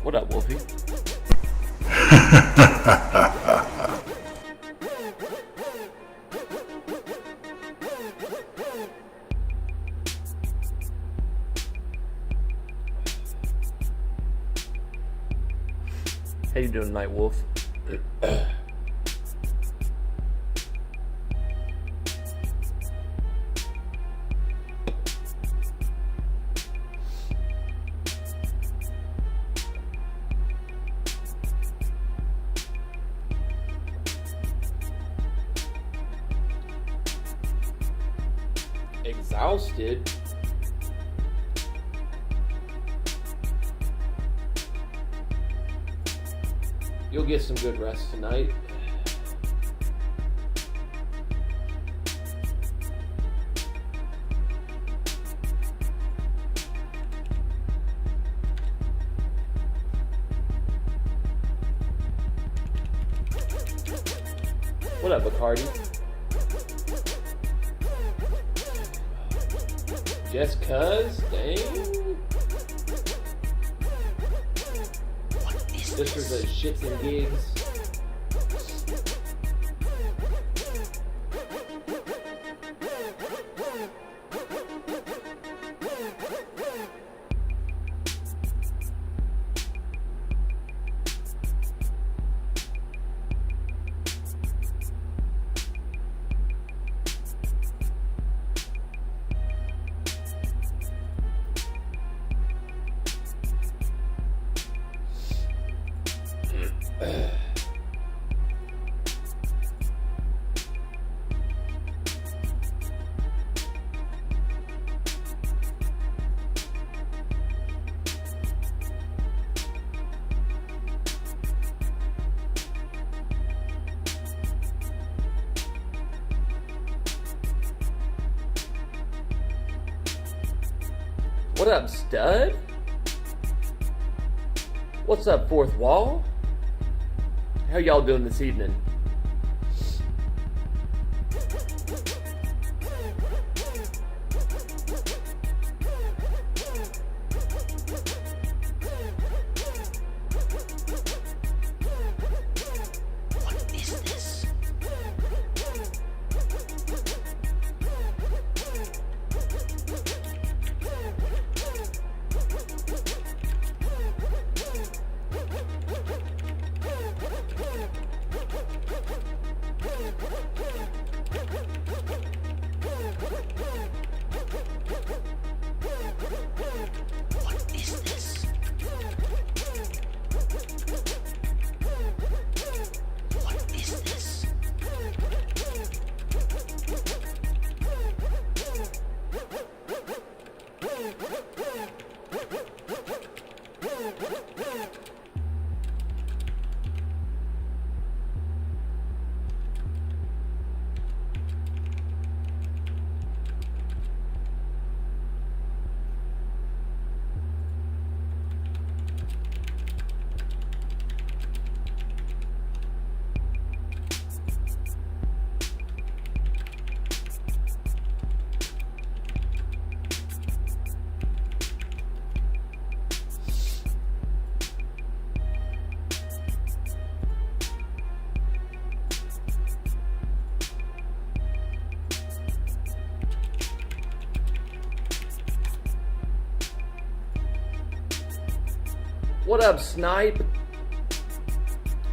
What up, Wolfie? How you doing tonight, Wolf? Exhausted? You'll get some good rest tonight. What up, Bacardi? Just cuz? Dang. This was a shits and gigs. What up, stud? What's up, fourth wall? How y'all doing this evening? What up, Snipe?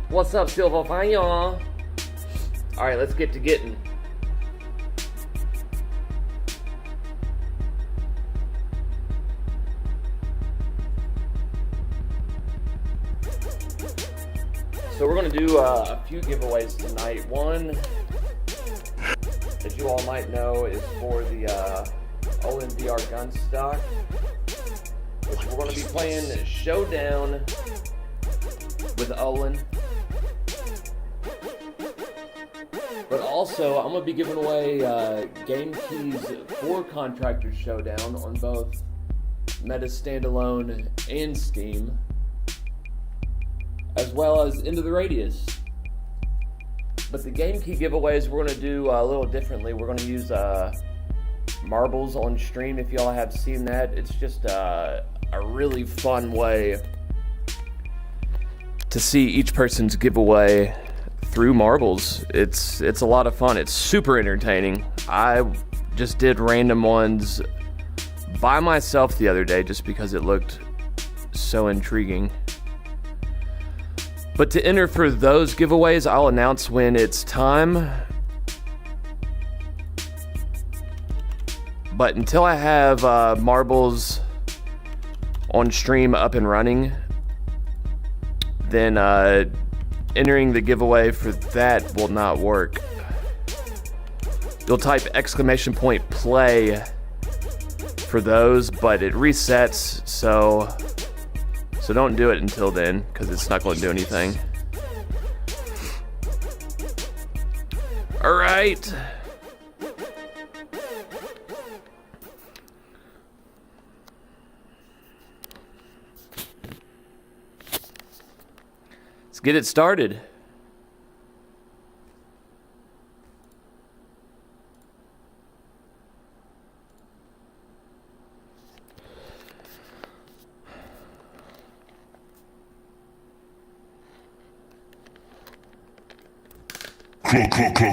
What's up, Silva? Fine, y'all. Alright, let's get to getting. So we're going to do a few giveaways tonight. One, as you all might know, is for the OlenVR Gunstock, which we're going to be playing Showdown with Olen. But also, I'm going to be giving away game keys for Contractors Showdown on both Meta Standalone and Steam, as well as Into the Radius. But the game key giveaways we're going to do a little differently. We're going to use marbles on stream, if y'all have seen that. It's just a really fun way to see each person's giveaway through marbles. It's a lot of fun. It's super entertaining. I just did random ones by myself the other day just because it looked so intriguing. But to enter for those giveaways, I'll announce when it's time. But until I have marbles on stream up and running, then entering the giveaway for that will not work. You'll type !play for those, but it resets, so don't do it until then, because it's not going to do anything. Alright. Let's get it started.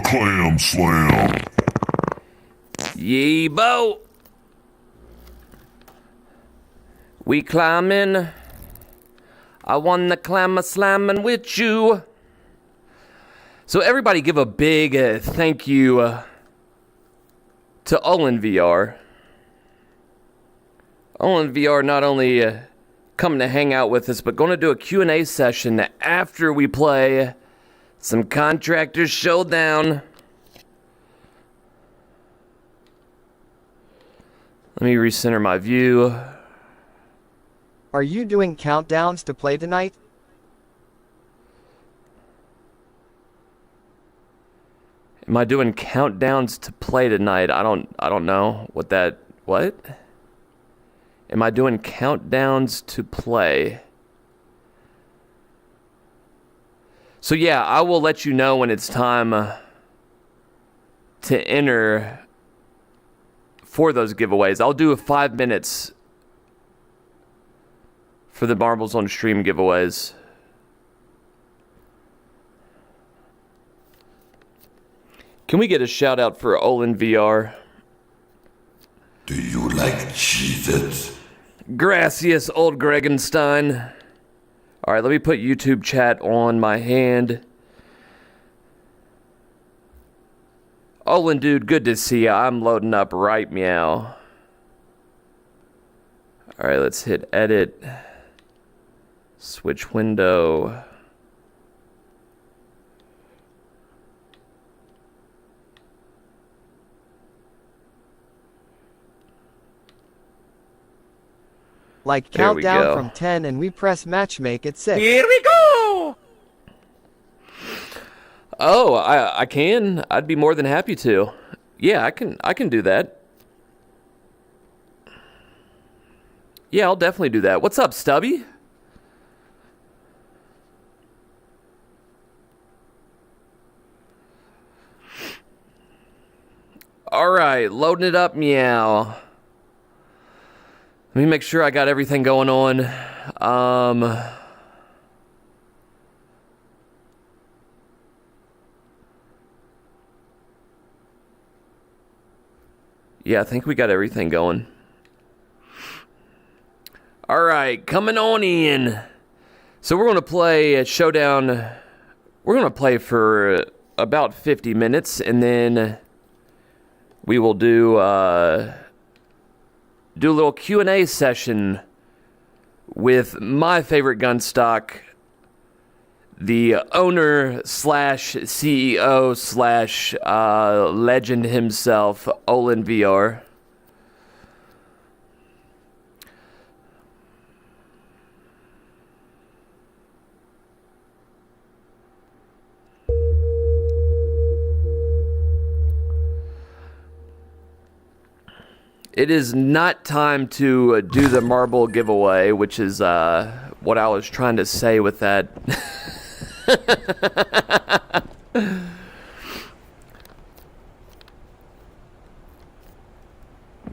Clam slam. Yee bo. We climbing. I won the clam a slamming with you. So everybody give a big thank you to OlenVR. OlenVR not only coming to hang out with us, but going to do a Q&A session after we play some Contractors Showdown. Let me recenter my view. Are you doing countdowns to play tonight? Am I doing countdowns to play tonight? I don't know what. Am I doing countdowns to play? So yeah, I will let you know when it's time to enter for those giveaways. I'll do 5 minutes for the marbles on stream giveaways. Can we get a shout out for OlenVR? Do you like cheeses? Gracias, old Gregenstein. Alright, let me put YouTube chat on my hand. Olen, dude, good to see ya. I'm loading up right meow. Alright, let's hit edit. Switch window. Like There we countdown go. from 10 and we press matchmake at 6. Here we go! Oh, I can. I'd be more than happy to. Yeah, I can do that. Yeah, I'll definitely do that. What's up, Stubby? Alright, loading it up, meow. Let me make sure I got everything going on. Yeah, I think we got everything going. Alright, coming on in. So we're going to play a Showdown. We're going to play for about 50 minutes, and then we will do a little Q&A session with my favorite gunstock, the owner slash CEO slash legend himself, OlenVR. It is not time to do the marble giveaway, which is what I was trying to say with that.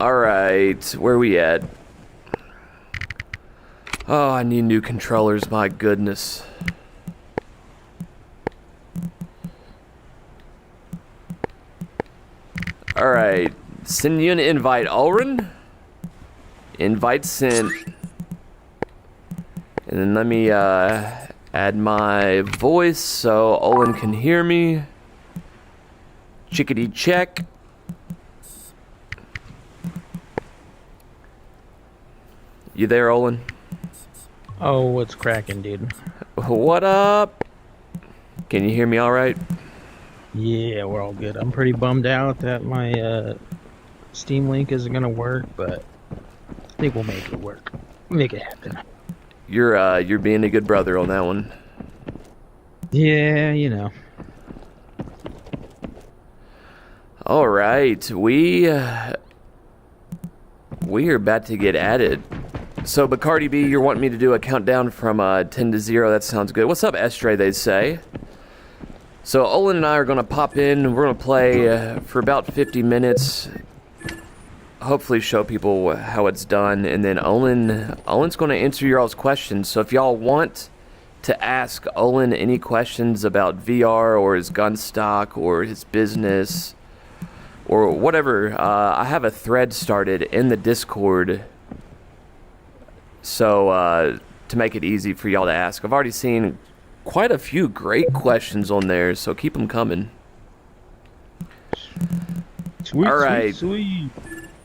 All right, where we at? Oh, I need new controllers, my goodness. Alright. Send you an invite, Ulrin. Invite sent. And then let me add my voice so Olin can hear me. Chickadee check. You there, Olin? Oh, what's cracking, dude? What up? Can you hear me all right? Yeah, we're all good. I'm pretty bummed out that my Steam Link isn't gonna work, but I think we'll make it work. Make it happen. You're being a good brother on that one. Yeah, you know. All right, we are about to get at it. So, Bacardi B, you're wanting me to do a countdown from 10 to 0. That sounds good. What's up, Estray, they say? So, Olin and I are going to pop in. We're going to play for about 50 minutes. Hopefully show people how it's done. And then Olin's going to answer your all's questions. So, if y'all want to ask Olin any questions about VR or his Gunstock or his business or whatever, I have a thread started in the Discord. So, to make it easy for y'all to ask. I've already seen quite a few great questions on there, so keep them coming. Sweet, all right. sweet.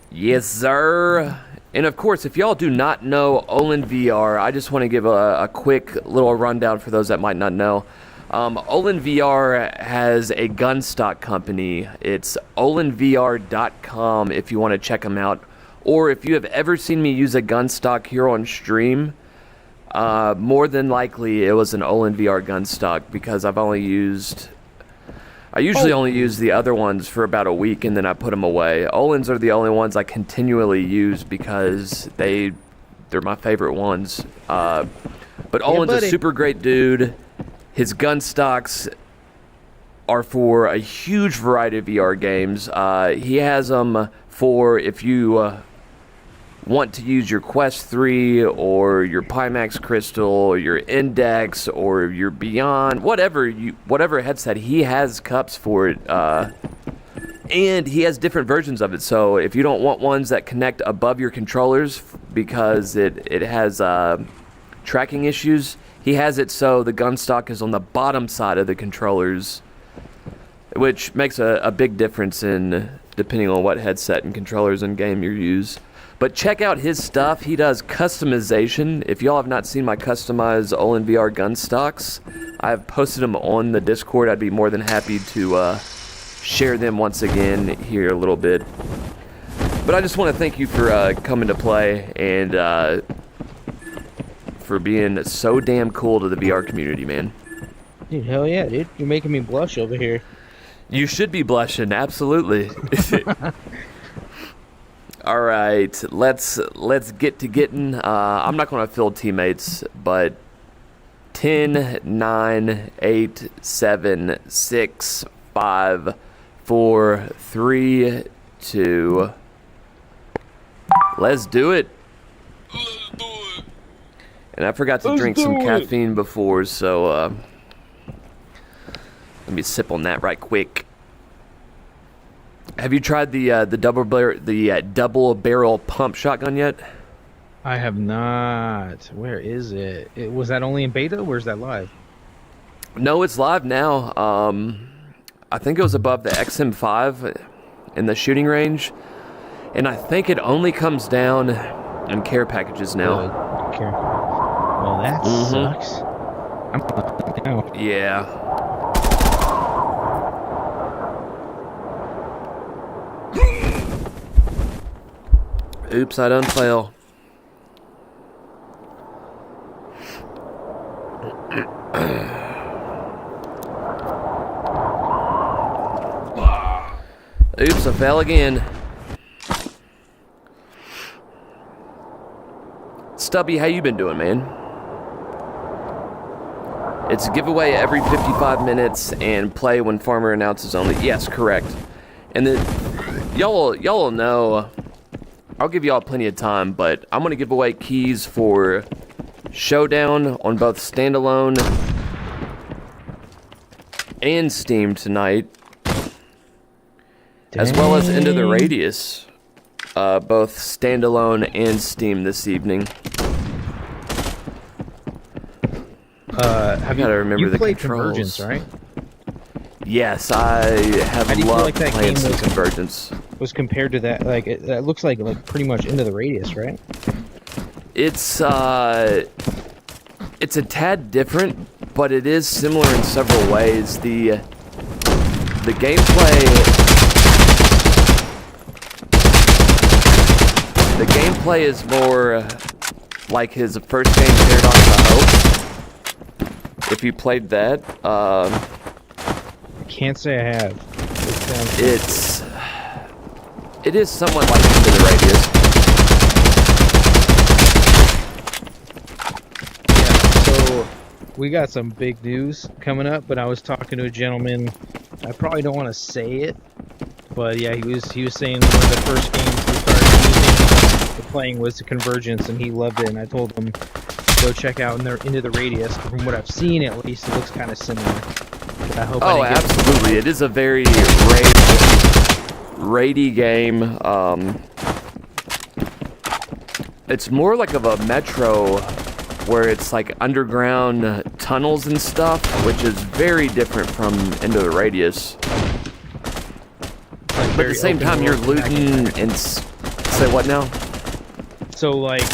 Yes, sir. And of course, if y'all do not know OlenVR, I just want to give a quick little rundown for those that might not know. OlenVR has a Gunstock company. It's olenvr.com if you want to check them out. Or if you have ever seen me use a Gunstock here on stream, more than likely it was an OlenVR Gunstock because I usually only use the other ones for about a week and then I put them away. Olen's are the only ones I continually use because they're my favorite ones. But Olen's a super great dude. His Gunstocks are for a huge variety of VR games. He has them for if you want to use your Quest 3 or your Pimax Crystal or your Index or your Beyond, whatever headset, he has cups for it. And he has different versions of it. So if you don't want ones that connect above your controllers because it has tracking issues, he has it so the Gunstock is on the bottom side of the controllers, which makes a big difference in depending on what headset and controllers and game you use. But check out his stuff. He does customization. If y'all have not seen my customized OlenVR Gunstocks, I've posted them on the Discord. I'd be more than happy to share them once again here a little bit. But I just want to thank you for coming to play and for being so damn cool to the VR community, man. Dude, hell yeah, dude. You're making me blush over here. You should be blushing, absolutely. All right, let's get to getting. I'm not going to fill teammates, but 10, 9, 8, 7, 6, 5, 4, 3, 2. Let's do it. And I forgot to drink some caffeine before, so let me sip on that right quick. Have you tried the double barrel pump shotgun yet? I have not. Where is it? Was that only in beta or is that live? No, it's live now. I think it was above the XM5 in the shooting range, and I think it only comes down in care packages now. Well, that sucks. I'm now. Yeah. Oops, I done fail. Oops, I fell again. Stubby, how you been doing, man? It's a giveaway every 55 minutes and play when farmer announces only. Yes, correct. And then y'all will know. I'll give y'all plenty of time, but I'm gonna give away keys for Showdown on both standalone and Steam tonight. as well as Into the Radius, both standalone and Steam this evening. Have gotta remember the played controls. Convergence, right? Yes, I have How do you feel loved like that playing game some was- Convergence. Was compared to that, like that looks like pretty much Into the Radius, right? It's a tad different, but it is similar in several ways. The gameplay is more like his first game, Paradox of Hope. If you played that, Can't say I have. it is somewhat like Into the Radius. So we got some big news coming up, but I was talking to a gentleman. I probably don't want to say it, but yeah, he was saying one of the first games he started using playing was the Convergence, and he loved it. And I told him go check out Into the Radius. From what I've seen, at least, it looks kind of similar. But I hope I Oh, didn't get absolutely! It is a very raidy game. It's more like of a Metro, where it's like underground tunnels and stuff, which is very different from Into the Radius. But at the same time, you're looting and say what now? So like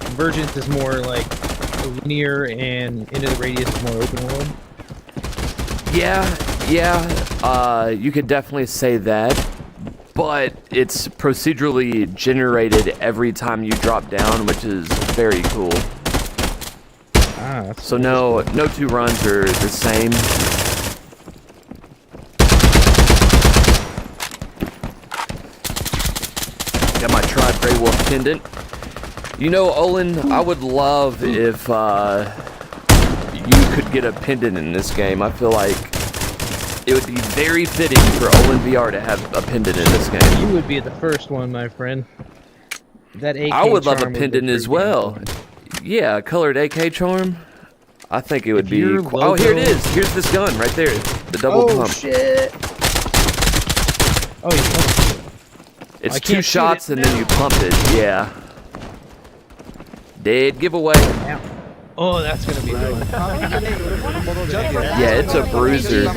Convergence is more like linear, and Into the Radius is more open world. Yeah, you could definitely say that, but it's procedurally generated every time you drop down, which is very cool. So no two runs are the same. Got my Tribe Grey Wolf pendant. You know, Olin, I would love if you could get a pendant in this game. I feel like it would be very fitting for OlenVR to have a pendant in this game. You would be the first one, my friend. That AK I would love a charm pendant as well. Yeah, a colored AK charm. I think it would be your cool. Oh, here it logo- is. Here's this gun right there. The double Oh pump. shit! Oh, you pumped it. I It's can't two shoot shots it and then you pump it. Yeah. Dead giveaway. Ow. Oh, that's gonna be good. Yeah, it's a bruiser.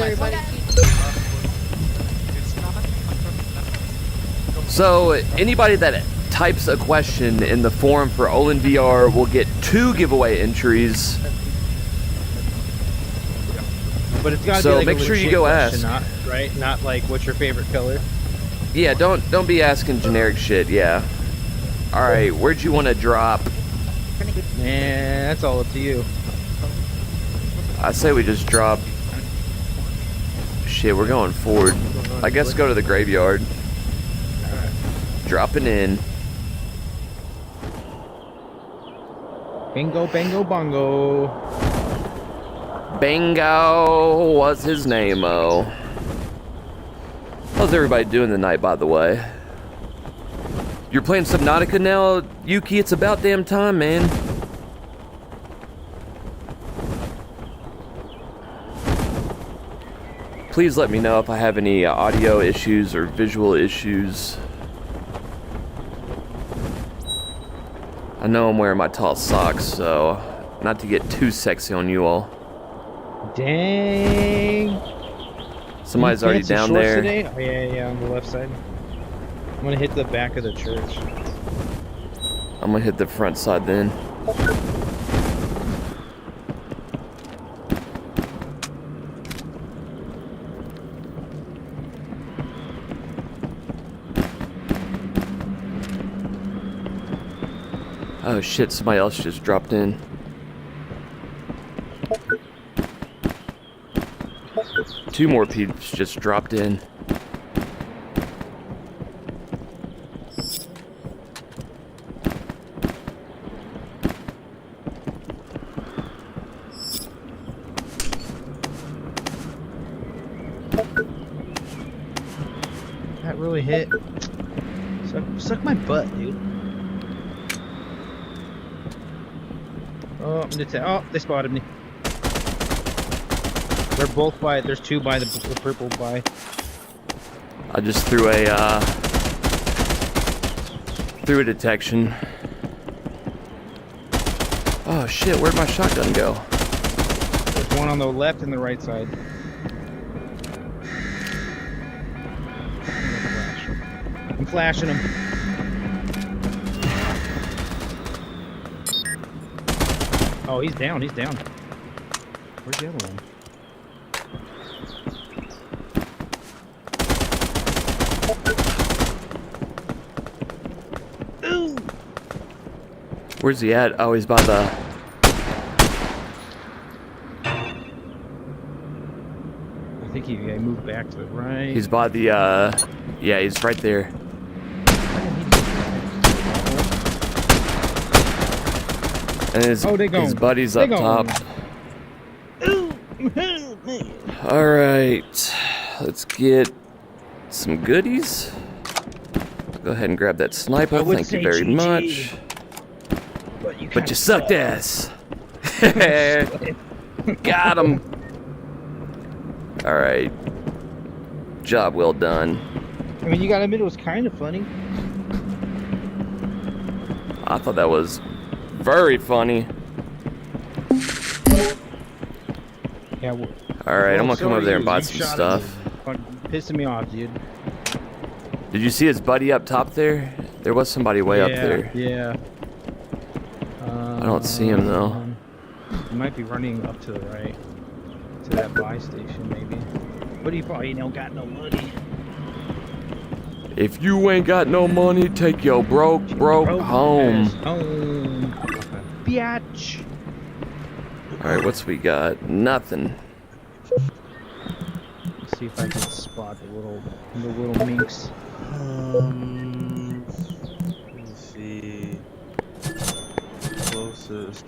So anybody that types a question in the forum for OlenVR will get 2 giveaway entries. But it's gotta So be like make a sure you legit go question, ask. Right? Not like what's your favorite color. Yeah, don't be asking generic shit. Yeah. All right, where'd you want to drop? Man, that's all up to you. I say we just drop. Shit, we're going forward. I guess go to the graveyard. Dropping in. Bingo, bango, bongo. Bango was his name-o. How's everybody doing tonight, by the way? You're playing Subnautica now, Yuki? It's about damn time, man. Please let me know if I have any audio issues or visual issues. I know I'm wearing my tall socks, so not to get too sexy on you all. Dang. Somebody's You already fancy down shorts there. Today? Oh, yeah, on the left side. I'm gonna hit the back of the church. I'm gonna hit the front side then. Oh shit, somebody else just dropped in. Two more peeps just dropped in. That really hit. Suck my butt, dude. Oh, they spotted me. They're both by. There's two by the purple by. I just threw a detection. Oh shit, where'd my shotgun go? There's one on the left and the right side. I'm flashing him. Oh, he's down, he's down. Where's the other one? Ooh! Where's he at? Oh, he's by the... I think he moved back to the right. He's by the, yeah, he's right there. And his buddy's up top. Alright. Let's get some goodies. Go ahead and grab that sniper. Thank you very much. But you sucked ass. Got him. Alright. Job well done. I mean, you gotta admit it was kind of funny. I thought that was very funny. Yeah. Alright, I'm gonna come over there and buy some stuff. Pissing me off, dude. Did you see his buddy up top there? There was somebody way up there. Yeah. I don't see him though. He might be running up to the right. To that buy station, maybe. But he probably don't got no money. If you ain't got no money, take your broke home. Home. Biatch. Alright, what's we got? Nothing. Let's see if I can spot the little minks. Let's see. Closest.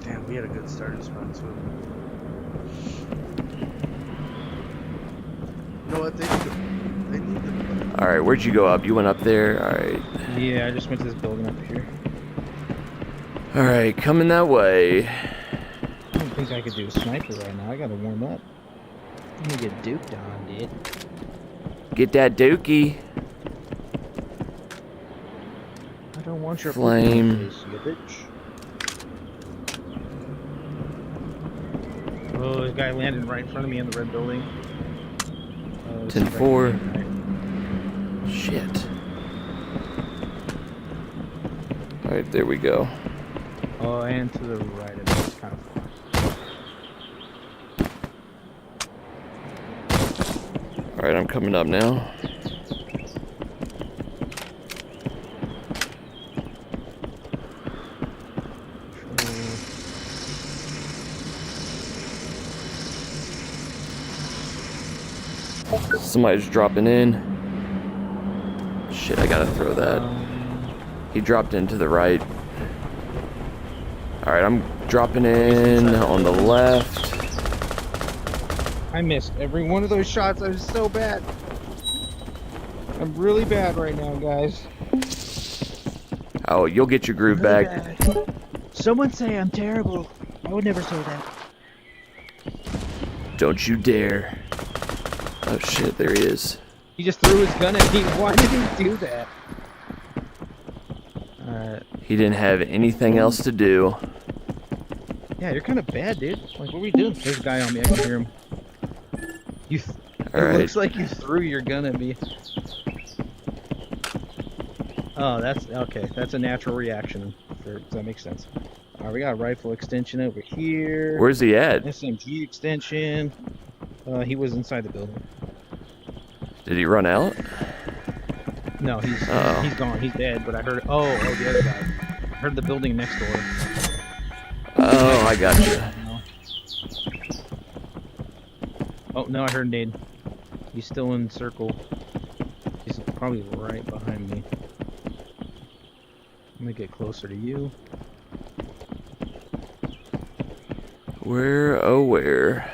Damn, we had a good starting spot too. You know what? They need to. Alright, where'd you go up? You went up there? Alright. Yeah, I just went to this building up here. Alright, coming that way. I don't think I could do a sniper right now. I gotta warm up. I'm gonna get duped on, dude. Get that dookie. I don't want your flame. Face, you bitch. Oh, this guy landed right in front of me in the red building. 10-4. Shit. Alright, there we go. Oh, and to the right of it. It's kind of far. Alright, I'm coming up now. Somebody's dropping in. Shit, I gotta throw that. He dropped into the right. Alright, I'm dropping in on the left. I missed every one of those shots. I was so bad. I'm really bad right now, guys. Oh, you'll get your groove back. Bad. Someone say I'm terrible. I would never say that. Don't you dare. Oh shit, there he is. He just threw his gun at me. Why did he do that? Alright. He didn't have anything else to do. Yeah, you're kind of bad, dude. Like, what are we doing? There's a guy on me. I can hear him. It looks like you threw your gun at me. Oh, that's okay. That's a natural reaction. Does that make sense? Alright, we got a rifle extension over here. Where's he at? SMG extension. He was inside the building. Did he run out? No, he's gone. He's dead. But I heard. Oh, the other guy. I heard the building next door. Oh, I got you. Oh no, I heard Nade. He's still in circle. He's probably right behind me. Let me get closer to you. Where, oh where?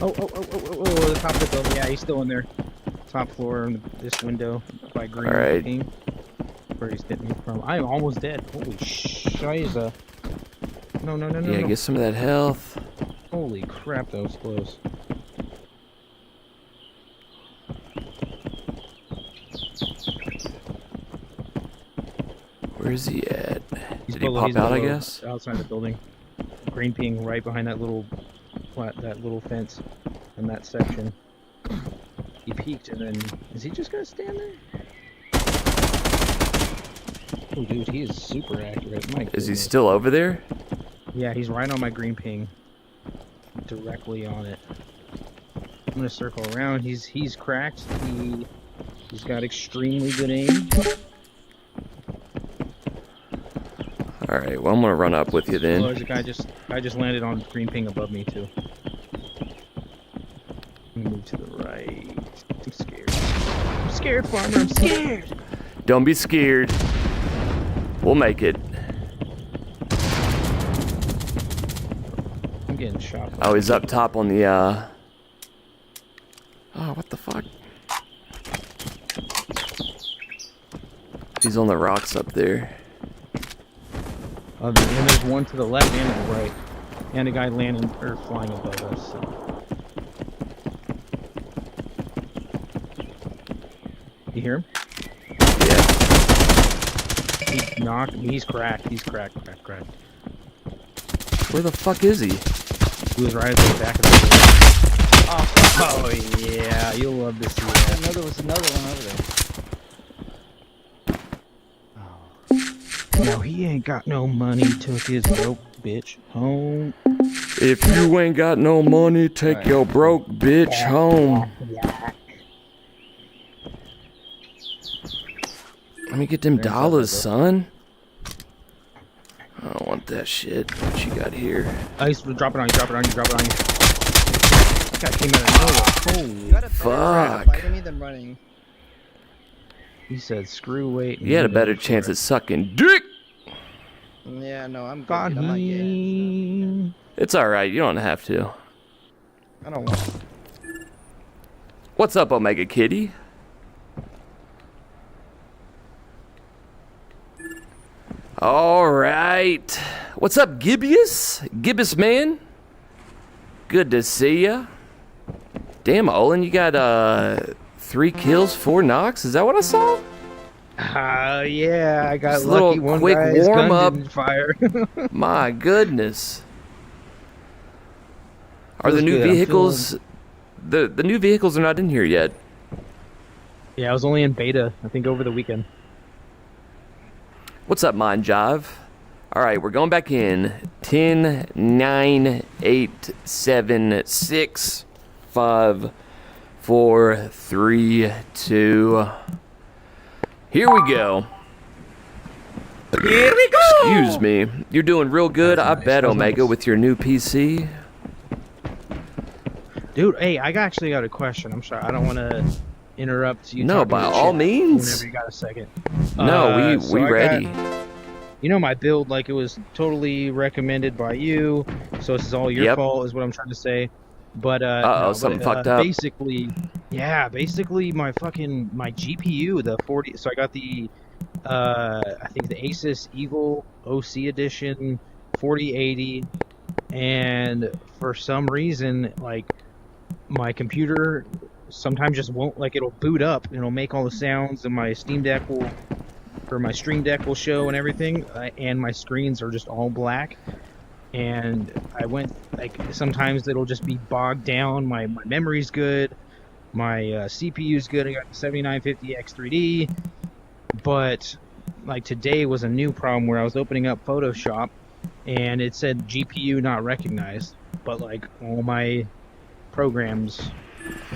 Oh, the top of the building. Yeah, he's still in there. Top floor in this window by green. Alright. where he's hitting me from. I'm almost dead. Holy shiza. No, no, no, no, Yeah, no. get some of that health. Holy crap, that was close. Where is he at? He's Did he below- pop he's out, I below, guess? outside the building. Green ping right behind that little that little fence in that section. He peeked and then is he just gonna stand there? Oh dude, he is super accurate. My Is he goodness. still over there? Yeah, he's right on my green ping. Directly on it. I'm gonna circle around. He's cracked. He's got extremely good aim. Alright, well, I'm gonna run up with you Oh, then. there's a guy just landed on green ping above me too. Let me move to the right. I'm scared. I'm scared, farmer. I'm scared. Don't be scared. We'll make it. I'm getting shot. Oh, he's up top on the, Oh, what the fuck? He's on the rocks up there. And there's one to the left and to the right, and a guy landing or flying above us. So. You hear him? Yeah. He knocked. He's cracked. He's cracked. Cracked. Where the fuck is he? He was right at the back of the building. Oh yeah, you'll love to see that. I know there was another one over there. Now he ain't got no money. Took his broke bitch home. If you ain't got no money, take Right. your broke bitch home. Let me get them There's dollars, that son. I don't want that shit. What you got here? Ice, drop it on you. Drop it on you. Drop it on you. That guy came out of nowhere. You Holy! got a Fuck. fighting me than running. He said, "Screw weight." You had a better chance at sucking dick. Yeah, no, I'm good. God, I'm not gay. It's alright, you don't have to. I don't want. What's up, Omega Kitty? Alright. What's up, Gibbous? Gibbous man? Good to see ya. Damn, Olin, you got 3 kills, 4 knocks? Is that what I saw? Yeah, I got Just a little lucky. One quick guy's gun warm-up. didn't fire. My goodness. Are the Feels new good, I'm vehicles... The new vehicles are not in here yet. Yeah, I was only in beta, I think, over the weekend. What's up, Mind Jive? Alright, we're going back in. 10, 9, 8, 7, 6, 5, 4, 3, 2. Here we go. Here we go! Excuse me. You're doing real good, I bet, That was Omega, nice. with your new PC. Dude, hey, actually got a question. I'm sorry, I don't want to interrupt you. No, talking by your all shit means. Whenever you got a second. No, So we I ready. You know my build, like it was totally recommended by you, so this is all your Yep. fault, is what I'm trying to say. But something fucked up. Basically, my GPU, the 40. So I got the, I think the Asus Eagle OC Edition 4080, and for some reason, like my computer sometimes just won't, like it'll boot up, and it'll make all the sounds, and my Steam Deck will. Or my Stream Deck will show and everything, and my screens are just all black. And I went, like, sometimes it'll just be bogged down. My memory's good, my CPU's good. I got the 7950 X3D, but like today was a new problem where I was opening up Photoshop, and it said GPU not recognized, but like all my programs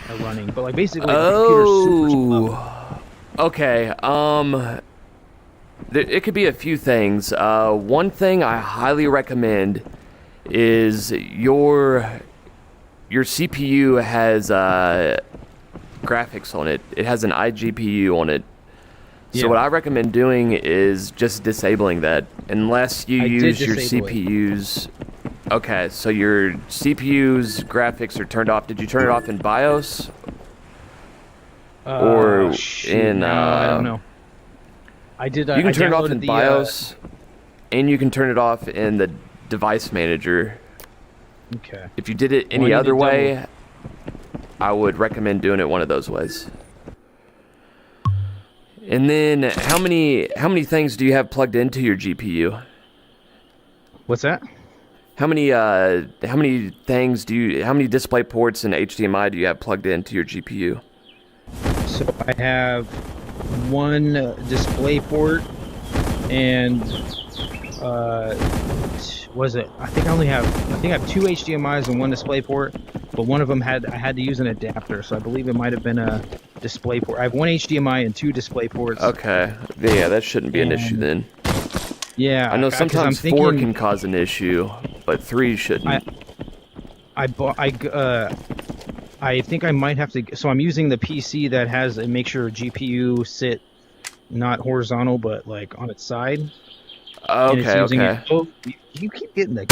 are running. But like basically, the computer's super slow. Okay, it could be a few things. One thing I highly recommend is your CPU has graphics on it. It has an iGPU on it. So Yeah. what I recommend doing is just disabling that, unless you I did use your disable it. CPU's. Okay, so your CPU's graphics are turned off. Did you turn it off in BIOS? Or Shoot, in, no, I don't know. I did. You can I turn it off downloaded in the, BIOS, and you can turn it off in the device manager. Okay. If you did it Well, I any need other to way, I would recommend doing it one of those ways. And then, how many things do you have plugged into your GPU? What's that? How many things how many display ports and HDMI do you have plugged into your GPU? So I have one display port and was it? I think I have two HDMIs and one display port, but one of them I had to use an adapter, so I believe it might have been a display port. I have one HDMI and two display ports. Okay, yeah, that shouldn't be an issue then. Yeah, I know 'cause sometimes I'm 4 thinking- can cause an issue, but 3 shouldn't. I think I might have to. So I'm using the PC that has a make sure GPU sit not horizontal but like on its side. And it's Okay, using okay. you keep getting that.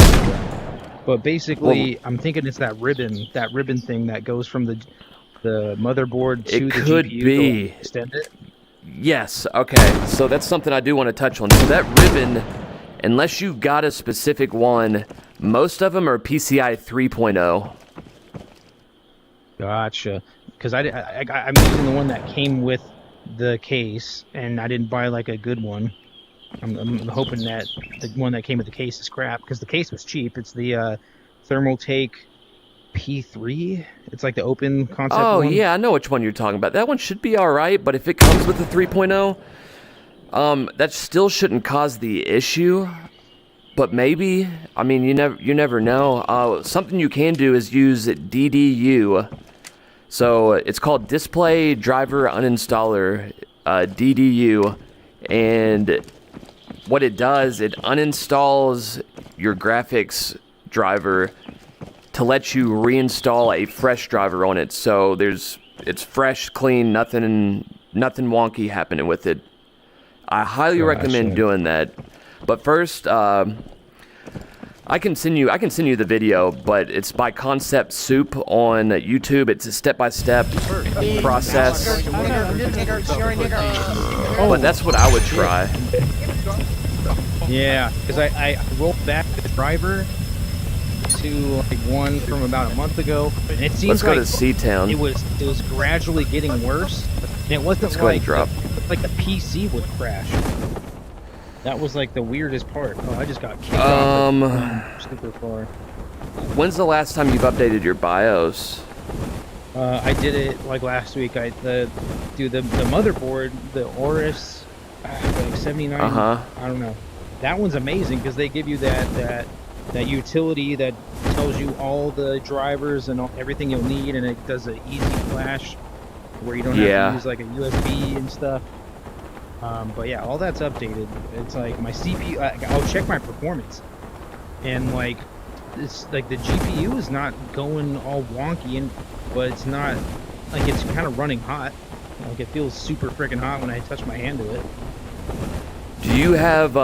But basically, I'm thinking it's that ribbon thing that goes from the motherboard to It the could GPU be. to extend it. Yes, okay. So that's something I do want to touch on. So that ribbon, unless you got a specific one, most of them are PCI 3.0. Gotcha. Because I'm using the one that came with the case, and I didn't buy like a good one. I'm hoping that the one that came with the case is crap, because the case was cheap. It's the Thermaltake P3. It's like the open concept Oh, one. yeah, I know which one you're talking about. That one should be alright, but if it comes with the 3.0, that still shouldn't cause the issue. But maybe, I mean, you never know. Something you can do is use DDU. So it's called Display Driver Uninstaller, DDU, and what it does, it uninstalls your graphics driver to let you reinstall a fresh driver on it. So it's fresh, clean, nothing wonky happening with it. I highly recommend doing that. But first, I can send you the video, but it's by Concept Soup on YouTube. It's a step-by-step process. But that's what I would try. Yeah, because I rolled back the driver to like one from about a month ago, and it seems Let's go like to C-Town. it was gradually getting worse, and it wasn't Let's go ahead like and drop. like the PC would crash. That was like the weirdest part. Oh, I just got kicked off super far. When's the last time you've updated your BIOS? I did it like last week. The motherboard, the Aorus, like 79. Uh-huh. I don't know. That one's amazing because they give you that utility that tells you all the drivers and everything you'll need, and it does an easy flash where you don't have to use like a USB and stuff. But yeah, all that's updated. It's like my CPU. I'll check my performance, and like it's like the GPU is not going all wonky, but it's not like it's kind of running hot. Like it feels super freaking hot when I touch my hand to it. Do you have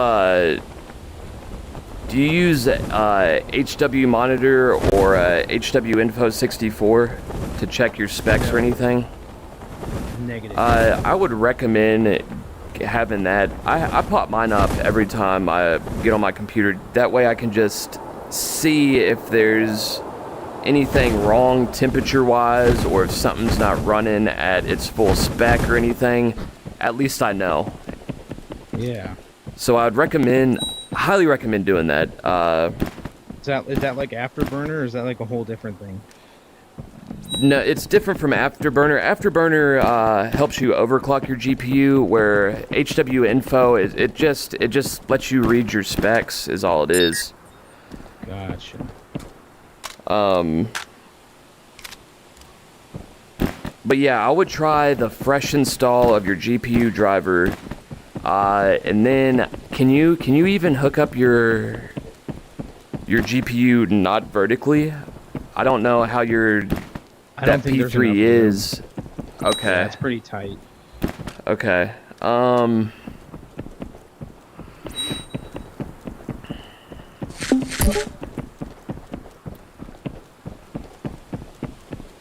do you use HW Monitor or HW Info 64 to check your specs or anything? Negative. I would recommend having that. I pop mine up every time I get on my computer. That way I can just see if there's anything wrong temperature-wise, or if something's not running at its full spec or anything. At least I know. Yeah. So I would highly recommend doing that. Is that like Afterburner, or is that like a whole different thing? No, it's different from Afterburner. Afterburner helps you overclock your GPU, where HW Info it just lets you read your specs is all it is. Gotcha. But yeah, I would try the fresh install of your GPU driver, and then can you even hook up your GPU not vertically? I don't know how that P3 is. Okay. Yeah, it's pretty tight. Okay.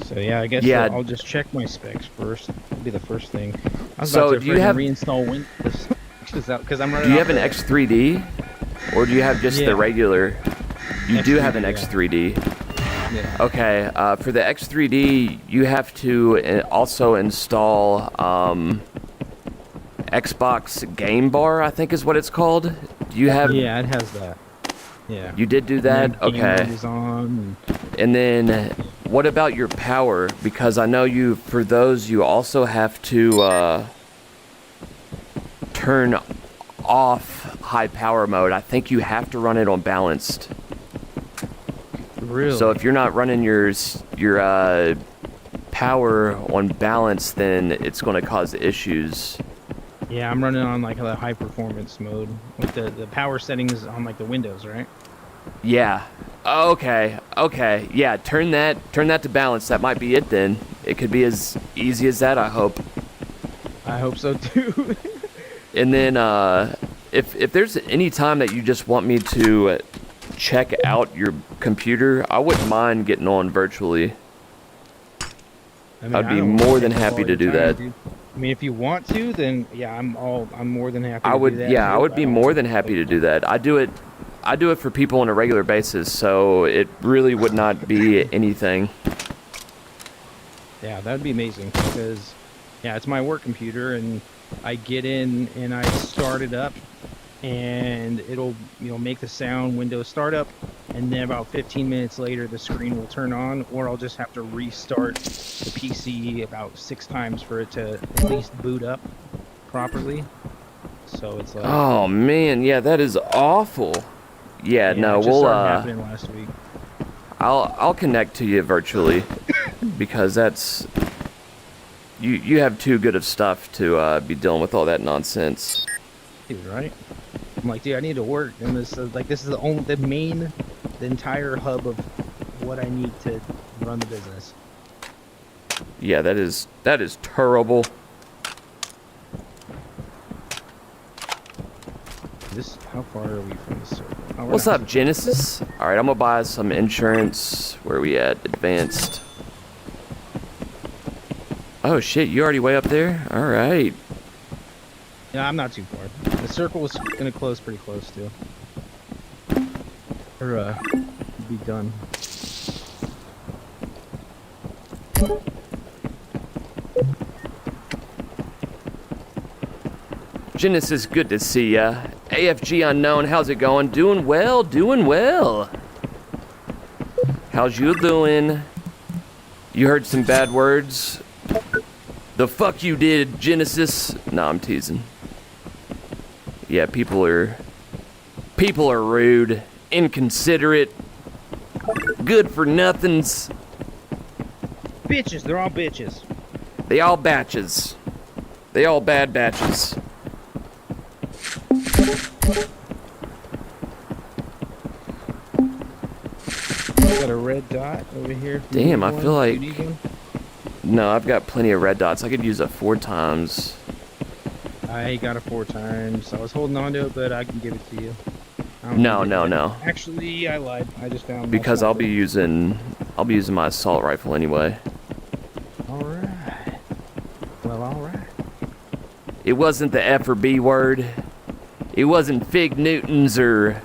So yeah, I guess I'll just check my specs first. That'll be the first thing. I was So about to do you have- reinstall Windows. Because I'm running. Do you have an X3D, or do you have just Yeah. the regular? You do have an X3D, yeah. X3D. Yeah. Okay, for the X3D, you have to also install Xbox Game Bar, I think is what it's called. Do you have? Yeah, it has that. Yeah. You did do that? And then game Okay. mode is on. And then, what about your power? Because I know for those, you also have to turn off high power mode. I think you have to run it on balanced. Really? So if you're not running your power on balance, then it's going to cause issues. Yeah, I'm running on like a high performance mode with the power settings on like the Windows, right? Yeah. Okay. Okay. Yeah. Turn that to balance. That might be it then. It could be as easy as that, I hope. I hope so too. And then if there's any time that you just want me to check out your computer, I wouldn't mind getting on virtually. I mean, I'd be I don't more want than to happy all to the do time, that. dude. I mean, if you want to, then yeah, I'm more than happy. I to would, do that yeah, too, I would but be don't more want than to- happy to do that. I do it for people on a regular basis, so it really would not be anything. Yeah, that'd be amazing because yeah, it's my work computer, and I get in and I start it up, and it'll make the sound Windows startup, and then about 15 minutes later the screen will turn on, or I'll just have to restart the PC about 6 times for it to at least boot up properly. So it's like Oh man, yeah, that is awful. Yeah, yeah, no, it just we'll started happening last week. I'll connect to you virtually because that's you have too good of stuff to be dealing with all that nonsense. Dude, right? I'm like, dude, I need to work, and this is the entire hub of what I need to run the business. Yeah, that is terrible. How far are we from the circle? Oh, we're What's not- up, Genesis? All right, I'm gonna buy some insurance. Where are we at? Advanced. Oh shit, you already way up there? All right. Yeah, I'm not too far. The circle was gonna close pretty close too. Or be done. Genesis, good to see ya. AFG Unknown, how's it going? Doing well, doing well. How's you doing? You heard some bad words? The fuck you did, Genesis? Nah, I'm teasing. Yeah, people are rude, inconsiderate, good for nothings. Bitches, they're all bitches. They all batches. They all bad batches. Got a red dot over here. Damn, I One, feel like- you need one? No, I've got plenty of red dots. I could use it 4 times. I got it 4 times. I was holding on to it, but I can give it to you. I don't No, need it no, yet. no. Actually, I lied. I just found Because my I'll be using my assault rifle anyway. Alright. Well, alright. It wasn't the F or B word. It wasn't Fig Newtons or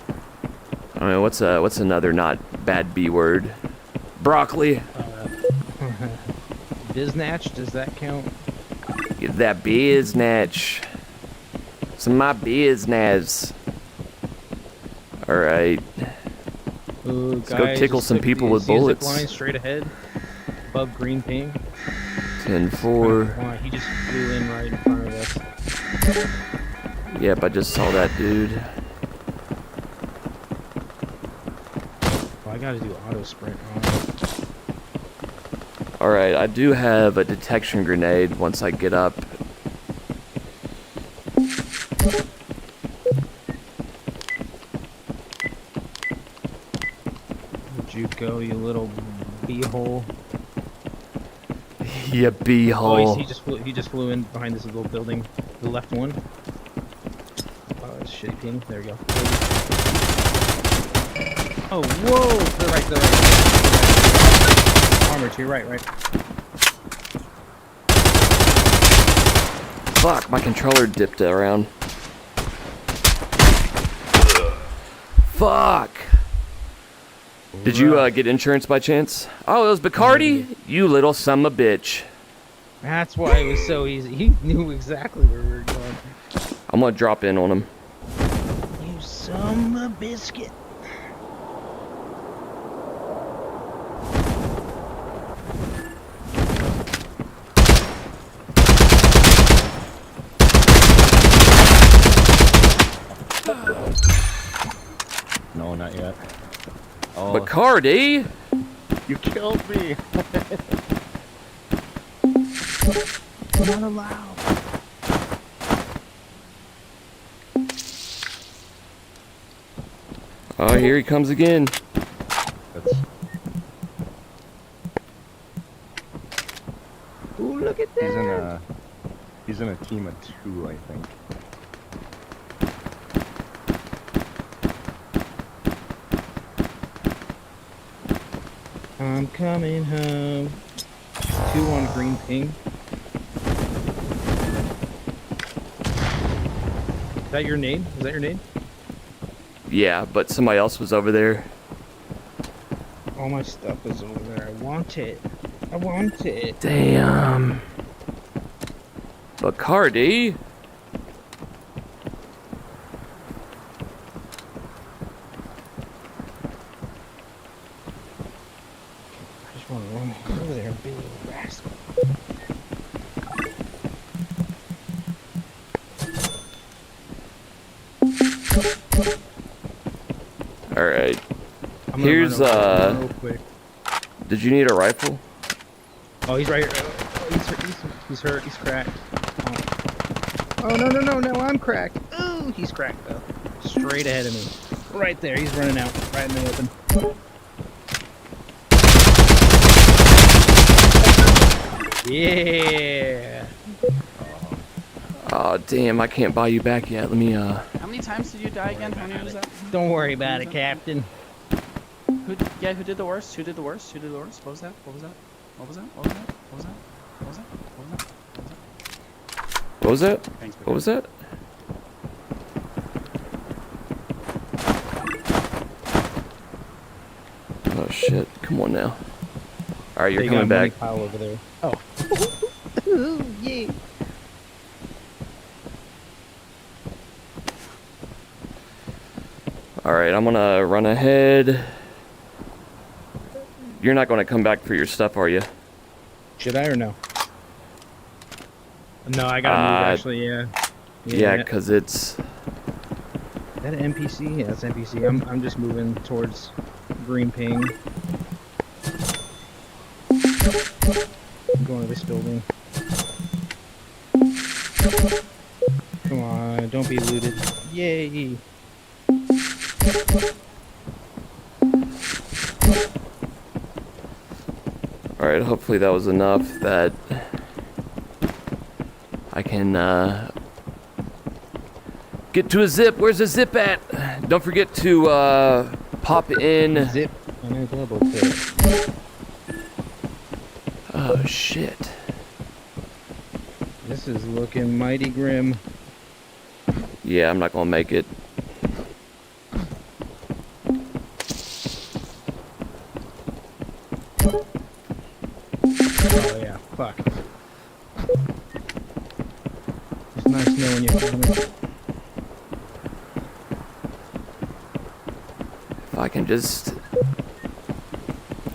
I don't know what's another not bad B word. Broccoli. Biznatch, does that count? Get that biznatch. Some of my biznaz. Alright. Ooh, Let's go tickle some people with bullets. Line straight ahead, above green ping. 10-4. Wow, he just flew in right in front of us. Yep, I just saw that dude. Well, I gotta do auto sprint. Alright, I do have a detection grenade once I get up. Where'd you go, you little beehole? Yeah, Oh, B-hole. he just flew in behind this little building, the left one. Oh, it's shitty ping. There we go. Oh, whoa! To the right, to the right. Armor to your right. Fuck, my controller dipped around. Fuck. Did you get insurance by chance? Oh, it was Bacardi? You little son of a bitch. That's why it was so easy. He knew exactly where we were going. I'm gonna drop in on him. You son of a biscuit. No, not yet. Oh, Bacardi? you killed me! Not allowed. Oh, here he comes again. That's, Ooh, look at that. he's in a team of 2, I think. I'm coming home. 2 on green ping. Is that your name? Is that your name? Yeah, but somebody else was over there. All my stuff is over there. I want it. I want it. Damn. Bacardi? I just want to run over there and be a little rascal. Alright. I'm gonna Here's, run over there real quick. Did you need a rifle? Oh, he's right here. He's hurt. He's cracked. Oh, no, I'm cracked. Ooh, he's cracked, though. Straight ahead of me. Right there. He's running out. Right in the open. Yeah. Oh, damn, I can't buy you back yet. Let me, How many times did you die again? How many was that? Don't worry about it, Captain. Who did the worst? Who did the worst? Who did the worst? What was that? What was that? What was that? What was that? What was that? What was that? What was that? What was that? what was that? Thanks, What was that? Oh, shit. Come on now. Alright, you're They coming got a money back. pile over there. Oh. Ooh, yeah. Alright, I'm gonna run ahead. You're not gonna come back for your stuff, are you? Should I or no? No, I gotta move actually, yeah. Yeah, because it's... Is that an NPC? Yeah, that's NPC. I'm just moving towards green ping. I'm going to this building. Come on, don't be looted. Yay! Alright, hopefully that was enough that I can get to a zip. Where's the zip at? Don't forget to pop in. Zip and a double tip. Oh shit. This is looking mighty grim. Yeah, I'm not gonna make it. Oh yeah, fuck. It's nice knowing you found me. If I can just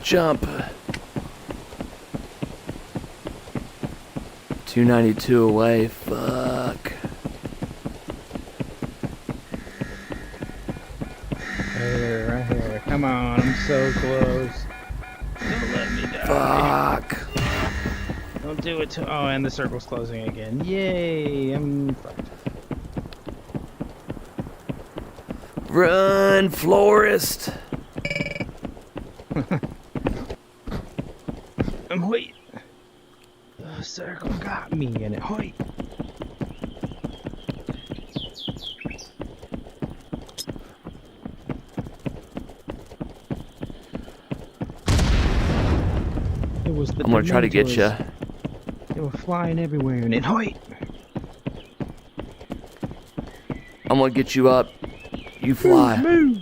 jump. 292 away, fuck. Right here. Come on, I'm so close. Don't let me die. Fuck. Don't do it to. Oh, and the circle's closing again. Yay! I'm fucked. Run, florist. Wait. The circle got me in it. Hoy. It was the I'm gonna try to get you. Dementors. They were flying everywhere in it. Hoy. I'm gonna get you up. You fly. Move.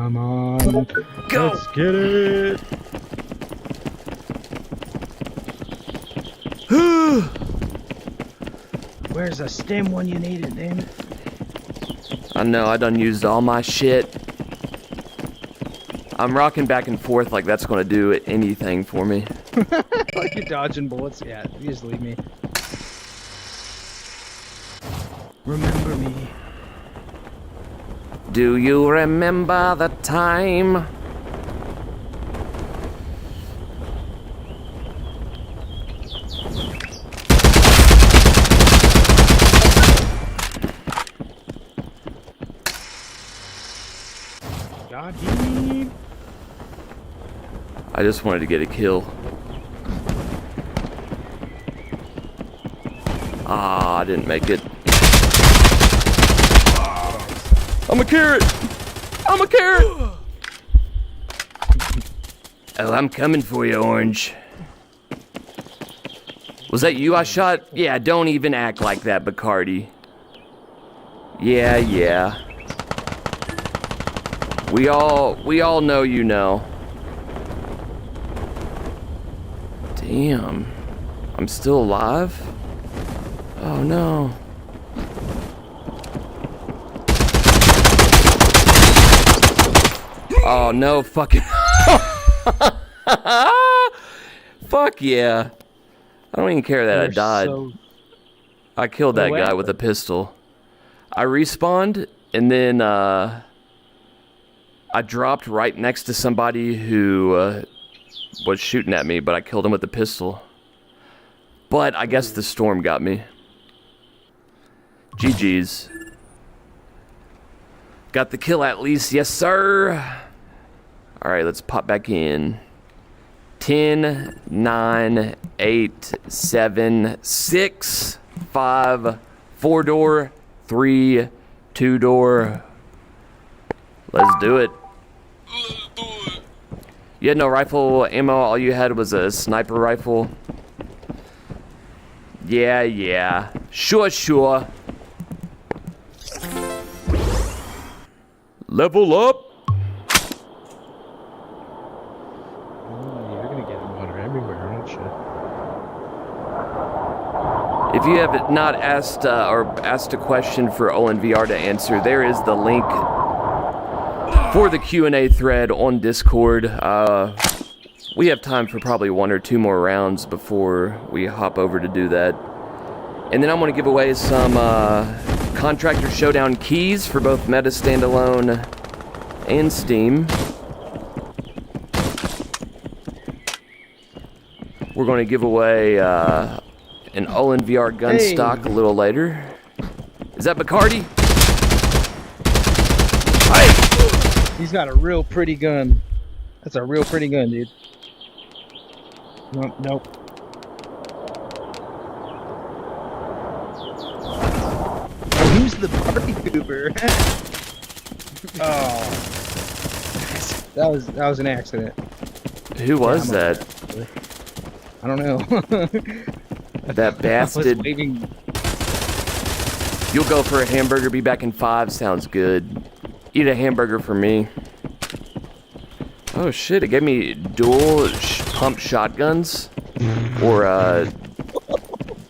Come on. Go! Let's get it. Where's the stem when you need it, damn it? I know, I done used all my shit. I'm rocking back and forth like that's gonna do anything for me. Like you're dodging bullets. Yeah, you just leave me. Remember me. Do you remember the time? God, he. I just wanted to get a kill. Ah, I didn't make it. I'm a carrot! I'm a carrot! Oh, I'm coming for you, Orange. Was that you I shot? Yeah, don't even act like that, Bacardi. Yeah. We all know you know. Damn. I'm still alive? Oh no. Oh no, fucking. Fuck yeah. I don't even care that I died. I killed that guy with a pistol. I respawned and then I dropped right next to somebody who was shooting at me, but I killed him with the pistol. But I guess the storm got me. GG's. Got the kill at least, yes sir. Alright, let's pop back in. 10, 9, 8, 7, 6, 5, 4-door, 3, 2-door. Let's do it. You had no rifle ammo, all you had was a sniper rifle. Yeah. Sure. Level up. You're gonna get water everywhere, aren't you? If you have not asked a question for OlenVR to answer, there is the link for the Q&A thread on Discord. We have time for probably 1 or 2 more rounds before we hop over to do that. And then I'm going to give away some Contractors Showdown keys for both Meta Standalone and Steam. We're going to give away an OlenVR Gunstock a little later. Is that Bacardi? Hey! He's got a real pretty gun. That's a real pretty gun, dude. Nope. Oh, who's the party pooper? Oh, that was an accident. Who was that? I don't know. That bastard. I was waving. You'll go for a hamburger, be back in 5. Sounds good. Eat a hamburger for me. Oh shit, it gave me dual pump shotguns. Or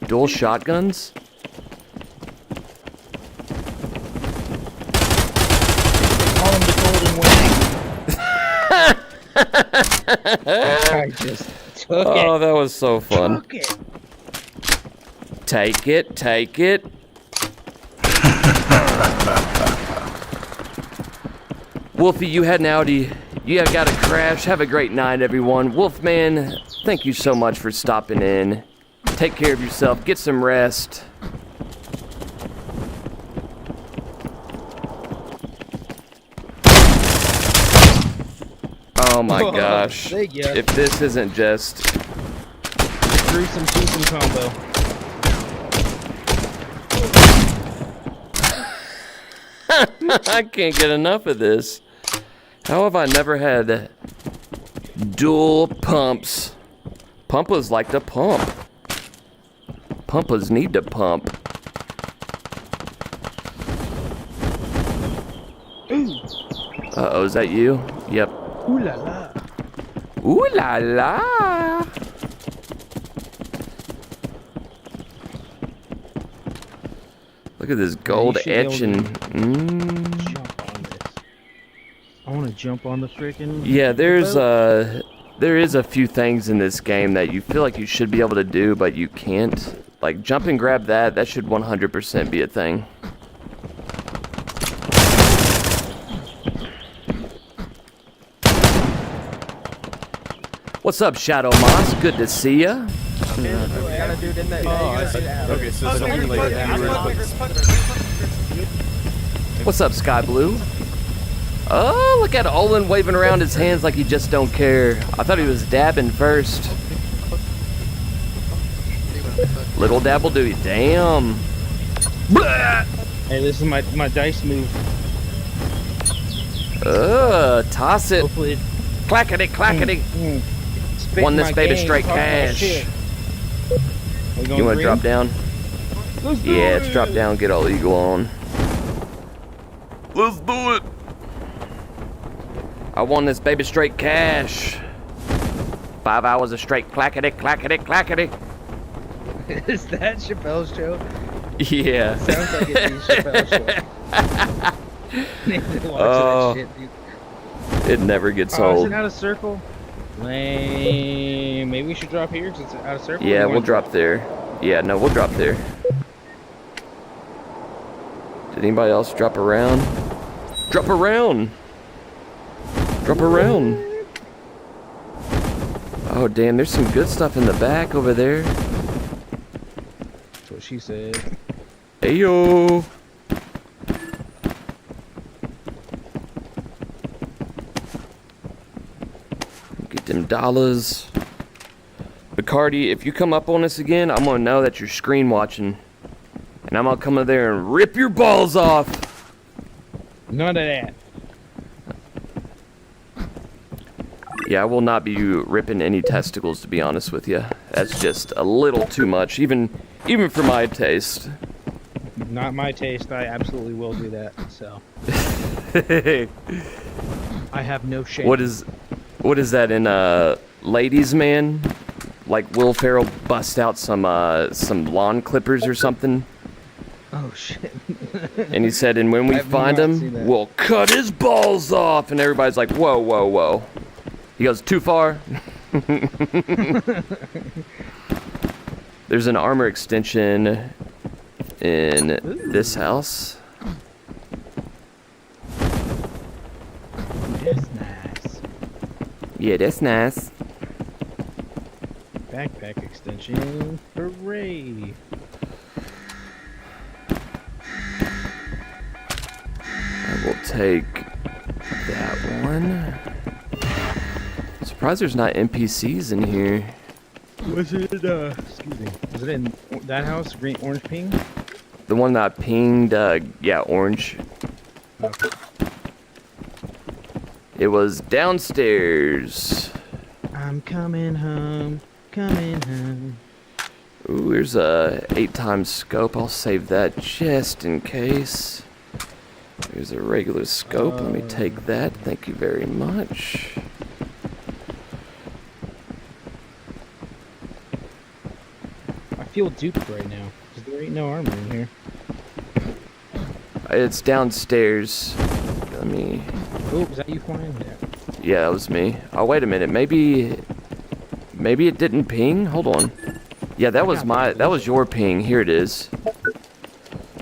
dual shotguns. Call him the golden wing. I just took it. Oh, that was so fun. Took it. Take it. Wolfie, you had an Audi. You have got a crash. Have a great night, everyone. Wolfman, thank you so much for stopping in. Take care of yourself. Get some rest. Oh my gosh. Thank you. If this isn't just... Gruesome twosome combo. I can't get enough of this. How have I never had dual pumps? Pumpas like to pump. Pumpas need to pump. Uh-oh, is that you? Yep. Ooh la la. Ooh la la! Look at this gold should be able to etching. Jump on this. I want to jump on the freaking. Yeah, there is a few things in this game that you feel like you should be able to do, but you can't. Like jump and grab that. That should 100% be a thing. What's up, Shadow Moss? Good to see ya. Okay, so something like What's up, Sky Blue? Oh, look at Olin waving around his hands like he just don't care. I thought he was dabbing first. Little dabble do you. Damn. Hey, this is my dice move. Toss it. Hopefully, it Clackety, clackety. spit Won this my baby game, straight talk about cash. shit. We going You want to green? drop down? Let's do Yeah, it. let's drop down, get all eagle on. Let's do it. I won this baby straight cash. 5 hours of straight clackety, clackety, clackety. Is that Chappelle's show? Yeah. Sounds like it's Chappelle's show. Need to watch Oh. that shit, dude. It never gets Oh, is old. it out of circle? Lame. Maybe we should drop here because it's out of circle. Yeah, Or you we'll wanna drop there. Yeah, no, we'll drop there. Did anybody else drop around? Drop around! Drop around! Oh, damn, there's some good stuff in the back over there. That's what she said. Ayo! Get them dollars. Bacardi, if you come up on us again, I'm gonna know that you're screen watching. And I'm gonna come in there and rip your balls off. None of that. Yeah, I will not be ripping any testicles, to be honest with you. That's just a little too much, even for my taste. Not my taste. I absolutely will do that. So I have no shame. What is that in Ladies Man? Like Will Ferrell bust out some lawn clippers or something, Oh shit. and he said, "And when we I've find not seen him, that. we'll cut his balls off." And everybody's like, "Whoa, whoa, whoa!" He goes, "Too far." There's an armor extension in this house. That's nice. Yeah, that's nice. Backpack extension. Hooray! I will take that one. Surprised there's not NPCs in here. Was it? Excuse me. Was it in that house? Green, orange, pink? The one that I pinged, yeah, orange. Okay. It was downstairs. I'm coming home. Coming home. Ooh, here's a 8x scope. I'll save that just in case. There's a regular scope. Let me take that. Thank you very much. I feel duped right now because there ain't no armor in here. It's downstairs. Let me. Oh, is that you flying? Yeah. Yeah, that was me. Oh, wait a minute. Maybe it didn't ping. Hold on. Yeah, that was your ping. Here it is.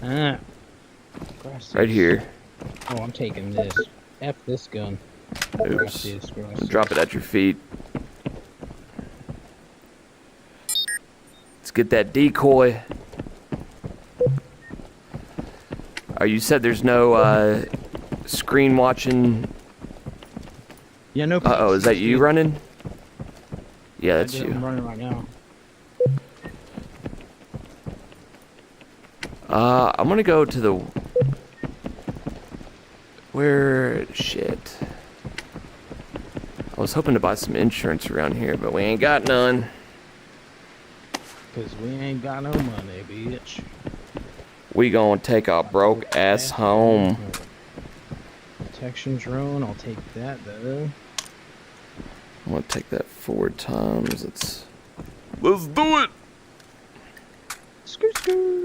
Ah. Right here. Oh, I'm taking this. F this gun. Oops. Gracias. Drop it at your feet. Let's get that decoy. Oh, you said there's no screen watching. Yeah, no. Uh-oh, is that you running? Yeah, that's I'm you. running right now. I'm gonna go to the... Where... Shit. I was hoping to buy some insurance around here, but we ain't got none. Cause we ain't got no money, bitch. We gonna take our broke ass home. detection drone. I'll take that though. I'm gonna take that 4 times. Let's do it. Skirt, skirt.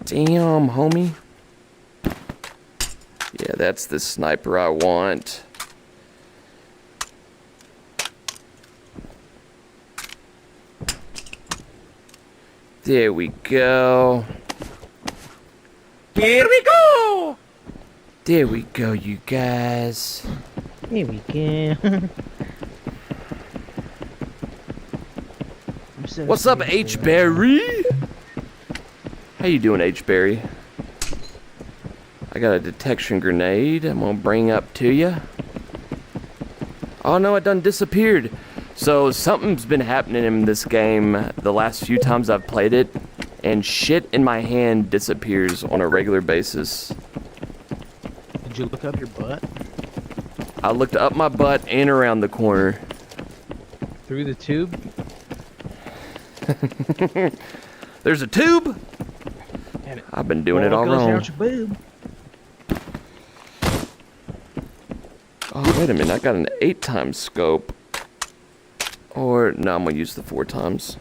Damn, homie. Yeah, that's the sniper I want. There we go. Here we go! There we go, you guys. Here we go. What's up, H. Berry? How you doing, H. Berry? I got a detection grenade I'm gonna bring up to you. Oh no, it done disappeared. So something's been happening in this game the last few times I've played it, and shit in my hand disappears on a regular basis. Did you look up your butt? I looked up my butt and around the corner. Through the tube? There's a tube? I've been doing it all wrong. Out your boob. Oh, wait a minute. I got an 8 times scope. Or, no, I'm going to use the 4 times.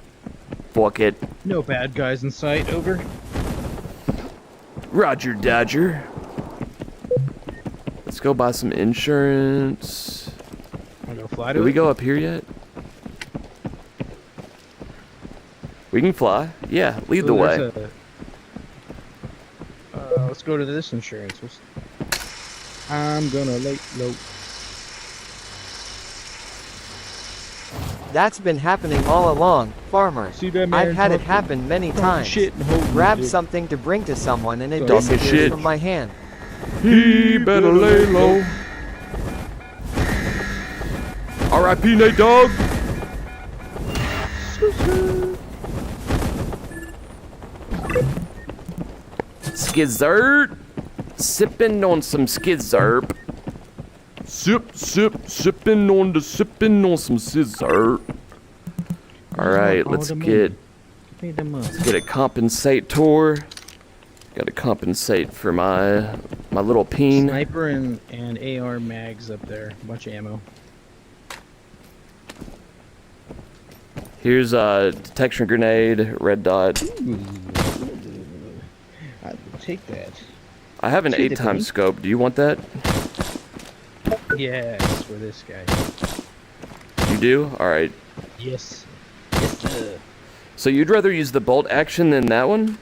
Fuck it. No bad guys in sight, over. Roger Dodger. Let's go buy some insurance. Wanna go fly to Did we it? go up here yet? We can fly. Yeah, lead the Ooh, way. there's let's go to this insurance. I'm gonna lay low. That's been happening all along, farmer. See that man I've had it talking- happen many talking times. shit and holding Grab it. something to bring to someone and it Talking disappears shit. from my hand. He better lay low. R.I.P. Nate Dogg. Skizzert. Sipping on some skizzerp. Sipping on some scissor. Alright, let's get a compensate tour. Gotta compensate for my little peen. Sniper and AR mags up there. A bunch of ammo. Here's a detection grenade, red dot. I will take that. I have an See the 8 times green? scope. Do you want that? Yes, for this guy. You do? Alright. Yes. Yes, sir. So you'd rather use the bolt action than that one?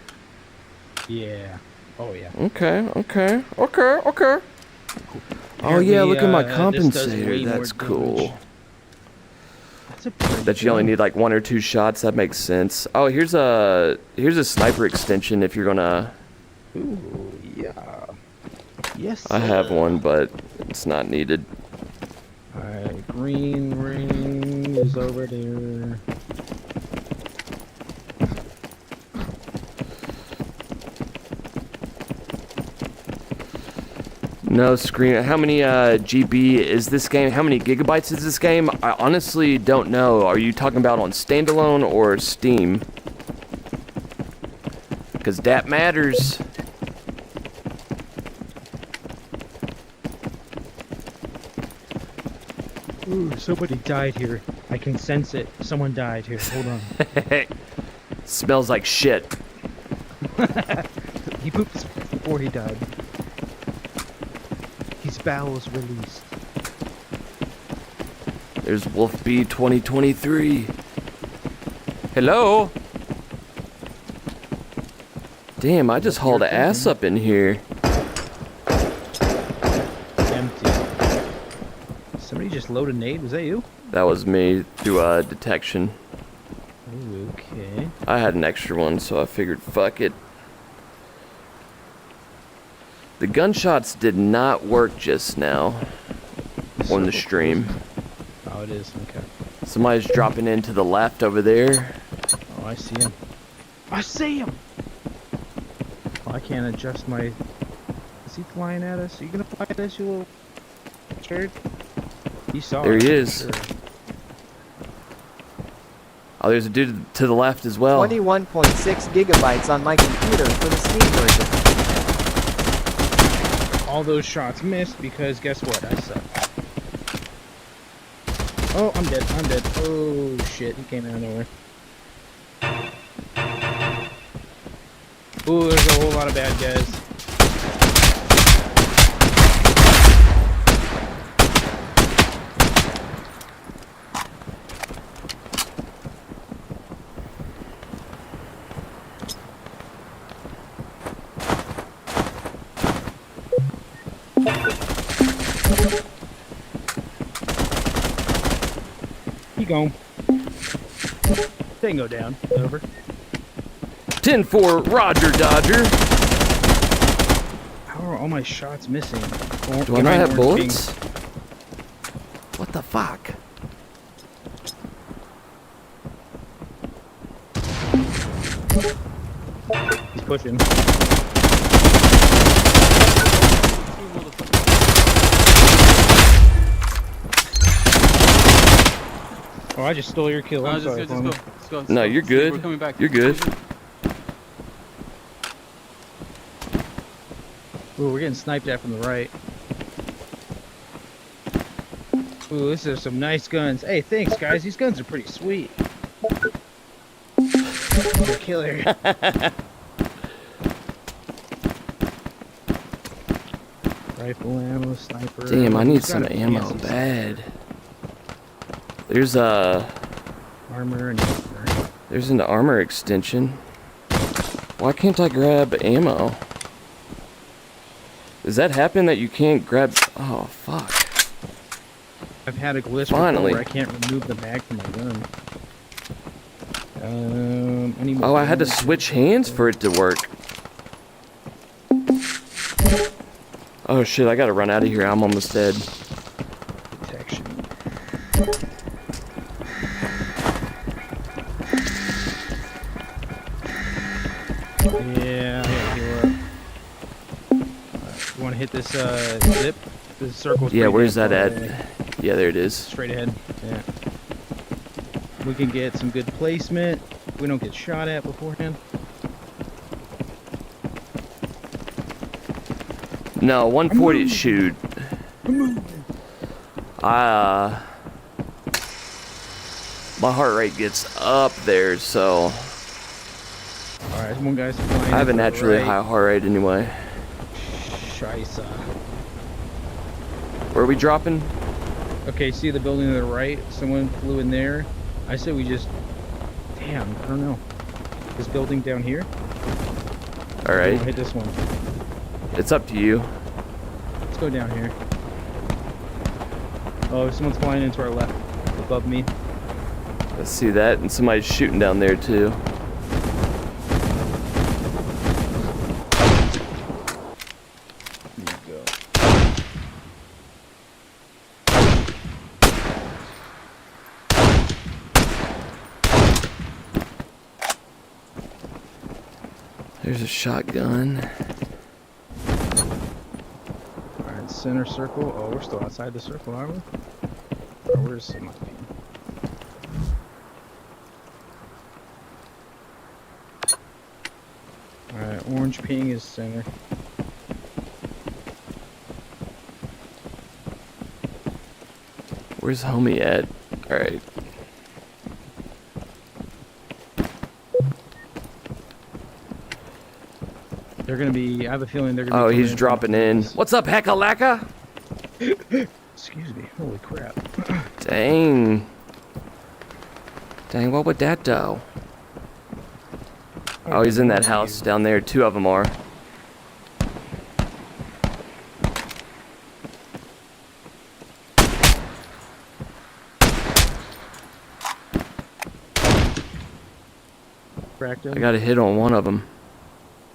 Yeah. Oh yeah. Okay. Oh yeah, look at my compensator. That's cool. That's a pretty That you only gun. need like 1 or 2 shots. That makes sense. Oh, here's a sniper extension if you're gonna. Ooh, yeah. Yes. I have one, but it's not needed. Alright, green ring is over there. No screen. How many GB is this game? How many gigabytes is this game? I honestly don't know. Are you talking about on standalone or Steam? Because that matters. Ooh, somebody died here. I can sense it. Someone died here. Hold on. Smells like shit. He pooped before he died. His bowels released. There's Wolf B 2023. Hello? Damn, I just hauled an ass up in here. Empty. Somebody just loaded a nade. Was that you? That was me through detection. Ooh, okay. I had an extra one, so I figured fuck it. The gunshots did not work just now on the stream. Oh, it is. Okay. Somebody's dropping in to the left over there. Oh, I see him. I see him! Oh, I can't adjust my... Is he flying at us? Are you gonna fly at us, you little turd? He saw There us, he for is. sure. Oh, there's a dude to the left as well. 21.6 gigabytes on my computer for the Steam version. All those shots missed because guess what? I suck. Oh, I'm dead. I'm dead. Oh shit, he came out of nowhere. Ooh, there's a whole lot of bad guys. Keep going. They can go down. Over. 10-4, Roger Dodger. How are all my shots missing? Do I not have bullets? What the fuck? He's pushing. Oh, I just stole your kill. I'm sorry, Let's go. Let's go. No, you're good. We're coming back. You're good. Ooh, we're getting sniped at from the right. Ooh, this is some nice guns. Hey, thanks, guys. These guns are pretty sweet. You're a killer. Rifle ammo, sniper. Damn, I need He's some got a ammo fancy bad. There's a... armor and armor. There's an armor extension. Why can't I grab ammo? Does that happen that you can't grab... Oh, fuck. I've had a glitch Finally. before where I can't remove the mag from my gun. I need more Oh, I had to ammo. switch hands for it to work. Oh shit, I gotta run out of here. I'm almost dead. Protection. Yeah, I gotta heal up. You wanna hit this zip? This circle. Yeah, where's that at? Yeah, there it is. Straight ahead. Yeah. We can get some good placement. We don't get shot at beforehand. No, 140 shoot. My heart rate gets up there, so Alright, one guy's flying. I have a to the naturally right. high heart rate anyway. Scheisse. Where are we dropping? Okay, see the building to the right? Someone flew in there. I said we just... Damn, I don't know. This building down here? Alright, We'll hit this one. it's up to you. Let's go down here. Oh, someone's flying into our left. Above me. Let's see that, and somebody's shooting down there too. There you go. There's a shotgun. Alright, center circle. Oh, we're still outside the circle, aren't we? Or where's my ping? Alright, orange ping is center. Where's homie at? Alright. They're gonna be, I have a feeling they're gonna be Oh, coming he's from dropping in. this. What's up, Heckalacka? Excuse me, holy crap. Dang. Dang, what would that do? Oh, he's in that house down there. Two of them are. Cracked him. I got a hit on one of them.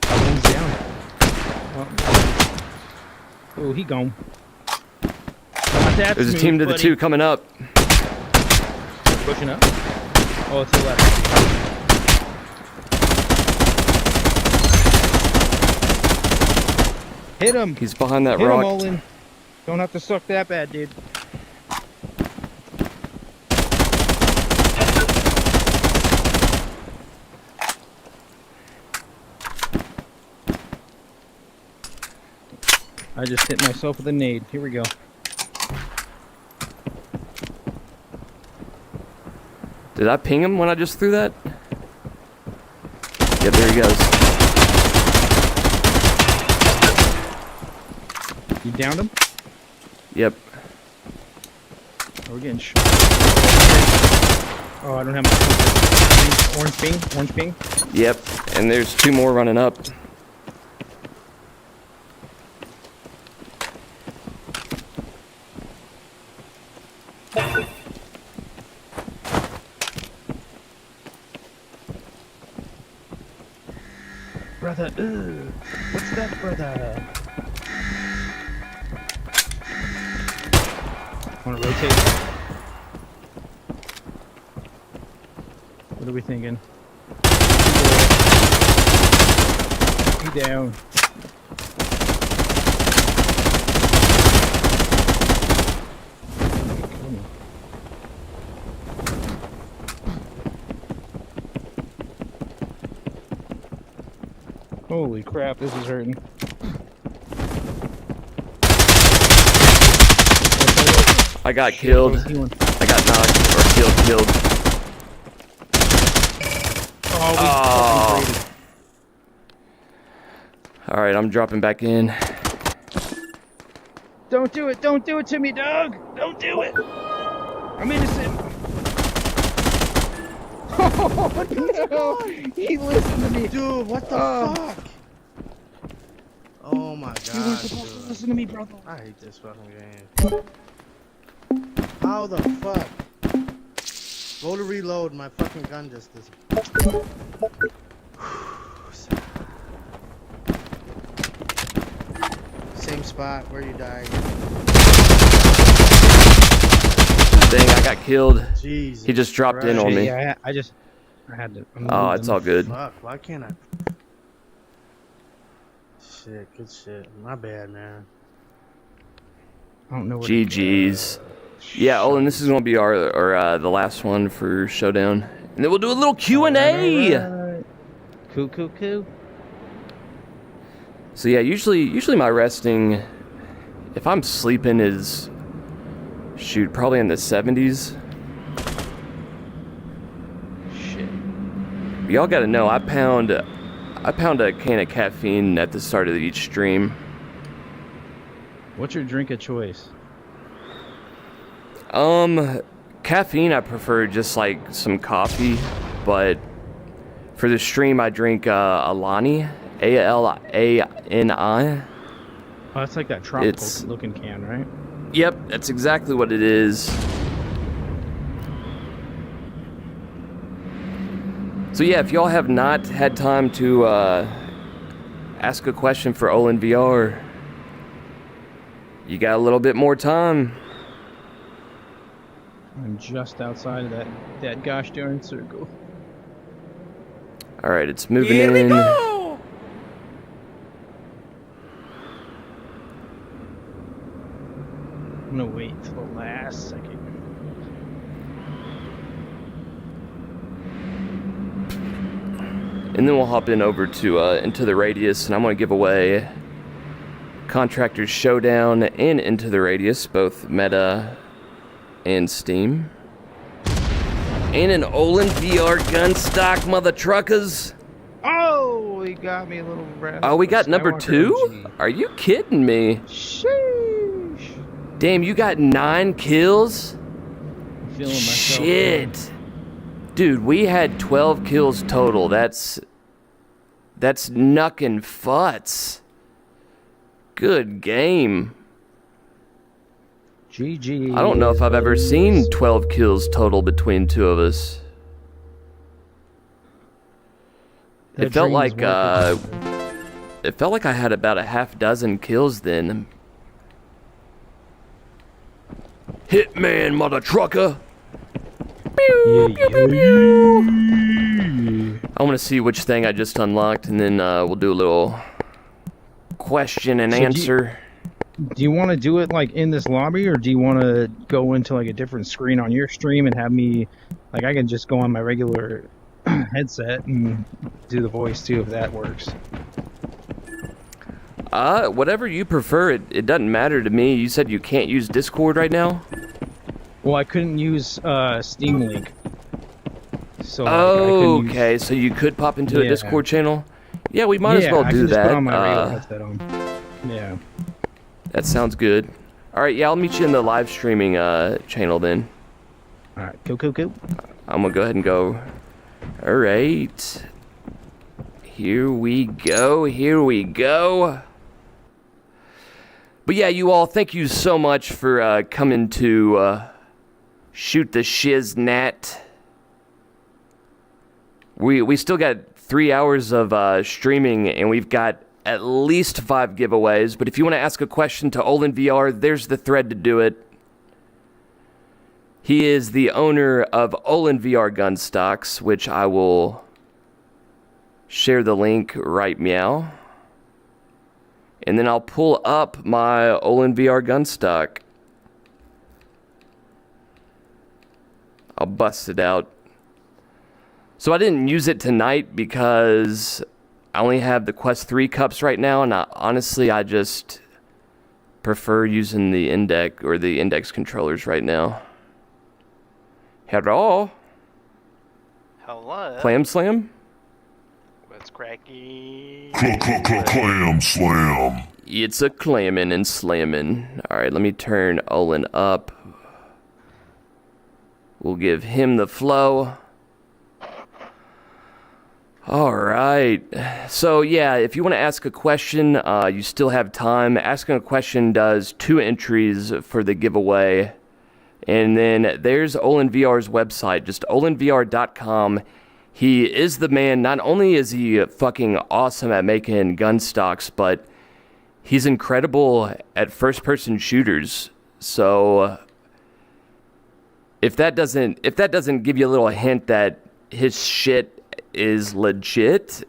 One's down. Oh, he gone. Not that There's a smooth, team to the buddy. two coming up. Pushing up. Oh, to the left. Hit him. He's behind that Hit rock. him, Olin. Don't have to suck that bad, dude. I just hit myself with a nade. Here we go. Did I ping him when I just threw that? Yeah, there he goes. You downed him? Yep. Oh, we're getting shot. Oh, I don't have my orange ping. Orange ping. Yep. And there's 2 more running up. Brother, what's that, brother? Want to rotate? What are we thinking? He down. Holy crap, this is hurting. I got killed. I got knocked or killed. Oh. Alright, I'm dropping back in. Don't do it to me, dog! Don't do it! I'm innocent! Oh no! He listened to me! Dude, what the fuck? Oh my god. You weren't supposed to listen to me, brother. I hate this fucking game. How the fuck? Go to reload, my fucking gun just disappeared. Same spot where you died. Dang, I got killed. Jesus. He just dropped in on me. Yeah, I had to. Oh, it's all good. Fuck, why can't I? Shit, good shit. My bad, man. I don't know where to GG's. Yeah, Olin, this is gonna be our the last one for Showdown, and then we'll do a little Q&A. Alright. Cool. So yeah, usually my resting, if I'm sleeping, is shoot probably in the 70s. Shit. Y'all gotta know, I pound a can of caffeine at the start of each stream. What's your drink of choice? Caffeine I prefer just like some coffee, but for the stream I drink Alani, ALANI. Oh, it's like that tropical looking can, right? Yep, that's exactly what it is. So yeah, if y'all have not had time to ask a question for OlenVR, you got a little bit more time. I'm just outside of that gosh darn circle. Alright, it's moving Here we in. go! I'm gonna wait till the last second. And then we'll hop in over to Into the Radius, and I'm going to give away Contractors Showdown and Into the Radius, both meta and Steam. And an OlenVR Gunstock, mother truckers. Oh, he got me a little rat. Oh, we got number 2? Are you kidding me? Sheesh. Damn, you got 9 kills? I'm feeling myself. Shit. Dude, we had 12 kills total. That's knuckin' futz. Good game. GG. I don't know if I've ever seen 12 kills total between 2 of us. It felt like I had about a half dozen kills then. Hitman, mother trucker. Pew, pew, pew, pew. I want to see which thing I just unlocked, and then we'll do a little question and So do you- answer. Do you want to do it like in this lobby, or do you want to go into like a different screen on your stream and have me, like I can just go on my regular headset and do the voice too if that works. Whatever you prefer. It doesn't matter to me. You said you can't use Discord right now? Well, I couldn't use Steam Link. So like, I couldn't use... Okay, so you could pop into a Yeah. Discord channel? Yeah, we might as well I do can just that. Put on my regular headset on. Yeah. That sounds good. Alright, yeah, I'll meet you in the live streaming channel then. Alright, cool. I'm gonna go ahead and go. Alright. Here we go. But yeah, you all, thank you so much for coming to shoot the shiz nat. We still got 3 hours of streaming, and we've got at least 5 giveaways. But if you want to ask a question to OlenVR, there's the thread to do it. He is the owner of OlenVR Gunstocks, which I will share the link right meow. And then I'll pull up my OlenVR Gunstock. I'll bust it out. So I didn't use it tonight because I only have the Quest 3 cups right now, and honestly, I just prefer using the index controllers right now. Hello? Hello. Clam Slam? What's cracking? Clam slam. It's a clammin' and slammin'. Alright, let me turn Olen up. We'll give him the flow. Alright, so yeah, if you want to ask a question, you still have time. Asking a question does 2 entries for the giveaway. And then there's OlenVR's website, just olenvr.com. He is the man. Not only is he fucking awesome at making gun stocks, but he's incredible at first-person shooters. So if that doesn't give you a little hint that his shit is legit,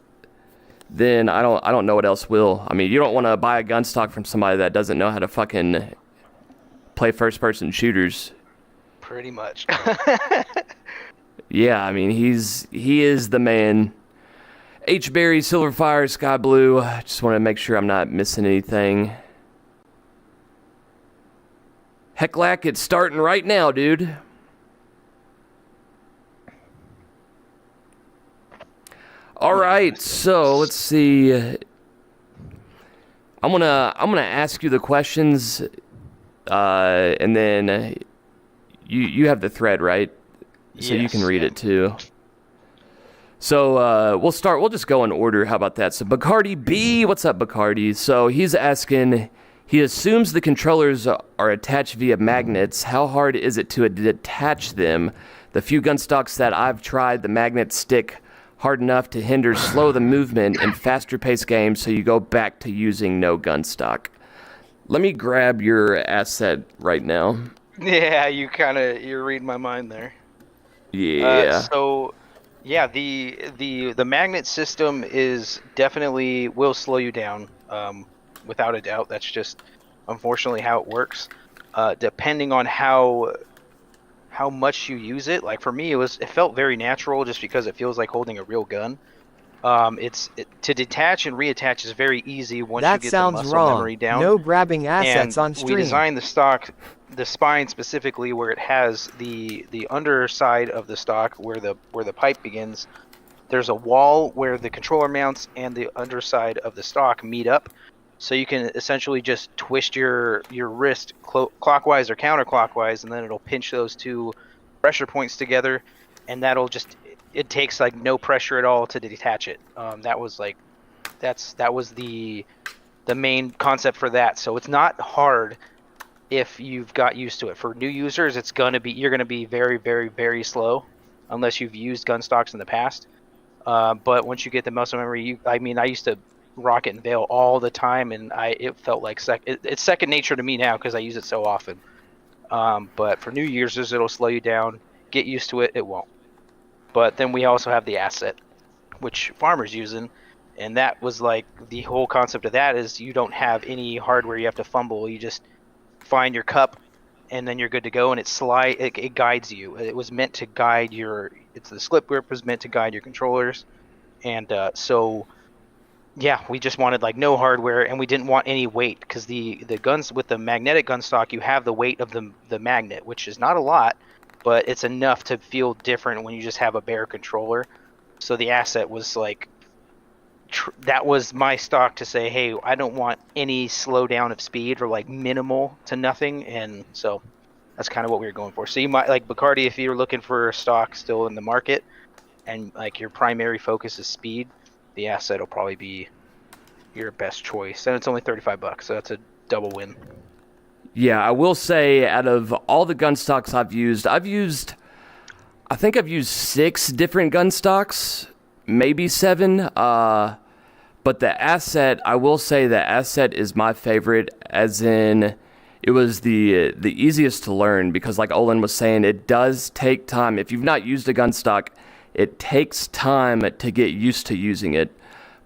then I don't know what else will. I mean, you don't want to buy a gun stock from somebody that doesn't know how to fucking play first-person shooters. Pretty much. Yeah, I mean, he is the man. H Berry, Silverfire, Sky Blue. Just want to make sure I'm not missing anything. Hecklack, it's starting right now, dude. All right, so let's see. I'm gonna ask you the questions, and then you have the thread, right? So you can read it too. So we'll just go in order. How about that? So Bacardi B, what's up, Bacardi? So he's asking. He assumes the controllers are attached via magnets. How hard is it to detach them? The few gun stocks that I've tried, the magnets stick hard enough to slow the movement in faster paced games, so you go back to using no gun stock. Let me grab your asset right now. Yeah, you're reading my mind there. Yeah. So yeah, the magnet system is definitely will slow you down, without a doubt. That's just unfortunately how it works. Depending on how much you use it. Like for me, it felt very natural just because it feels like holding a real gun. To detach and reattach is very easy once you get the muscle memory down. No grabbing assets and on stream. We designed the spine specifically where it has the underside of the stock where the pipe begins. There's a wall where the controller mounts and the underside of the stock meet up. So you can essentially just twist your wrist clockwise or counterclockwise, and then it'll pinch those 2 pressure points together, and it takes like no pressure at all to detach it. That was the main concept for that. So it's not hard if you've got used to it. For new users, you're gonna be very, very, very slow unless you've used gun stocks in the past. But once you get the muscle memory, I used to rock it and veil all the time, and it felt like it's second nature to me now because I use it so often. But for new users, it'll slow you down. Get used to it, it won't. But then we also have the asset, which Farmer's using, And that was like the whole concept of that is you don't have any hardware you have to fumble. You just find your cup, and then you're good to go. And it guides you. It was meant to guide the slip grip was meant to guide your controllers, and so yeah, we just wanted like no hardware, and we didn't want any weight because the guns with the magnetic gun stock, you have the weight of the magnet, which is not a lot, but it's enough to feel different when you just have a bare controller. So the Asset was like. That was my stock to say, hey, I don't want any slowdown of speed or like minimal to nothing, and so that's kind of what we were going for. So you might like Bacardi if you're looking for a stock still in the market, and like your primary focus is speed, the Asset will probably be your best choice, and it's only $35, so that's a double win. Yeah, I will say out of all the gun stocks I think I've used 6 different gun stocks, maybe 7. But the Asset, I will say the Asset is my favorite, as in it was the easiest to learn because like Olen was saying, it does take time. If you've not used a gun stock, it takes time to get used to using it.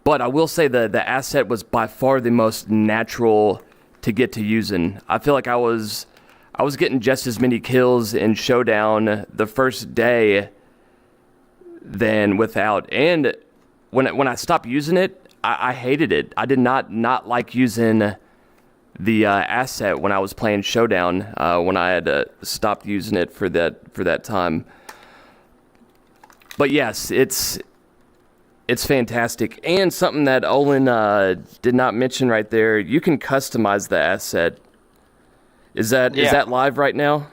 But I will say the Asset was by far the most natural to get to using. I feel like I was getting just as many kills in Showdown the first day than without. And when I stopped using it, I hated it. I did not like using the Asset when I was playing Showdown. When I had stopped using it for that time. But yes, it's fantastic, and something that Olen did not mention right there. You can customize the Asset. Is that live right now?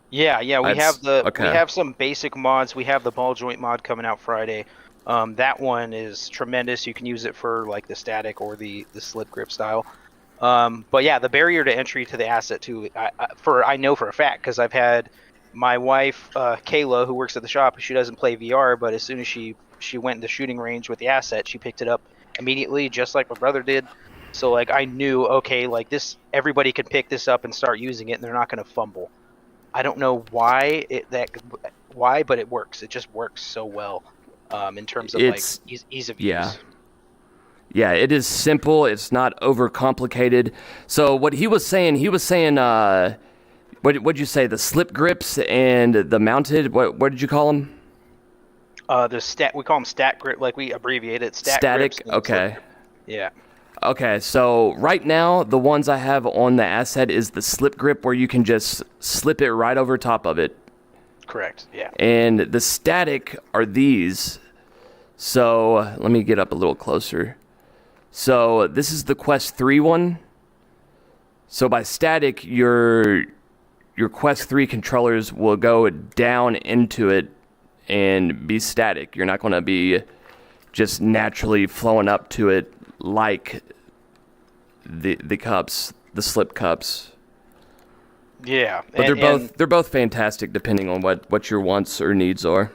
Yeah. We have some basic mods. We have the ball joint mod coming out Friday. That one is tremendous. You can use it for like the static or the slip grip style. But yeah, the barrier to entry to the Asset too. I know for a fact because I've had my wife Kayla, who works at the shop. She doesn't play VR, but as soon as she went in the shooting range with the Asset, she picked it up immediately, just like my brother did. So like I knew, okay, like this, everybody can pick this up and start using it, and they're not going to fumble. I don't know why, but it works. It just works so well. In terms of like ease of use. Yeah, it is simple. It's not overcomplicated. So what he was saying, what'd you say? The slip grips and the mounted. What did you call them? We call them stat grip. Like we abbreviate it. Static. Okay. Yeah. Okay, so right now the ones I have on the Asset is the slip grip, where you can just slip it right over top of it. Correct, yeah. And the static are these. So let me get up a little closer. So this is the Quest 3 one. So by static, your Quest 3 controllers will go down into it and be static. You're not going to be just naturally flowing up to it like the cups, the slip cups. Yeah, but they're both fantastic depending on what your wants or needs are.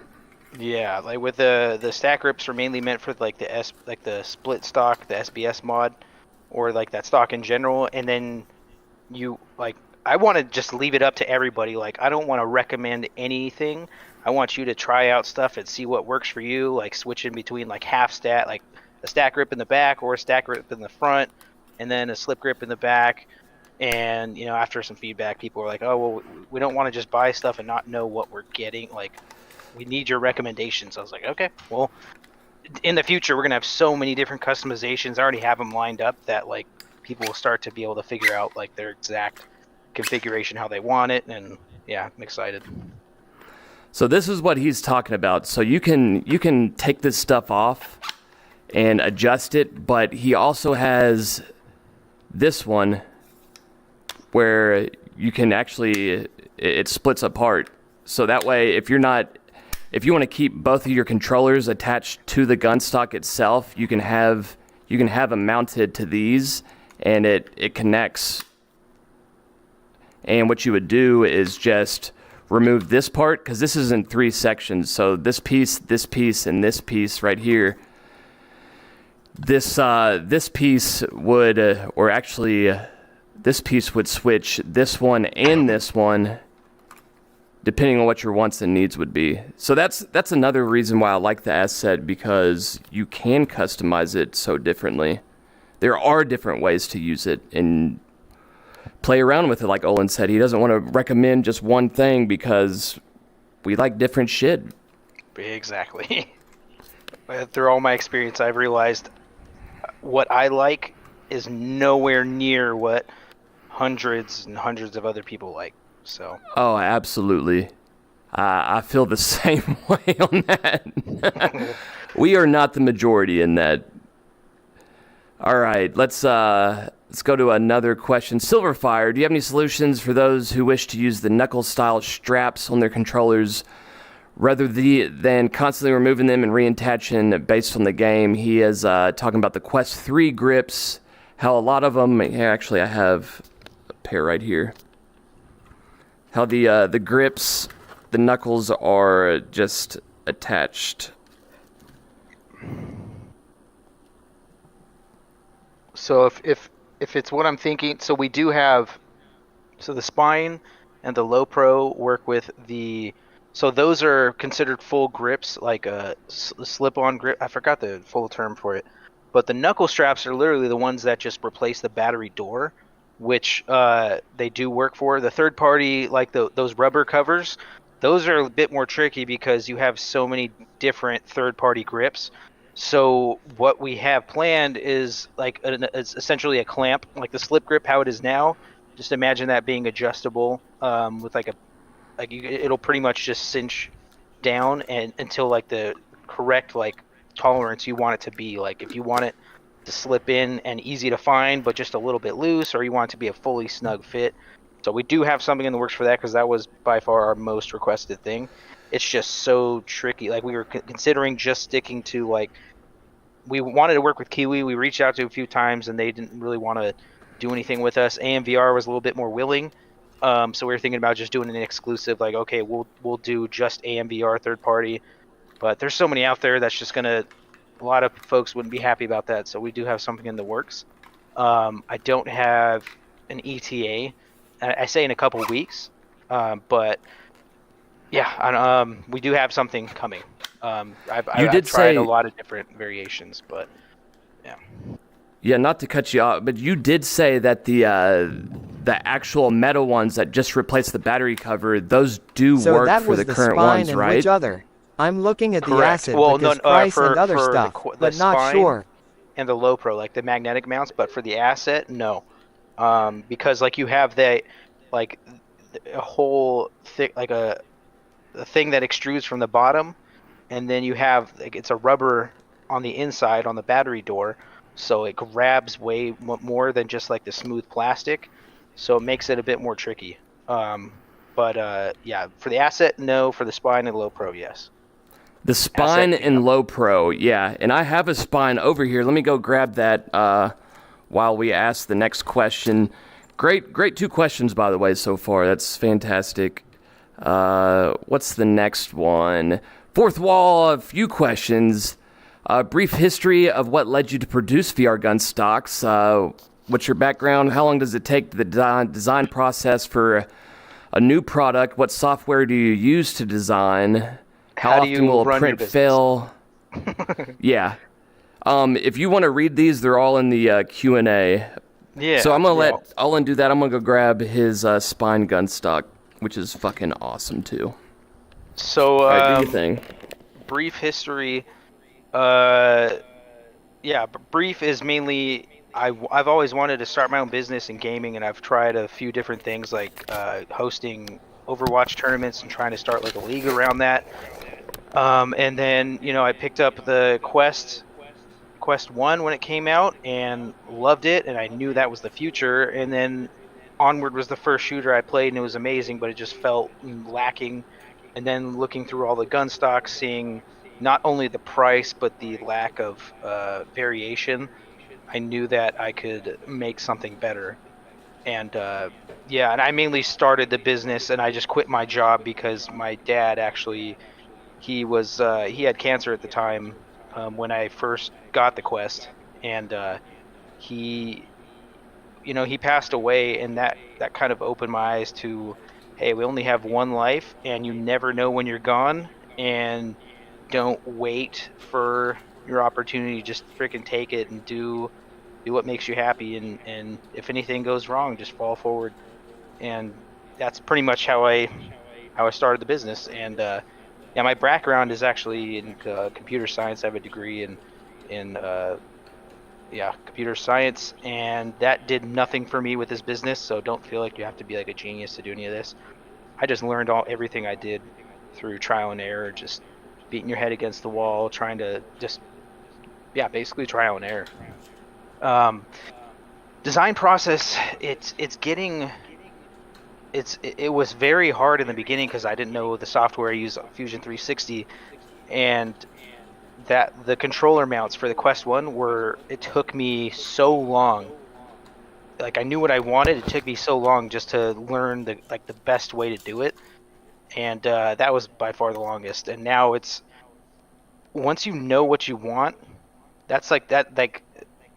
Yeah, like with the stack grips are mainly meant for like the split stock, the SBS mod, or like that stock in general. And then you like, I want to just leave it up to everybody. Like I don't want to recommend anything. I want you to try out stuff and see what works for you. Like switching between like half stat, like a stack grip in the back or a stack grip in the front, and then a slip grip in the back. And you know, after some feedback, people were like, "Oh, well, we don't want to just buy stuff and not know what we're getting. Like, we need your recommendations." I was like, "Okay, well, in the future, we're gonna have so many different customizations. I already have them lined up that like people will start to be able to figure out like their exact configuration, how they want it." And yeah, I'm excited. So this is what he's talking about. So you can take this stuff off and adjust it, but he also has this one where you can actually, it splits apart. So that way, if you want to keep both of your controllers attached to the gun stock itself, you can have them mounted to these, and it connects. And what you would do is just remove this part, because this is in 3 sections. So this piece, and this piece right here. This piece would, this piece would switch this one and this one depending on what your wants and needs would be. So that's another reason why I like the Asset, because you can customize it so differently. There are different ways to use it and play around with it. Like Olen said, he doesn't want to recommend just one thing because we like different shit. Exactly. Through all my experience, I've realized what I like is nowhere near what hundreds and hundreds of other people like. So. Oh, absolutely. I feel the same way on that. We are not the majority in that. All right, let's go to another question. Silverfire, do you have any solutions for those who wish to use the knuckle-style straps on their controllers rather than constantly removing them and reattaching based on the game? He is talking about the Quest 3 grips, how a lot of them, here, actually I have a pair right here, how the grips, the knuckles are just attached. So if it's what I'm thinking, so we do have, so the Spine and the Low Pro work with the, so those are considered full grips, like a slip-on grip. I forgot the full term for it, but the knuckle straps are literally the ones that just replace the battery door, which they do work for. The third party, like those rubber covers, those are a bit more tricky because you have so many different third party grips. So what we have planned is like it's essentially a clamp, like the slip grip, how it is now. Just imagine that being adjustable with it'll pretty much just cinch down and until like the correct like tolerance you want it to be. Like if you want it to slip in and easy to find, but just a little bit loose, or you want it to be a fully snug fit. So we do have something in the works for that because that was by far our most requested thing. It's just so tricky. Like we were considering just sticking to like, we wanted to work with KIWI. We reached out to a few times and they didn't really want to do anything with us. AMVR was a little bit more willing. So we were thinking about just doing an exclusive, like, okay, we'll do just AMVR third party, but there's so many out there that's just gonna, a lot of folks wouldn't be happy about that. So we do have something in the works. I don't have an ETA. I say in a couple weeks, but yeah, we do have something coming. I've tried a lot of different variations, but yeah. Yeah, not to cut you off, but you did say that the actual metal ones that just replace the battery cover, those do work for the current ones, and right? Which other? I'm looking at the Correct. Asset Well, because no, price for and other the stuff, the but not Spine sure. And the Low Pro, like the magnetic mounts, but for the Asset, no. Because like you have a whole like a thing that extrudes from the bottom, and then you have like it's a rubber on the inside on the battery door, so it grabs way more than just like the smooth plastic, so it makes it a bit more tricky. But yeah, for the Asset, no. For the Spine and Low Pro, yes. The Spine and Low Pro, yeah. And I have a Spine over here. Let me go grab that while we ask the next question. Great 2 questions, by the way, so far. That's fantastic. What's the next one? Fourth wall, a few questions. Brief history of what led you to produce VR Gunstocks. What's your background? How long does it take the design process for a new product? What software do you use to design? How often will a print fail? Yeah. If you want to read these, they're all in the Q&A. Yeah. So I'm going to let Olen do that. I'm going to go grab his Spine Gunstock, which is fucking awesome, too. So, all right, do your thing. Brief history. Yeah, brief is mainly, I've always wanted to start my own business in gaming, and I've tried a few different things like hosting Overwatch tournaments and trying to start like a league around that. And then, I picked up the Quest 1 when it came out and loved it, and I knew that was the future. And then Onward was the first shooter I played, and it was amazing, but it just felt lacking. And then looking through all the gun stocks, seeing not only the price but the lack of variation, I knew that I could make something better. And and I mainly started the business, and I just quit my job because my dad actually, he had cancer at the time when I first got the Quest, and he passed away, and that kind of opened my eyes to, hey, we only have one life, and you never know when you're gone, and don't wait for your opportunity. Just freaking take it and do what makes you happy, and if anything goes wrong, just fall forward. And that's pretty much how I started the business. And yeah, my background is actually in computer science. I have a degree in computer science, and that did nothing for me with this business. So don't feel like you have to be like a genius to do any of this. I just learned everything I did through trial and error, just beating your head against the wall, trying to just basically trial and error. Design process, it was very hard in the beginning because I didn't know the software. I used Fusion 360, and that the controller mounts for the Quest 1 it took me so long. Like, I knew what I wanted. It took me so long just to learn the best way to do it, and that was by far the longest. And now it's, once you know what you want, that's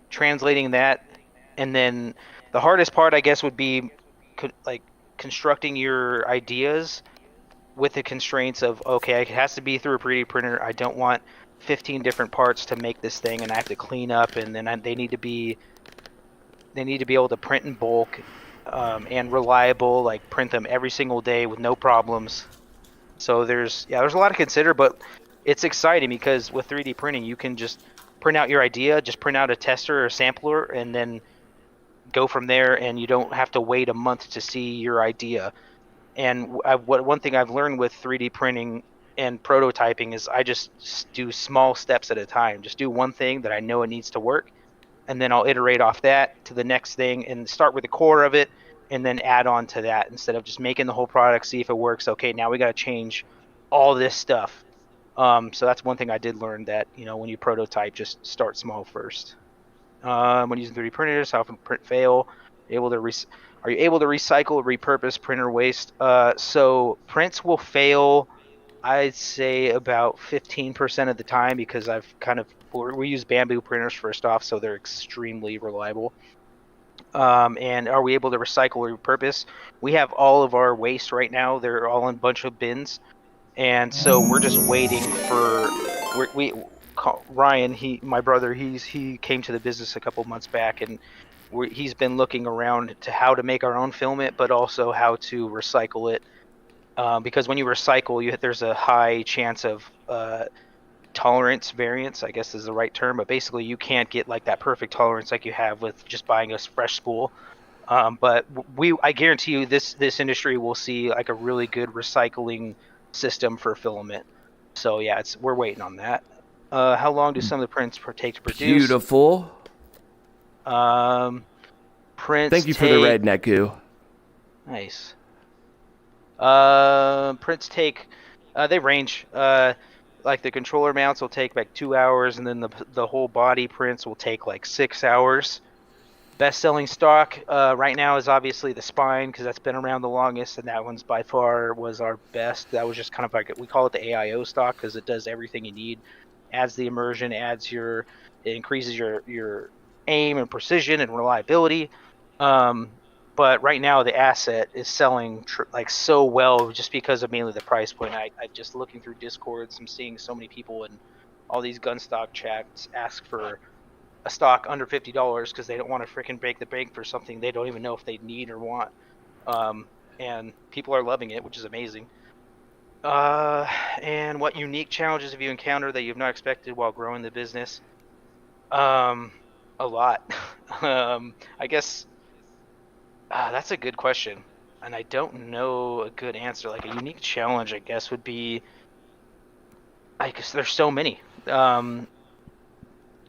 translating that. And then the hardest part, I guess, would be constructing your ideas with the constraints of, okay, it has to be through a 3D printer. I don't want 15 different parts to make this thing, and I have to clean up, and then they need to be able to print in bulk, and reliable, like print them every single day with no problems. So there's a lot to consider, but it's exciting because with 3D printing, you can just print out your idea, just print out a tester or a sampler, and then go from there, and you don't have to wait a month to see your idea. And one thing I've learned with 3D printing and prototyping is I just do small steps at a time. Just do one thing that I know it needs to work, and then I'll iterate off that to the next thing and start with the core of it, and then add on to that instead of just making the whole product, see if it works. Okay, now we got to change all this stuff. So that's one thing I did learn, that when you prototype, just start small first. When using 3D printers, how often print fail? Are you able to recycle or repurpose printer waste? So prints will fail, I'd say, about 15% of the time, because we use bamboo printers first off, so they're extremely reliable. And are we able to recycle or repurpose? We have all of our waste right now. They're all in a bunch of bins, and so we're just waiting for Ryan, my brother, he came to the business a couple months back, and he's been looking around to how to make our own filament, but also how to recycle it, because when you recycle, there's a high chance of tolerance variance, I guess is the right term, but basically you can't get like that perfect tolerance like you have with just buying a fresh spool. But I guarantee you this industry will see like a really good recycling system for filament. So yeah, we're waiting on that. How long do some of the prints take to produce? Beautiful. Prints. Thank you for the red, Neku. Nice. Prints take, they range. Like the controller mounts will take like 2 hours, and then the whole body prints will take like 6 hours. Best-selling stock right now is obviously the spine, because that's been around the longest, and that one's by far was our best. That was just kind of like, we call it the AIO stock because it does everything you need. Adds the immersion, it increases your aim and precision and reliability. But right now the Asset is selling like so well, just because of mainly the price point. I just looking through Discords, I'm seeing so many people in all these Gunstock chats ask for a stock under $50 because they don't want to freaking break the bank for something they don't even know if they need or want. And people are loving it, which is amazing. And what unique challenges have you encountered that you've not expected while growing the business? A lot. I guess that's a good question, and I don't know a good answer. Like a unique challenge, I guess, would be, I guess there's so many. Yeah,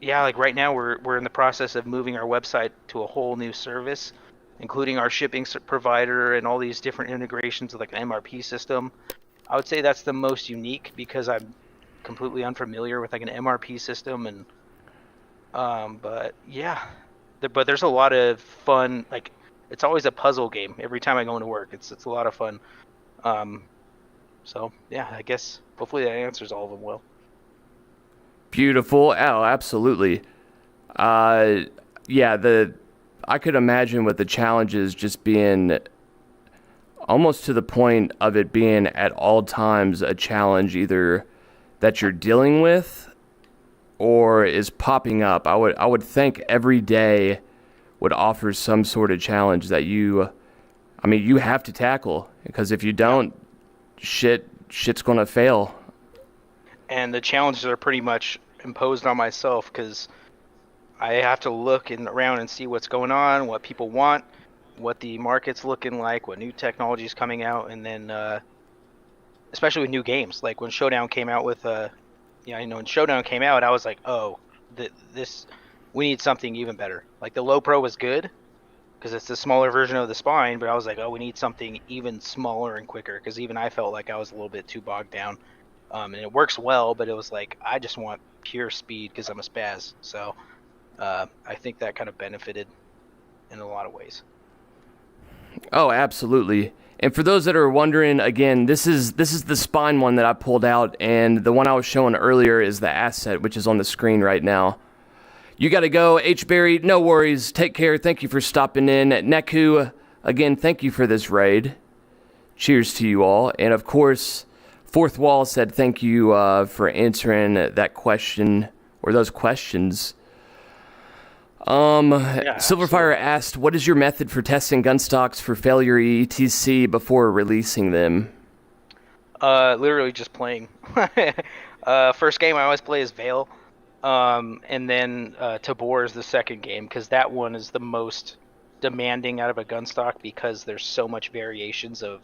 like right now we're in the process of moving our website to a whole new service, including our shipping provider and all these different integrations with like an MRP system. I would say that's the most unique because I'm completely unfamiliar with like an MRP system, and but yeah, but there's a lot of fun. Like it's always a puzzle game every time I go into work. It's a lot of fun. So yeah, I guess hopefully that answers all of them well. Beautiful. Oh, absolutely. Yeah, I could imagine with the challenges just being almost to the point of it being at all times a challenge either that you're dealing with or is popping up. I would think every day would offer some sort of challenge that you have to tackle, because if you don't, shit's gonna fail. And the challenges are pretty much imposed on myself because I have to look around and see what's going on, what people want, what the market's looking like, what new technology is coming out, and then especially with new games. Like when Showdown came out with when Showdown came out, I was like, oh, we need something even better. Like the Low Pro was good because it's the smaller version of the Spine, but I was like, oh, we need something even smaller and quicker, because even I felt like I was a little bit too bogged down. And it works well, but it was like, I just want pure speed because I'm a spaz. So I think that kind of benefited in a lot of ways. Oh, absolutely. And for those that are wondering, again, this is the Spine one that I pulled out, and the one I was showing earlier is the Asset, which is on the screen right now. You got to go, H-Berry, no worries, take care, thank you for stopping in. Neku, again, thank you for this raid. Cheers to you all. And of course, Fourth Wall said thank you for answering that question, or those questions. Silverfire asked, what is your method for testing gun stocks for failure etc before releasing them? Literally just playing. First game I always play is Veil, and then Tabor is the second game, because that one is the most demanding out of a gun stock, because there's so much variations of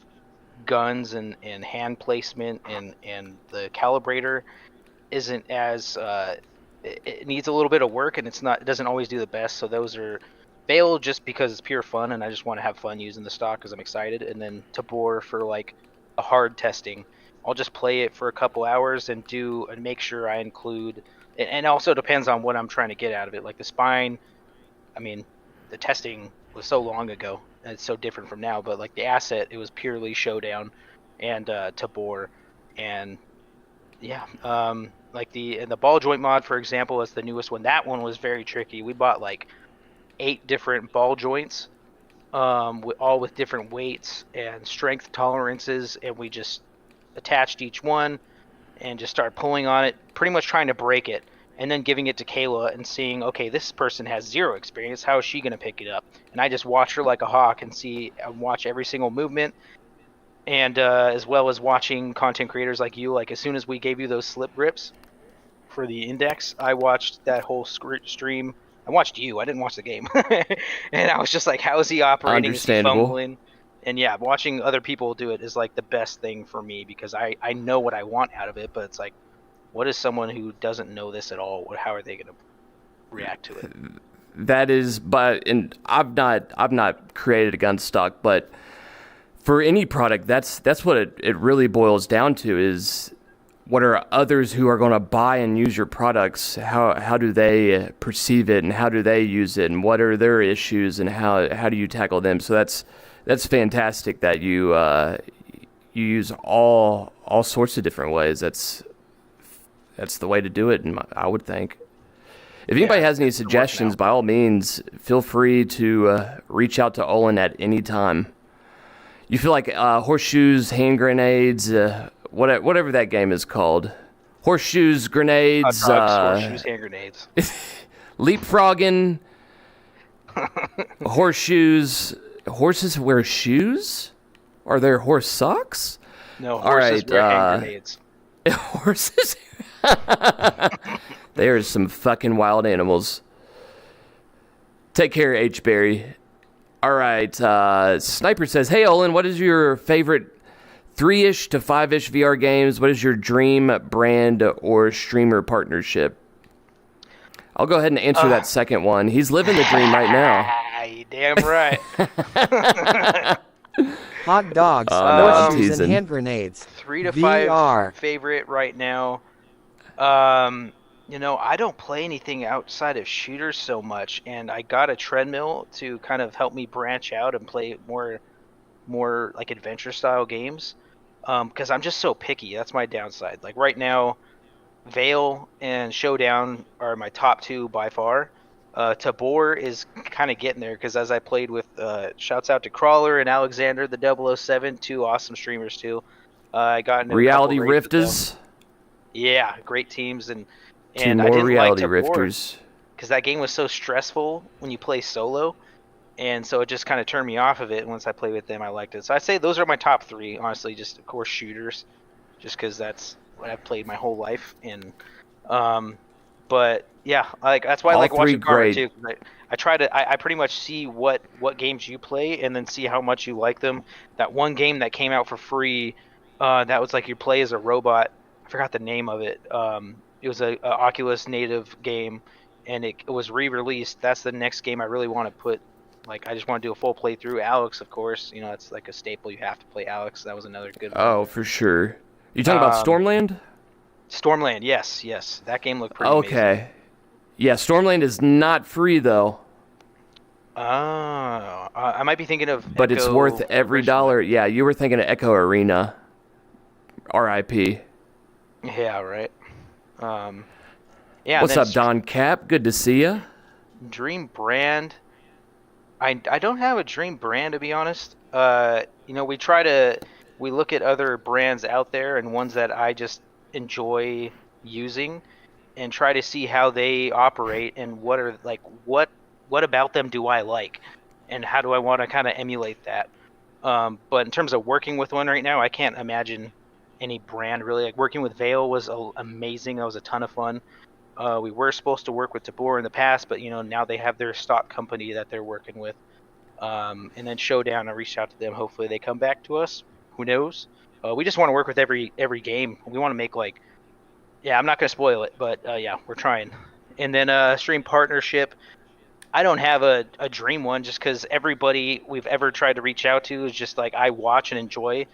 guns and hand placement, and the calibrator isn't as it needs a little bit of work, and it doesn't always do the best. So those are Veil just because it's pure fun and I just want to have fun using the stock because I'm excited, and then Tabor for like a hard testing. I'll just play it for a couple hours and make sure I include, and also depends on what I'm trying to get out of it. Like the Spine, I mean, the testing was so long ago and it's so different from now, but like the Asset, it was purely Showdown and Tabor, and yeah, like the ball joint mod, for example, is the newest one. That one was very tricky. We bought like 8 different ball joints, all with different weights and strength tolerances, and we just attached each one and just started pulling on it, pretty much trying to break it, and then giving it to Kayla and seeing, okay, this person has 0 experience. How is she going to pick it up? And I just watch her like a hawk and watch every single movement. And as well as watching content creators like you, like as soon as we gave you those slip grips for the index, I watched that whole stream. I watched you. I didn't watch the game. And I was just like, how is he operating? Is he fumbling? And yeah, watching other people do it is like the best thing for me, because I know what I want out of it, but it's like, what is someone who doesn't know this at all? How are they going to react to it? That is, and I've not created a gun stock, but for any product, that's what it really boils down to, is what are others who are going to buy and use your products, how do they perceive it, and how do they use it, and what are their issues, and how do you tackle them? So that's fantastic that you use all sorts of different ways. That's the way to do it, I would think. If anybody has any suggestions, by all means, feel free to reach out to Olen at any time. You feel like horseshoes, hand grenades, whatever that game is called. Horseshoes, grenades. Horseshoes, hand grenades. Leapfrogging. Horseshoes. Horses wear shoes? Are there horse socks? No, horses wear hand grenades. Horses? They are some fucking wild animals. Take care, H-Berry. All right, Sniper says, hey, Olen, what is your favorite 3-ish to 5-ish VR games? What is your dream brand or streamer partnership? I'll go ahead and answer that second one. He's living the dream right now. You damn right. Hot dogs, horseshoes, and hand grenades. 3 to 5 VR. favorite right now. I don't play anything outside of shooters so much, and I got a treadmill to kind of help me branch out and play more like adventure style games, because I'm just so picky. That's my downside. Like right now, Veil and Showdown are my top 2 by far. Tabor is kind of getting there because as I played with, shouts out to Crawler and Alexander the 007, two awesome streamers too. I got into Reality a couple raids with them. Rifters. Yeah, great teams and Two I more didn't Reality like Tabor Rifters. because that game was so stressful when you play solo, and so it just kind of turned me off of it. Once I played with them, I liked it. So I'd say those are my top three, honestly. Just of course shooters, just because that's what I've played my whole life. And but yeah, that's why I All like watching three Carver great. too. 'Cause I try to I pretty much see what games you play and then see how much you like them. That one game that came out for free, that was like you play as a robot. I forgot the name of it. It was a Oculus native game, and it was re-released. That's the next game I really want to put. Like, I just want to do a full playthrough. Alex, of course, you know, that's like a staple. You have to play Alex. That was another good one. Oh, for sure. You talking about Stormland? Stormland, yes. That game looked pretty amazing. Okay. Yeah, Stormland is not free though, Oh, I might be thinking of but it's Echo worth every original. dollar. Yeah, you were thinking of Echo Arena. R.I.P. Yeah, right. Yeah. What's and up, then Don Cap? Good to see ya. Dream brand. I don't have a dream brand, to be honest. You know, we look at other brands out there and ones that I just enjoy using and try to see how they operate and what about them do I like and how do I want to kind of emulate that. But in terms of working with one right now, I can't imagine any brand really. Like working with Veil was amazing. That was a ton of fun. We were supposed to work with Tabor in the past, but you know, now they have their stock company that they're working with. And then Showdown, I reached out to them. Hopefully they come back to us. Who knows? We just want to work with every game. We want to make I'm not going to spoil it, but yeah, we're trying. And then stream partnership. I don't have a dream one just because everybody we've ever tried to reach out to is just like I watch and enjoy,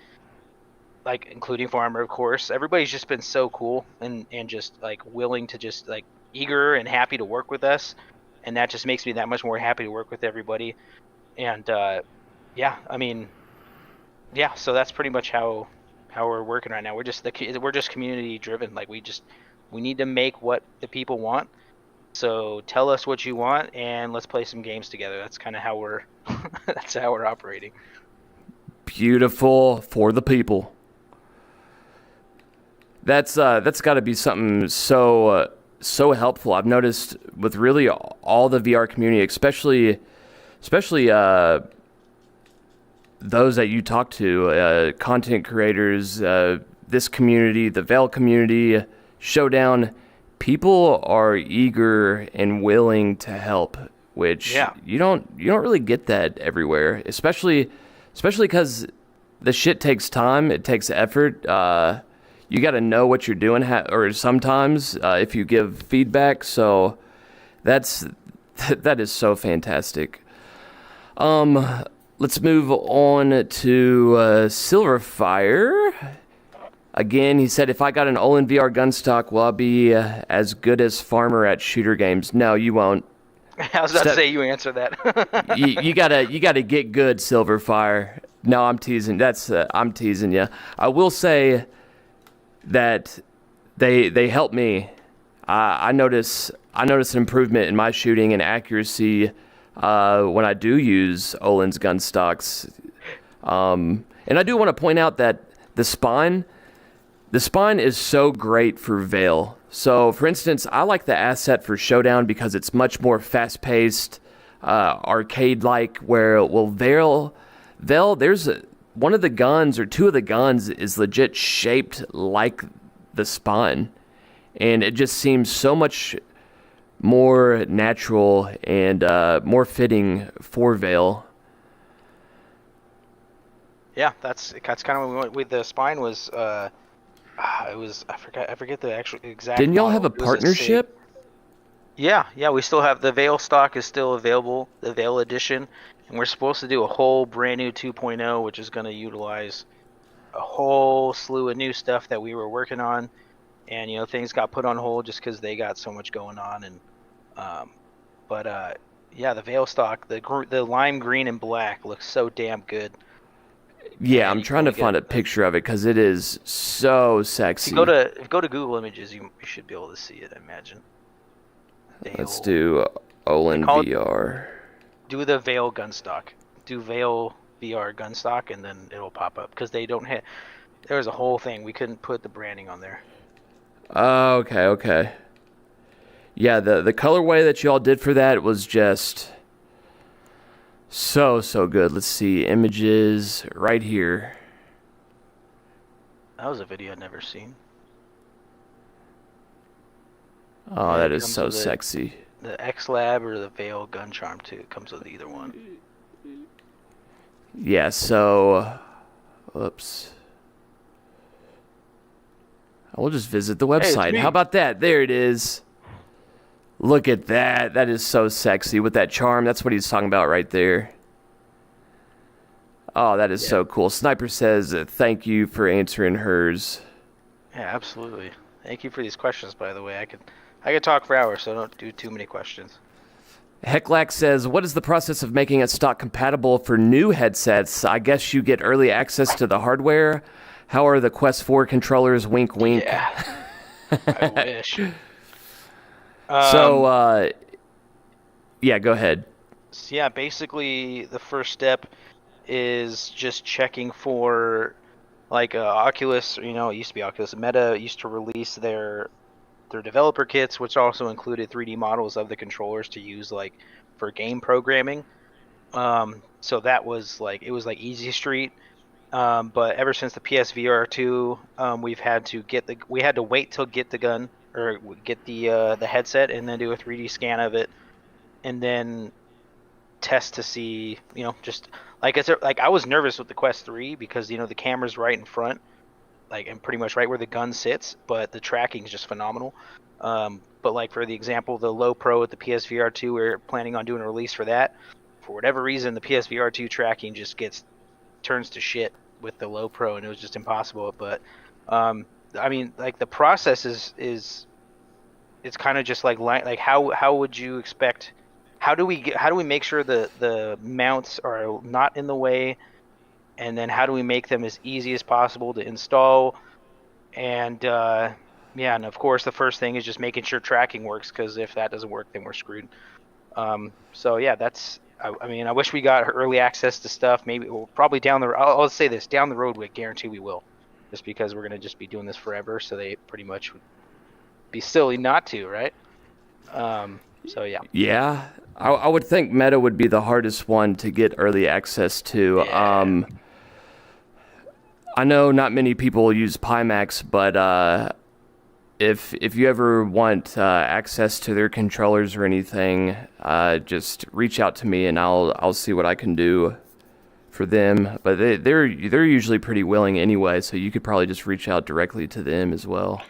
like including Farmer, of course. Everybody's just been so cool and just like willing to just like eager and happy to work with us. And that just makes me that much more happy to work with everybody. And yeah, I mean, yeah, so that's pretty much how we're working right now. We're just community driven. Like we need to make what the people want. So tell us what you want and let's play some games together. That's kind of how we're that's how we're operating. Beautiful for the people. That's got to be something so helpful. I've noticed with really all the VR community, especially those that you talk to, content creators, this community, the Veil community, Showdown. People are eager and willing to help, which you don't really get that everywhere, especially because the shit takes time. It takes effort. You got to know what you're doing, or sometimes if you give feedback. So that is so fantastic. Let's move on to Silverfire. Again, he said, if I got an OlenVR Gunstock, will I be as good as Farmer at shooter games? No, you won't. I was about to say you answer that. you gotta get good, Silverfire. No, I'm teasing. I'm teasing you. I will say that they help me. I notice an improvement in my shooting and accuracy when I do use Olen's Gunstocks. And I do want to point out that the spine is so great for Veil. So, for instance, I like the Asset for Showdown because it's much more fast-paced, arcade-like, where, Veil, there's one of the guns, or two of the guns, is legit shaped like the spine. And it just seems so much more natural and more fitting for Veil. Yeah, that's kind of what we went with. The spine was it was I forget the actual exact. Didn't y'all model. have a It was partnership? Yeah, we still have the Veil stock is still available, the Veil edition, and we're supposed to do a whole brand new 2.0, which is going to utilize a whole slew of new stuff that we were working on, and you know things got put on hold just because they got so much going on, and yeah, the Veil stock, the lime green and black looks so damn good. Yeah, I'm trying to find a picture of it because it is so sexy. If you go to Google Images, you should be able to see it, I imagine. Let's do call it- OlenVR. Do the Veil Gunstock. Do Veil VR Gunstock, and then it'll pop up because they don't hit. There was a whole thing we couldn't put the branding on there. Okay. Yeah, the colorway that y'all did for that was just so good. Let's see, images right here. That was a video I'd never seen. Oh, Yeah, that it is comes so with sexy. The X Lab or the Veil Gun Charm too. It comes with either one. Yeah, so oops. We'll just visit the it's website. me. How about that? There it is. Look at that. That is so sexy with that charm. That's what he's talking about right there. Oh, that is so cool. Sniper says thank you for answering hers. Yeah, absolutely. Thank you for these questions, by the way. I could talk for hours, so don't do too many questions. Hecklack says, what is the process of making a stock compatible for new headsets? I guess you get early access to the hardware. How are the Quest 4 controllers? Wink, wink. Yeah. I wish. Yeah, go ahead. So yeah, basically the first step is just checking for like Oculus, it used to be Oculus. Meta used to release their developer kits, which also included 3D models of the controllers to use like for game programming. So that was like, it was like Easy Street. But ever since the PSVR 2, we had to wait till get the gun or get the headset and then do a 3D scan of it, and then test to see, just like I was nervous with the Quest 3 because the camera's right in front, like and pretty much right where the gun sits, but the tracking is just phenomenal. But like for the example, the Low Pro at the PSVR 2, we're planning on doing a release for that. For whatever reason, the PSVR 2 tracking just turns to shit with the Low Pro, and it was just impossible. But I mean, like the process is it's kind of just like how would you expect? How do we make sure the mounts are not in the way, and then how do we make them as easy as possible to install? And and of course the first thing is just making sure tracking works, because if that doesn't work, then we're screwed. So yeah, that's. I mean, I wish we got early access to stuff. Maybe we'll probably down the. I'll say this: down the road, we guarantee we will, just because we're gonna just be doing this forever. So they pretty much would be silly not to, right? So yeah. Yeah, I would think Meta would be the hardest one to get early access to. Yeah. I know not many people use Pimax, but if you ever want access to their controllers or anything, just reach out to me and I'll see what I can do for them. But they're usually pretty willing anyway, so you could probably just reach out directly to them as well.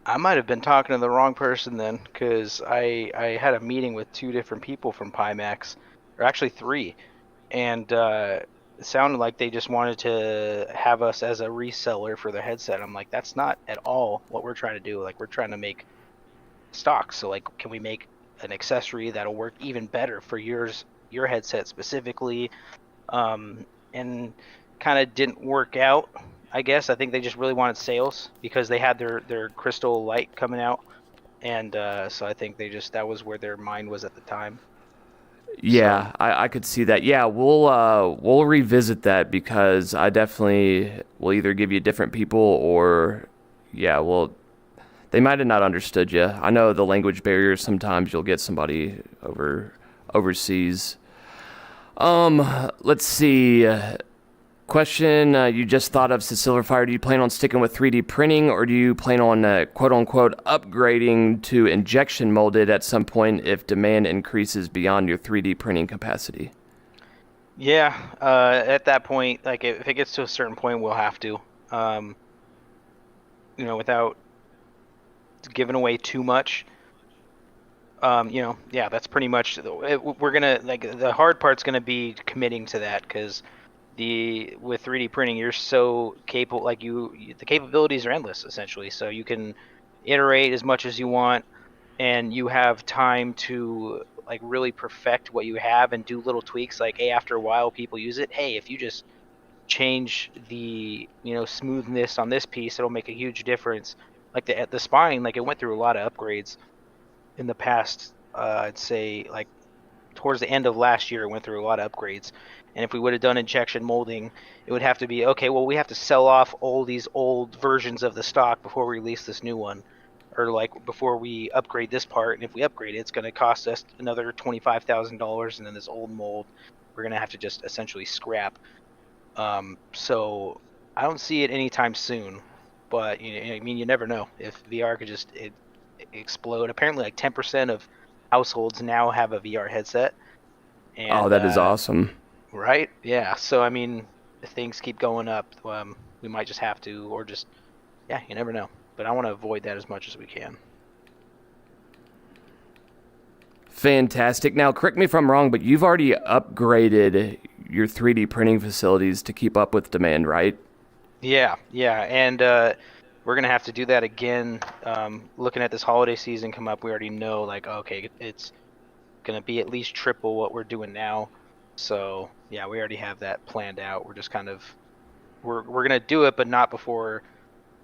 I might have been talking to the wrong person then, because I had a meeting with 2 different people from Pimax, or actually 3, and it sounded like they just wanted to have us as a reseller for their headset. I'm like, that's not at all what we're trying to do. Like, we're trying to make stocks. So like, can we make an accessory that'll work even better for your headset specifically? And kind of didn't work out. I guess I think they just really wanted sales because they had their Crystal Light coming out, and so I think that was where their mind was at the time. Yeah, So, I could see that. Yeah, we'll revisit that, because I definitely will either give you different people or they might have not understood you. I know the language barrier, sometimes you'll get somebody overseas. Let's see. Question you just thought of, says Silverfire, do you plan on sticking with 3D printing, or do you plan on quote-unquote upgrading to injection molded at some point if demand increases beyond your 3D printing capacity? yeah, at that point, like if it gets to a certain point, we'll have to, without giving away too much. Yeah, that's pretty much. We're gonna the hard part's gonna be committing to that, because with 3D printing, you're so capable. Like the capabilities are endless essentially. So you can iterate as much as you want, and you have time to like really perfect what you have and do little tweaks. Like, hey, after a while, people use it. Hey, if you just change the smoothness on this piece, it'll make a huge difference. Like the spine, like it went through a lot of upgrades in the past. I'd say like towards the end of last year, it went through a lot of upgrades. And if we would have done injection molding, it would have to be, okay, well, we have to sell off all these old versions of the stock before we release this new one. Or like before we upgrade this part, and if we upgrade it, it's going to cost us another $25,000, and then this old mold we're going to have to just essentially scrap. So I don't see it anytime soon, but I mean, you never know if VR could just explode. Apparently, like 10% of households now have a VR headset. And, Oh, that is awesome. Right? Yeah. So I mean, if things keep going up, we might just have to, or just, yeah, you never know. But I want to avoid that as much as we can. Fantastic. Now, correct me if I'm wrong, but you've already upgraded your 3D printing facilities to keep up with demand, right? Yeah, and we're gonna have to do that again. Looking at this holiday season come up, we already know, like, okay, it's gonna be at least triple what we're doing now. So yeah, we already have that planned out. We're just kind of we're gonna do it, but not before.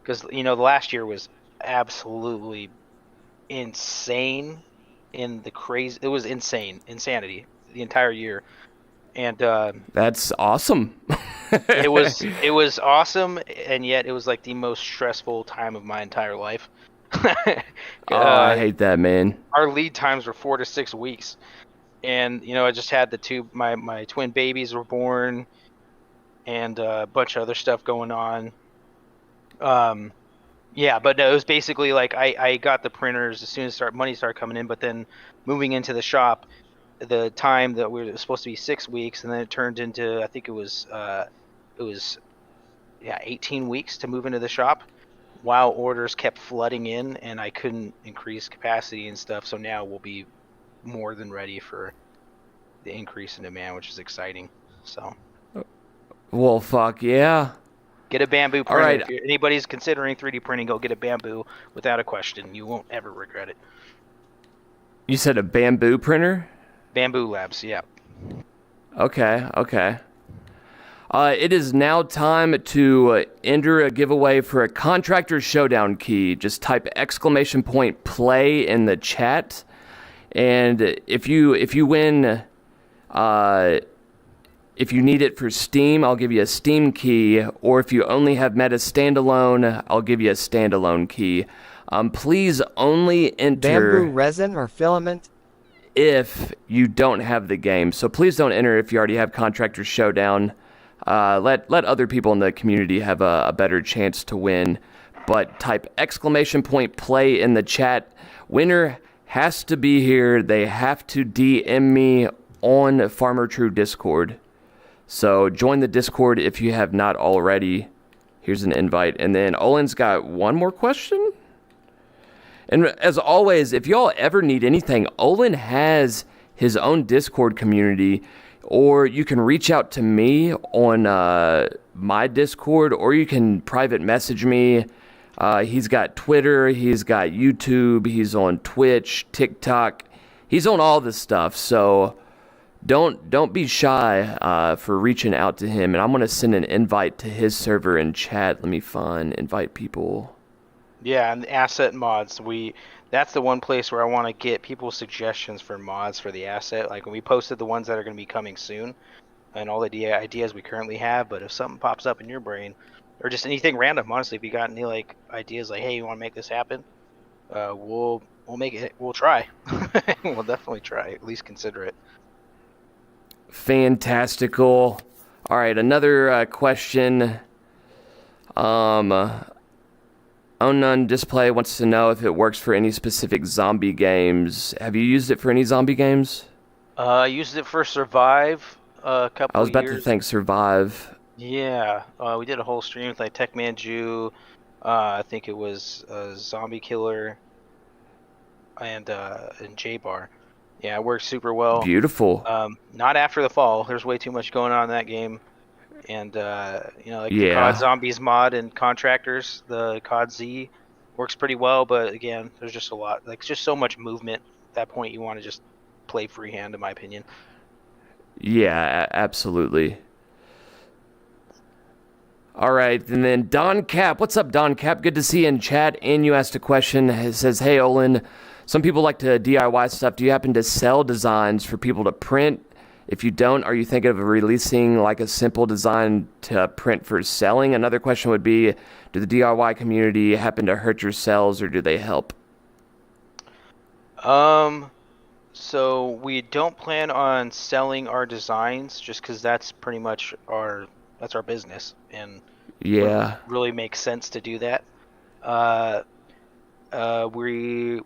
Because, the last year was absolutely insane it was insanity the entire year. And that's awesome. it was awesome, and yet it was like the most stressful time of my entire life. I hate that, man. Our lead times were 4 to 6 weeks. And, I just had my twin babies were born, and a bunch of other stuff going on. Yeah, but no, it was basically like I got the printers as soon as money started coming in, but then moving into the shop, the time that we were supposed to be 6 weeks, and then it turned into, I think it was 18 weeks to move into the shop, while orders kept flooding in and I couldn't increase capacity and stuff. So now we'll be more than ready for the increase in demand, which is exciting. So, well, fuck yeah. Get a bamboo printer. All right. If anybody's considering 3D printing, go get a bamboo without a question. You won't ever regret it. You said a bamboo printer? Bamboo Labs, yeah. Okay. It is now time to enter a giveaway for a Contractors Showdown key. Just type !play in the chat. And if you win, if you need it for Steam, I'll give you a Steam key, or if you only have Meta Standalone, I'll give you a standalone key. Please only enter Bamboo resin or filament? if you don't have the game. So please don't enter if you already have Contractors Showdown. Let other people in the community have a better chance to win. But type !play in the chat. Winner has to be here. They have to DM me on Farmer True Discord. So join the Discord if you have not already. Here's an invite. And then Olen's got one more question. And as always, if y'all ever need anything, Olen has his own Discord community, or you can reach out to me on my Discord, or you can private message me. He's got Twitter, he's got YouTube, he's on Twitch, TikTok. He's on all this stuff, so don't be shy for reaching out to him. And I'm going to send an invite to his server in chat. Let me invite people. Yeah, and the asset mods, that's the one place where I want to get people's suggestions for mods for the asset. Like when we posted the ones that are going to be coming soon, and all the ideas we currently have. But if something pops up in your brain, or just anything random, honestly, if you got any like ideas, like, hey, you want to make this happen, we'll make it. We'll try. We'll definitely try. At least consider it. Fantastical. All right, another question. Unknown Display wants to know if it works for any specific zombie games. Have you used it for any zombie games? I used it for Survive a couple of years. I was about to think Survive. Yeah, we did a whole stream with like Techmanju. I think it was Zombie Killer and J-Bar. Yeah, it works super well. Beautiful. Not after the fall. There's way too much going on in that game. And, the COD Zombies mod and Contractors, the COD Z, works pretty well. But, again, there's just a lot. Like, just so much movement. At that point, you want to just play freehand, in my opinion. Yeah, absolutely. All right, and then Don Cap. What's up, Don Cap? Good to see you in chat. And you asked a question. It says, hey, Olin, some people like to DIY stuff. Do you happen to sell designs for people to print? If you don't, are you thinking of releasing like a simple design to print for selling? Another question would be, do the DIY community happen to hurt your sales or do they help? So we don't plan on selling our designs just because that's pretty much our business, and Yeah. really makes sense to do that. We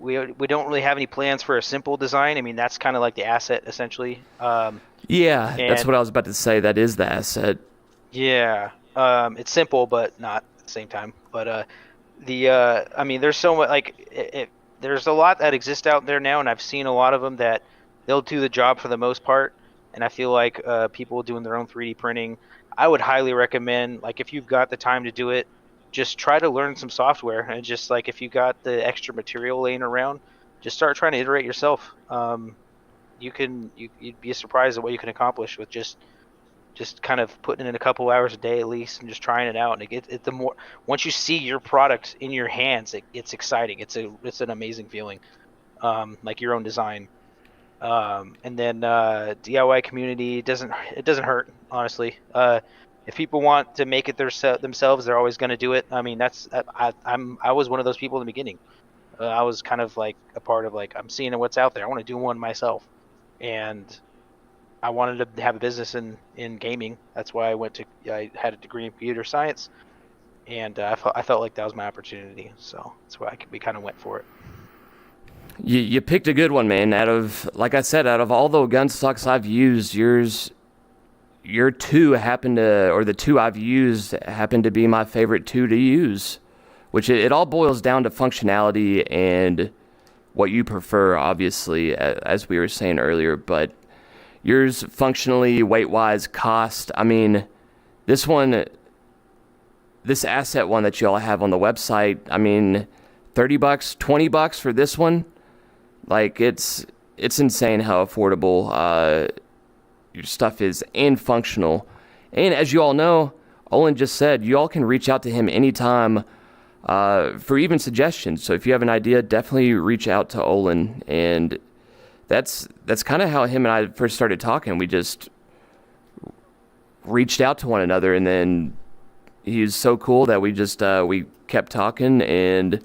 don't really have any plans for a simple design. I mean, that's kind of like the asset essentially. Yeah, that's and- what I was about to say. That is the asset. Yeah, it's simple, but not at the same time. But I mean, there's so much there's a lot that exists out there now, and I've seen a lot of them that they'll do the job for the most part. And I feel like people doing their own 3D printing, I would highly recommend, like, if you've got the time to do it, just try to learn some software, and just like if you got the extra material laying around, just start trying to iterate yourself. You'd be surprised at what you can accomplish with just kind of putting in a couple hours a day at least and just trying it out. And once you see your product in your hands, it's exciting. It's an amazing feeling, like your own design. And then DIY community doesn't hurt, honestly. If people want to make it themselves, they're always going to do it. I mean, I was one of those people in the beginning. I was kind of like a part of like, I'm seeing what's out there. I want to do one myself, and I wanted to have a business in gaming. That's why I had a degree in computer science, and I felt like that was my opportunity. So that's why we kind of went for it. You picked a good one, man. Like I said, out of all the gun stocks I've used, your two the two I've used happen to be my favorite two to use, which it all boils down to functionality and what you prefer, obviously, as we were saying earlier, but yours functionally, weight-wise, cost. I mean, this asset one that you all have on the website, I mean, $30, $20 for this one. Like, it's insane how affordable your stuff is and functional. And as you all know, Olin just said, you all can reach out to him anytime for even suggestions. So if you have an idea, definitely reach out to Olin. And that's kind of how him and I first started talking. We just reached out to one another, and then he's so cool that we just we kept talking, and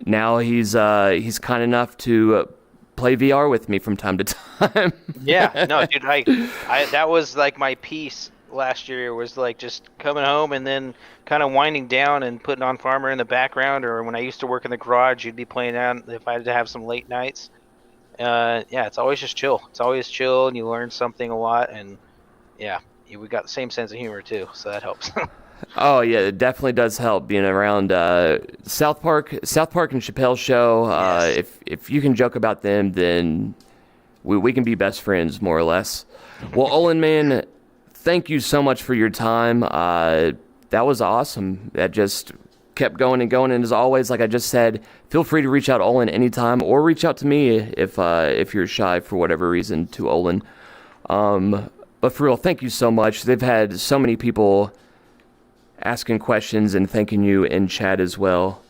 now he's kind enough to play VR with me from time to time. Yeah, no, dude, I that was like my piece last year, was like just coming home and then kind of winding down and putting on Farmer in the background, or when I used to work in the garage, you'd be playing out if I had to have some late nights. Yeah, it's always just chill. It's always chill, and you learn something a lot, and yeah, we got the same sense of humor too, so that helps. Oh yeah, it definitely does help being around South Park and Chappelle's show. Yes. If you can joke about them, then we can be best friends, more or less. Well, Olin, man, thank you so much for your time. That was awesome. That just kept going and going. And as always, like I just said, feel free to reach out to Olin anytime, or reach out to me if you're shy for whatever reason to Olin. But for real, thank you so much. They've had so many people asking questions and thanking you in chat as well.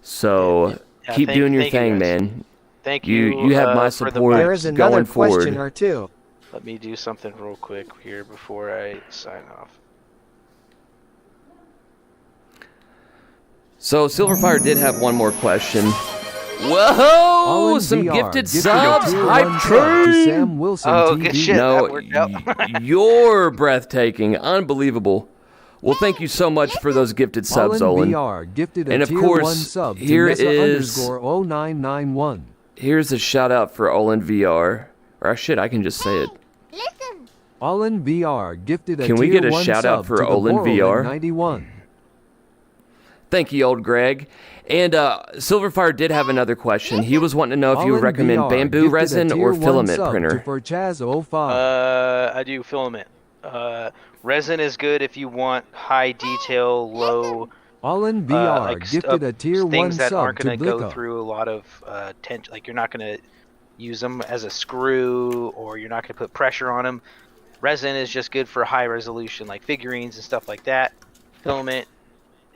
So keep doing your thing, man. Thank you. You have my support There is another going forward. question or two. Let me do something real quick here before I sign off. So Silverfire did have one more question. Whoa! Some OlenVR gifted gifted a subs! tier Hype 1 sub to train! Sam Wilson Oh, TV. good shit. No, That worked out. you're breathtaking. Unbelievable. Well, thank you so much for those gifted subs, Olin. OlenVR gifted a And of tier course, 1 sub to here Mesa is- _0991. Here's a shout out for OlenVR. Or shit, I can just say it. OlenVR gifted a Can we tier get a 1 shout out sub for to the OlenVR? 91. Thank you, old Greg. And Silverfire did have another question. He was wanting to know if you would recommend OlenVR bamboo gifted a resin tier or 1 filament sub printer. to Forchaz05. I do filament. Resin is good if you want high detail, low OlenVR like gifted a tier 1 things that sub aren't to going to go Blicka. through a lot of tension. Like you're not going to use them as a screw, or you're not going to put pressure on them. Resin is just good for high resolution, like figurines and stuff like that. filament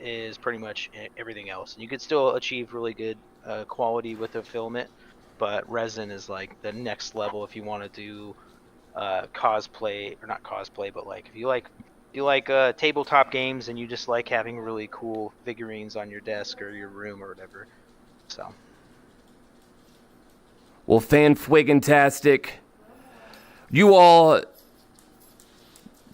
is pretty much everything else. And you could still achieve really good quality with the filament, but resin is like the next level if you want to do cosplay, or not cosplay, but like if you like tabletop games and you just like having really cool figurines on your desk or your room or whatever. So. Well, fan-fwiggin-tastic. You all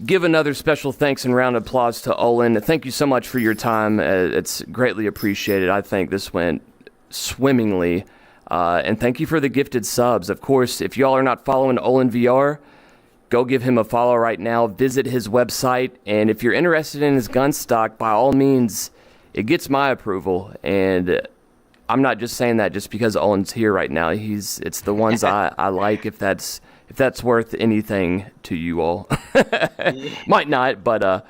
give another special thanks and round of applause to Olen. Thank you so much for your time. It's greatly appreciated. I think this went swimmingly. And thank you for the gifted subs. Of course, if y'all are not following OlenVR, go give him a follow right now. Visit his website. And if you're interested in his gun stock, by all means, it gets my approval. And I'm not just saying that just because Olen's here right now. It's the ones I like, if that's worth anything to you all. Might not, but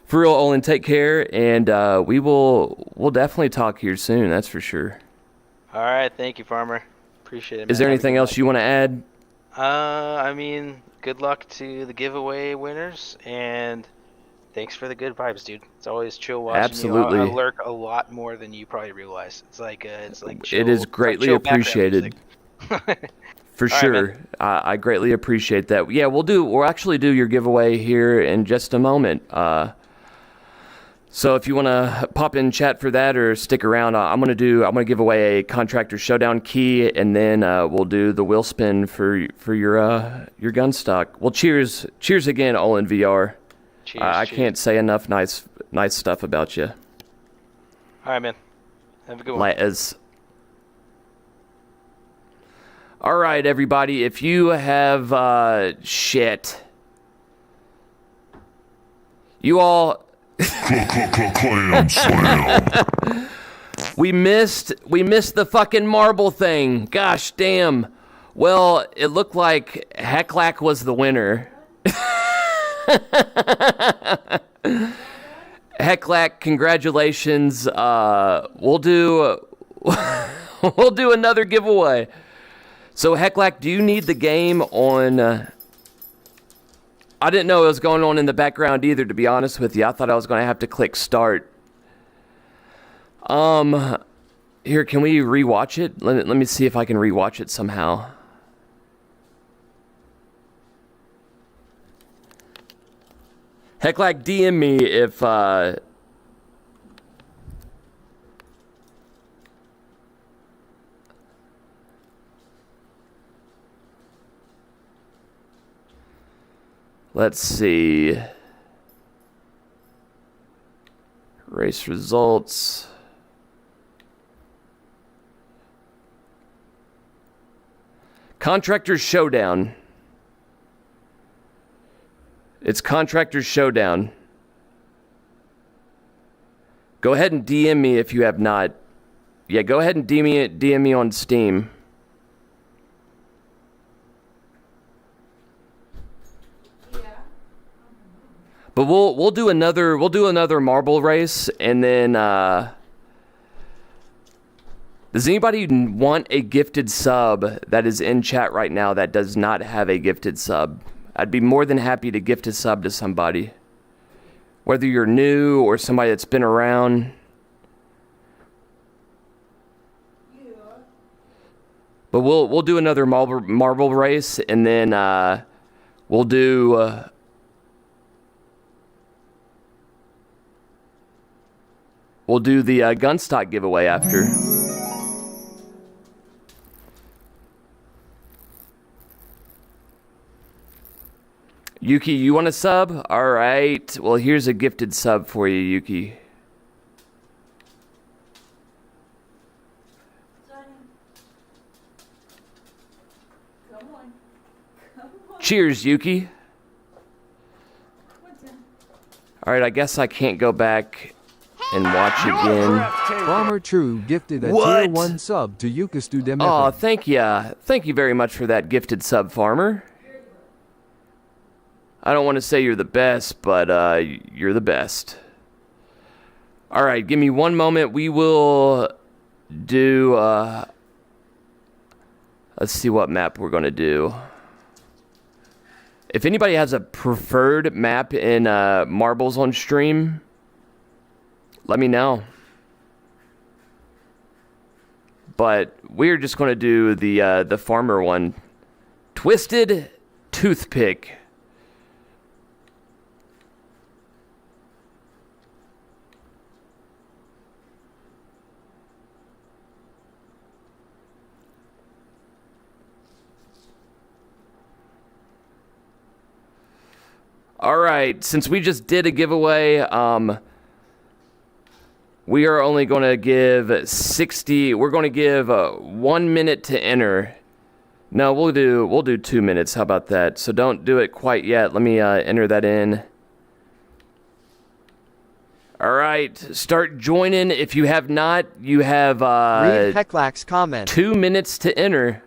for real, Olen, take care, and we'll definitely talk here soon, that's for sure. All right, thank you, Farmer. Appreciate it, man. Is there anything else you want to add? I mean, good luck to the giveaway winners, and thanks for the good vibes, dude. It's always chill watching Absolutely. you. I lurk a lot more than you probably realize. It's like chill, it is greatly appreciated. For All sure. right, I greatly appreciate that. Yeah, we'll actually do your giveaway here in just a moment. So if you want to pop in chat for that or stick around, I'm going to give away a Contractors Showdown key, and then we'll do the wheel spin for your gun stock. Well, cheers again, OlenVR. Cheers. I can't say enough nice stuff about you. All right, man. Have a good one. All right, everybody. If you have shit, you all. Clam slam. We missed the fucking marble thing. Gosh damn. Well, it looked like Hecklack was the winner. Hecklack, congratulations. We'll do another giveaway. So Hecklack, do you need the game on? I didn't know it was going on in the background either, to be honest with you. I thought I was going to have to click start. Here, can we rewatch it? Let me see if I can rewatch it somehow. Hecklack, DM me if let's see. Race results. Contractors Showdown. It's Contractors Showdown. Go ahead and DM me if you have not. Yeah, go ahead and DM me on Steam. But we'll do another marble race, and then does anybody want a gifted sub that is in chat right now that does not have a gifted sub? I'd be more than happy to gift a sub to somebody, whether you're new or somebody that's been around. But we'll do another marble race, and then we'll do. We'll do the Gunstock giveaway after. Yuki, you want a sub? All right. Well, here's a gifted sub for you, Yuki. Cheers, Yuki. All right, I guess I can't go back and watch again. Farmer True gifted a tier 1 sub to Yukastu Demepin. Oh, thank you. Thank you very much for that gifted sub, Farmer. I don't want to say you're the best, but you're the best. All right, give me one moment. We will do... let's see what map we're going to do. If anybody has a preferred map in Marbles on stream, let me know. But we're just going to do the farmer one. Twisted Toothpick. All right, since we just did a giveaway, we are only going to give 60. We're going to give 1 minute to enter. No, we'll do 2 minutes. How about that? So don't do it quite yet. Let me enter that in. All right, start joining. If you have not, you have Read Heclax's comment. 2 minutes to enter.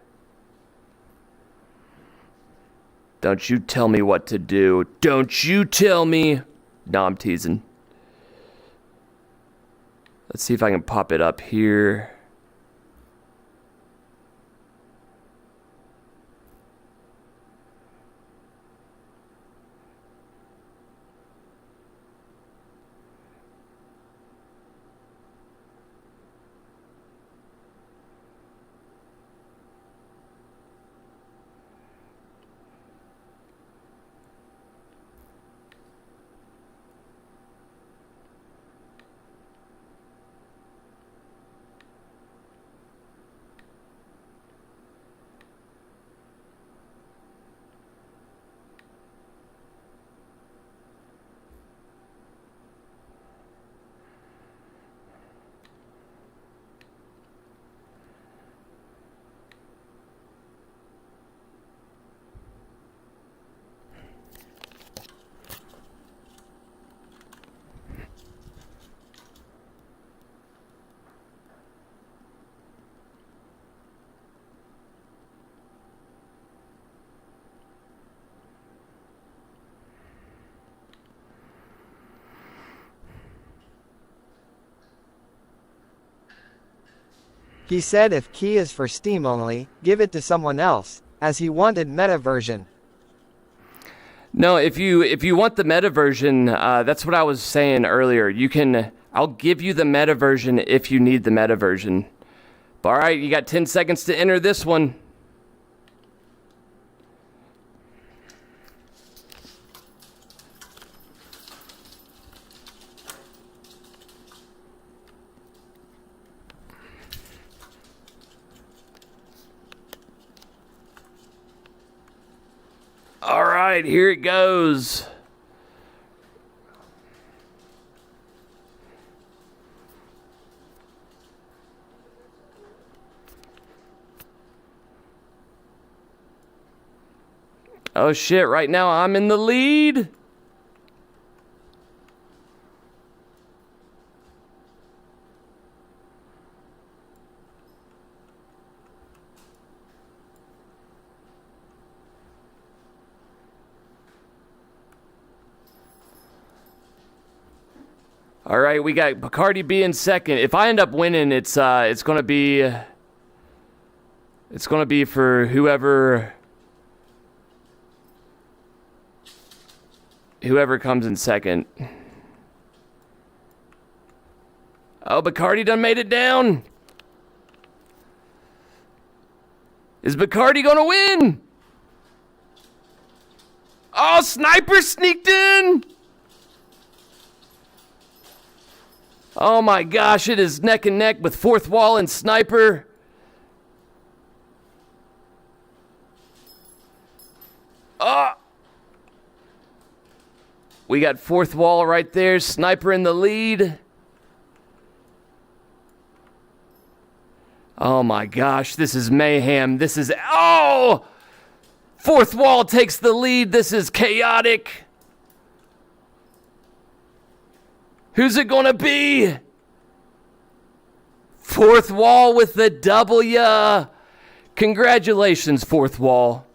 Don't you tell me what to do. Don't you tell me. No, I'm teasing. Let's see if I can pop it up here. He said if key is for Steam only, give it to someone else, as he wanted meta version. No, if you want the meta version, that's what I was saying earlier. I'll give you the meta version if you need the meta version. All right, you got 10 seconds to enter this one. All right, here it goes. Oh shit, right now I'm in the lead. All right, we got Bacardi B in second. If I end up winning, it's gonna be for whoever comes in second. Oh, Bacardi done made it down. Is Bacardi gonna win? Oh, Sniper sneaked in. Oh my gosh, it is neck and neck with Fourth Wall and Sniper. Oh! We got Fourth Wall right there, Sniper in the lead. Oh my gosh, this is mayhem. This is, oh! Fourth Wall takes the lead. This is chaotic. Who's it gonna be? Fourth Wall with the W. Congratulations, Fourth Wall.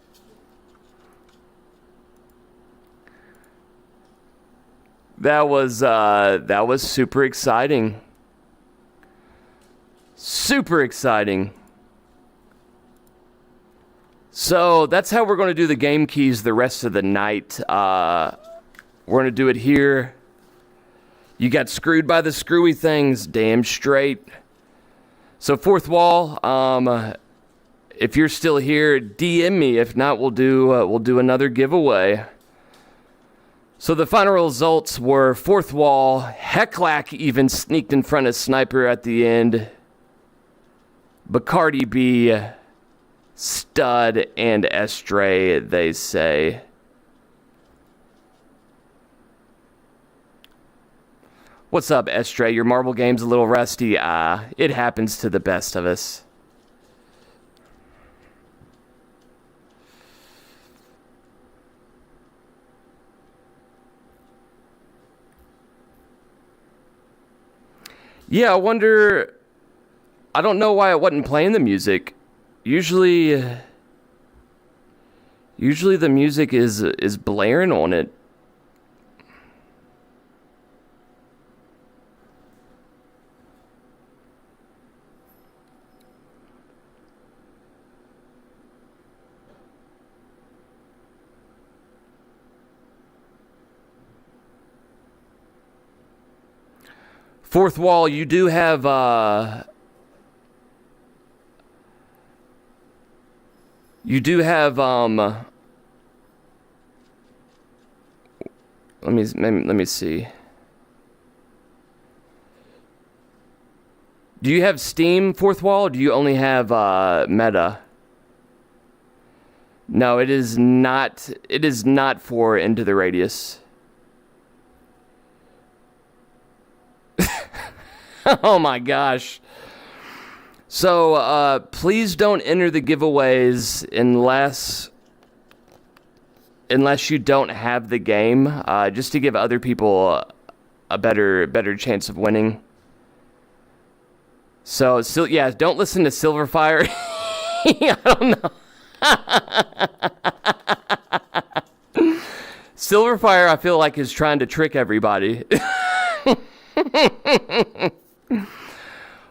That was super exciting. Super exciting. So that's how we're going to do the game keys the rest of the night. We're going to do it here. You got screwed by the screwy things, damn straight. So fourth wall, if you're still here, DM me. If not, we'll do another giveaway. So the final results were fourth wall. Hecklack even sneaked in front of Sniper at the end. Bacardi B, Stud, and Estray, they say. What's up, Estray? Your marble game's a little rusty. It happens to the best of us. Yeah, I wonder... I don't know why it wasn't playing the music. Usually the music is blaring on it. Fourth wall, you do have let me see. Do you have Steam, fourth wall, or do you only have Meta? No, it is not for Into the Radius. Oh my gosh. So, please don't enter the giveaways unless you don't have the game, just to give other people a better chance of winning. So, yeah, don't listen to Silverfire. I don't know. Silverfire, I feel like, is trying to trick everybody.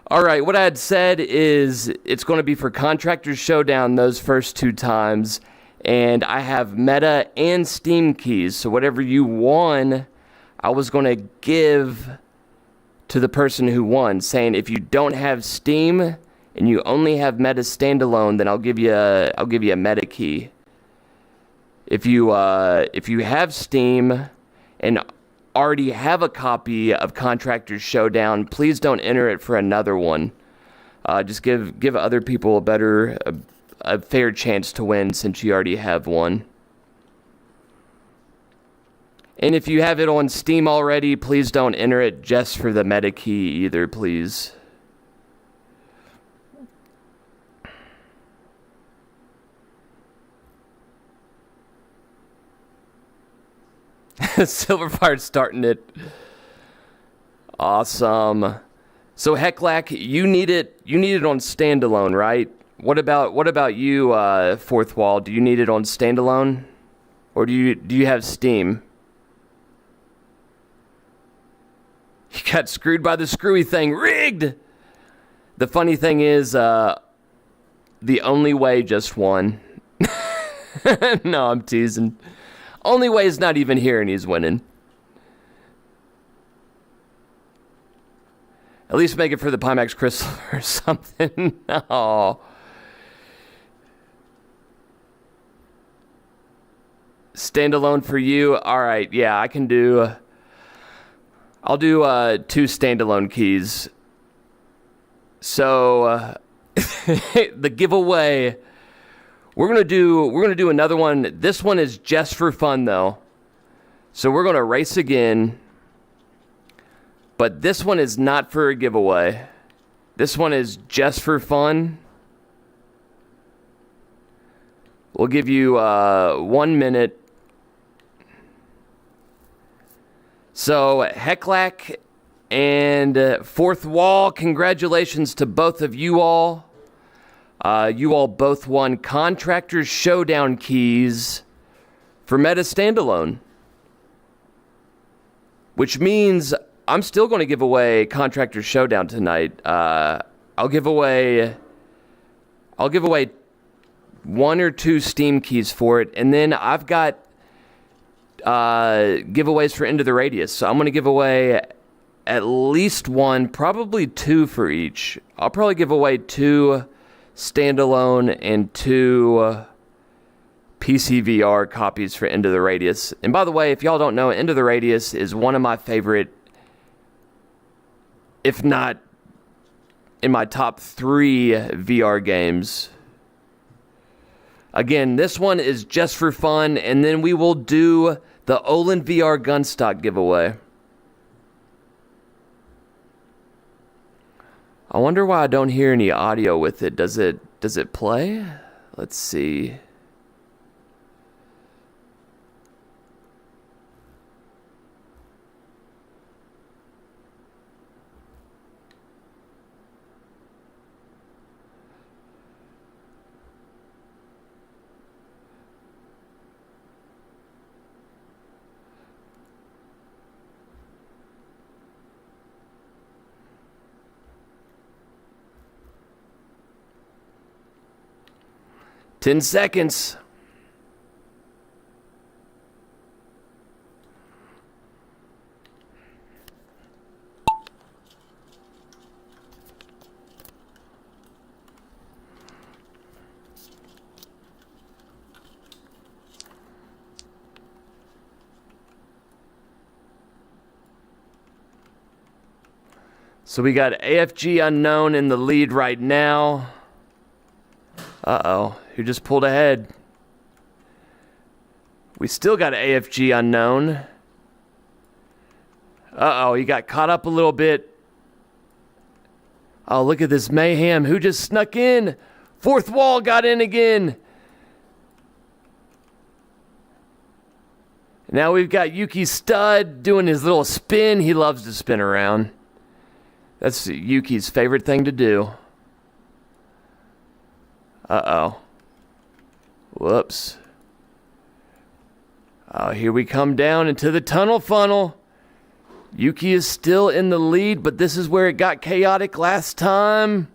All right, what I had said is it's going to be for Contractors Showdown those first 2 times, and I have Meta and Steam keys, so whatever you won, I was going to give to the person who won, saying if you don't have Steam and you only have Meta standalone, then I'll give you a Meta key. If you have Steam and already have a copy of Contractors Showdown, please don't enter it for another one. Just give other people a fair chance to win since you already have one. And if you have it on Steam already, please don't enter it just for the Meta key either, please. Silverfire's starting it. Awesome. So Hecklack, you need it on standalone, right? What about you, Fourth Wall? Do you need it on standalone, or do you have Steam? You got screwed by the screwy thing. Rigged. The funny thing is, the only way just won. No, I'm teasing. Only way is not even here, and he's winning. At least make it for the Pimax Crystal or something. No. Standalone for you. All right, yeah, I can do. I'll do 2 standalone keys. So the giveaway. We're gonna do another one. This one is just for fun though. So we're gonna race again. But this one is not for a giveaway. This one is just for fun. We'll give you 1 minute. So Hecklack and Fourth Wall, congratulations to both of you all. You all both won Contractors Showdown keys for Meta Standalone. Which means I'm still going to give away Contractors Showdown tonight. I'll give away 1 or 2 Steam keys for it, and then I've got giveaways for Into the Radius. So I'm going to give away at least one, probably two for each. I'll probably give away 2 standalone and 2 PCVR copies for Into the Radius. And by the way, if y'all don't know, Into the Radius is one of my favorite, if not in my top 3 VR games. Again, this one is just for fun, and then we will do the OlenVR Gunstock giveaway. I wonder why I don't hear any audio with it. Does it play? Let's see. Ten seconds. So we got AFG Unknown in the lead right now. Uh-oh. Who just pulled ahead? We still got AFG Unknown. Uh-oh, he got caught up a little bit. Oh, look at this mayhem. Who just snuck in? Fourth wall got in again. Now we've got Yuki Stud doing his little spin. He loves to spin around. That's Yuki's favorite thing to do. Uh-oh. Whoops. Oh, here we come down into the tunnel funnel. Yuki is still in the lead, but this is where it got chaotic last time.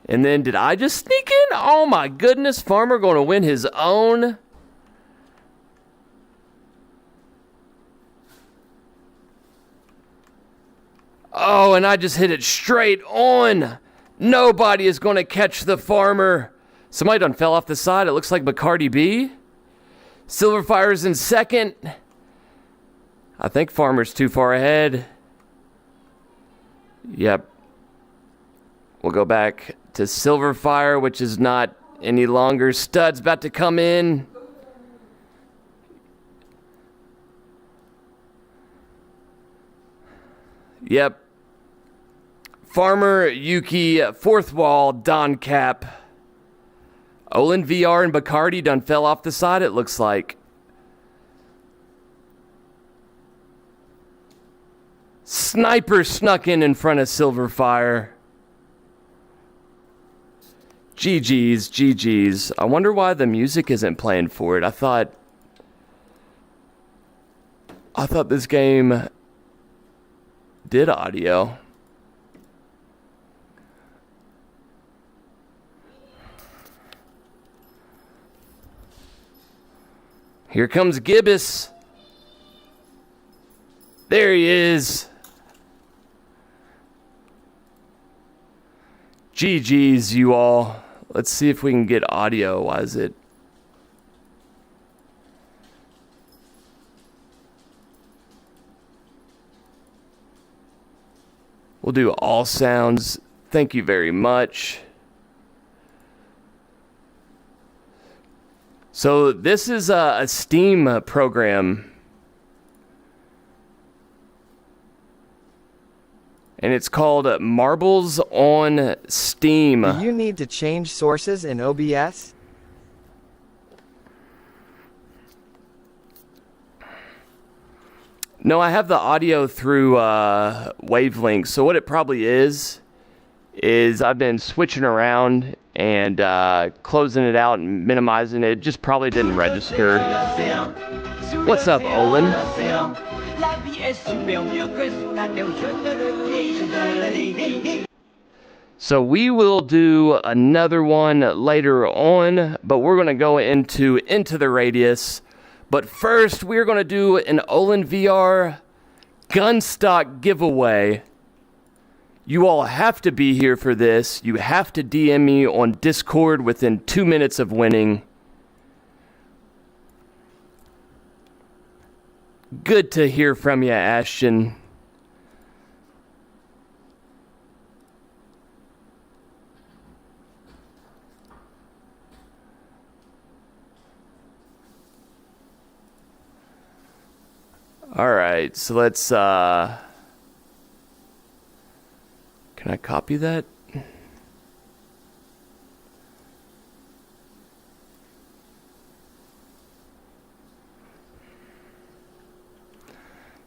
And then, did I just sneak in? Oh my goodness, Farmer going to win his own. Oh, and I just hit it straight on. Nobody is going to catch the Farmer. Somebody done fell off the side. It looks like Bacardi B. Silverfire's in second. I think Farmer's too far ahead. Yep. We'll go back to Silverfire, which is not any longer. Stud's about to come in. Yep. Farmer, Yuki, fourth wall, Don Cap. OlenVR and Bacardi done fell off the side, it looks like. Sniper snuck in front of Silverfire. GG's, GG's. I wonder why the music isn't playing for it. I thought this game did audio. Here comes Gibbous. There he is. GG's, you all. Let's see if we can get audio. Why is it? We'll do all sounds. Thank you very much. So this is a Steam program. And it's called Marbles on Steam. Do you need to change sources in OBS? No, I have the audio through Wavelength. So what it probably is I've been switching around and closing it out and minimizing it. It just probably didn't register. What's up, Olen? So we will do another one later on, but we're going to go into the Radius. But first, we're going to do an OlenVR Gunstock giveaway. You all have to be here for this. You have to DM me on Discord within 2 minutes of winning. Good to hear from you, Ashton. Alright, so let's, can I copy that?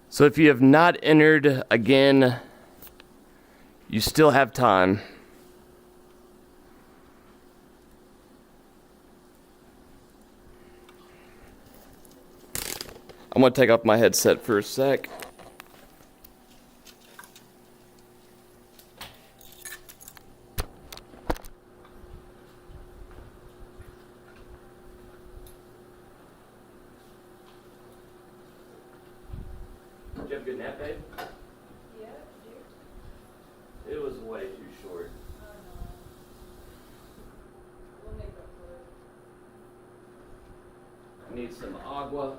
So if you have not entered again, you still have time. I'm gonna take off my headset for a sec. Did you have a good nap, babe? Yeah, It was way too short. we'll make up for it. I need some agua.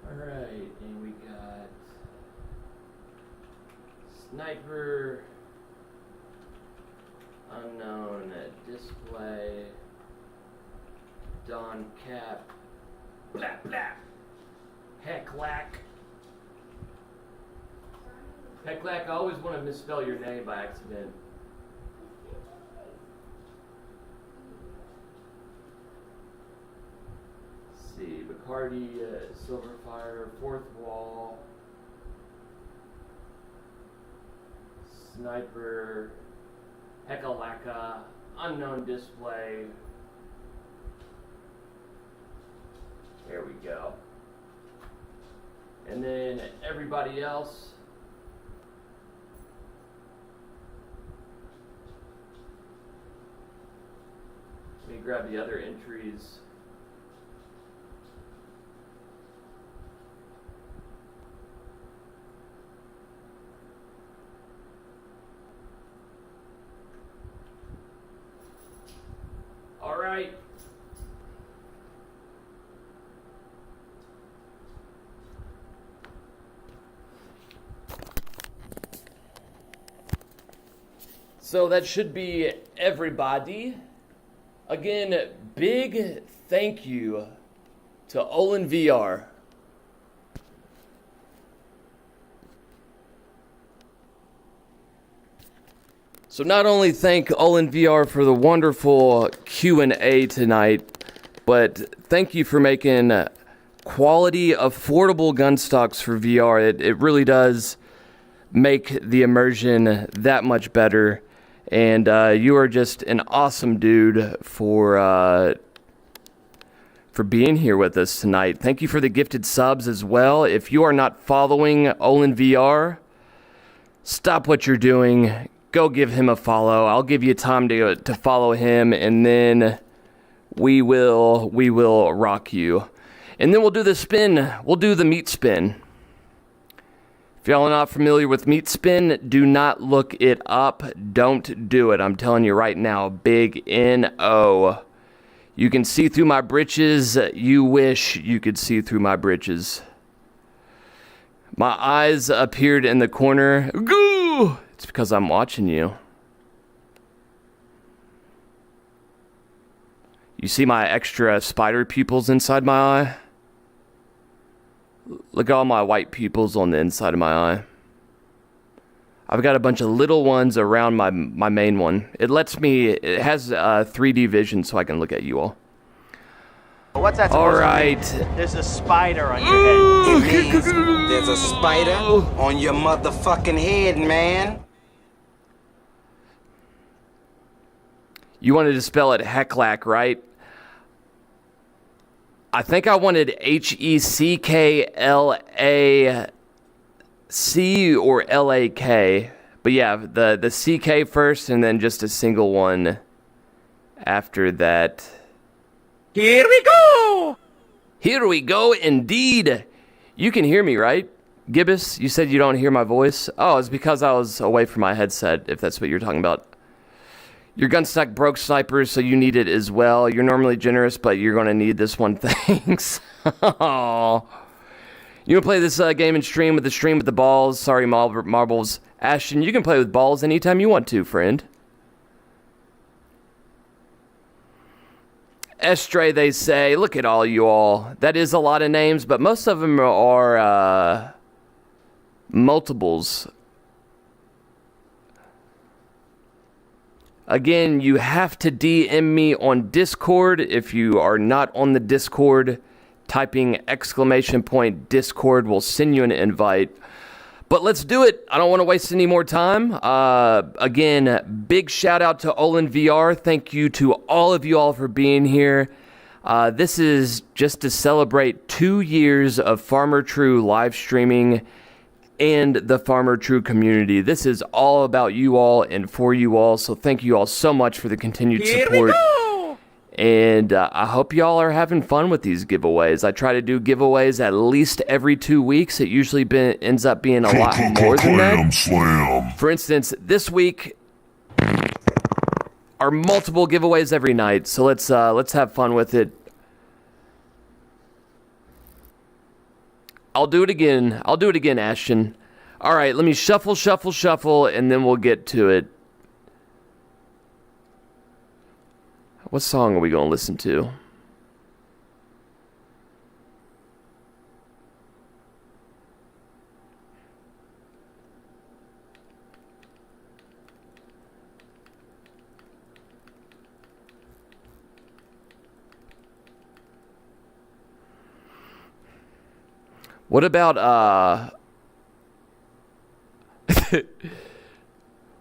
Alright, and we got Sniper, Unknown Display, Don Cap, Blap Blap, Hecklack. Hecklack, I always want to misspell your name by accident. See, Bacardi, Silverfire, Fourth Wall, Sniper, Heckalacka, Unknown Display. There we go. And then everybody else. Let me grab the other entries. All right. So that should be everybody. Again, big thank you to OlenVR. So not only thank OlenVR for the wonderful Q&A tonight, but thank you for making quality, affordable gun stocks for VR. It really does make the immersion that much better. And you are just an awesome dude for being here with us tonight. Thank you for the gifted subs as well. If you are not following OlenVR, stop what you're doing. Go give him a follow. I'll give you time to follow him, and then we will rock you. And then we'll do the spin. We'll do the meat spin. If y'all are not familiar with meat spin, do not look it up. Don't do it. I'm telling you right now, big N-O. You can see through my britches. You wish you could see through my britches. My eyes appeared in the corner. Goo! It's because I'm watching you. You see my extra spider pupils inside my eye? Look at all my white pupils on the inside of my eye. I've got a bunch of little ones around my main one. It has 3D vision so I can look at you all. What's that? All right. There's a spider on your head. It means there's a spider on your motherfucking head, man. You wanted to spell it Hecklack, right? I think I wanted HECKLAC or LAK. But yeah, the CK first and then just a single one after that. Here we go! Here we go, indeed. You can hear me, right? Gibbous, you said you don't hear my voice? Oh, it's because I was away from my headset, if that's what you're talking about. Your gunstock broke, snipers, so you need it as well. You're normally generous, but you're going to need this one. Thanks. Oh. You want to play this game and stream with the balls? Sorry, marbles. Ashton, you can play with balls anytime you want to, friend. Estray, they say. Look at all you all. That is a lot of names, but most of them are multiples. Again, you have to DM me on Discord. If you are not on the Discord, typing !Discord will send you an invite. But let's do it. I don't want to waste any more time. Again, big shout out to OlenVR. Thank you to all of you all for being here. This is just to celebrate 2 years of Farmer True live streaming and the Farmer True community. This is all about you all and for you all. So thank you all so much for the continued support. And I hope y'all are having fun with these giveaways. I try to do giveaways at least every 2 weeks. It usually ends up being a lot more than that. For instance, this week are multiple giveaways every night. So let's have fun with it. I'll do it again. Ashton. All right, let me shuffle, and then we'll get to it. What song are we going to listen to? What about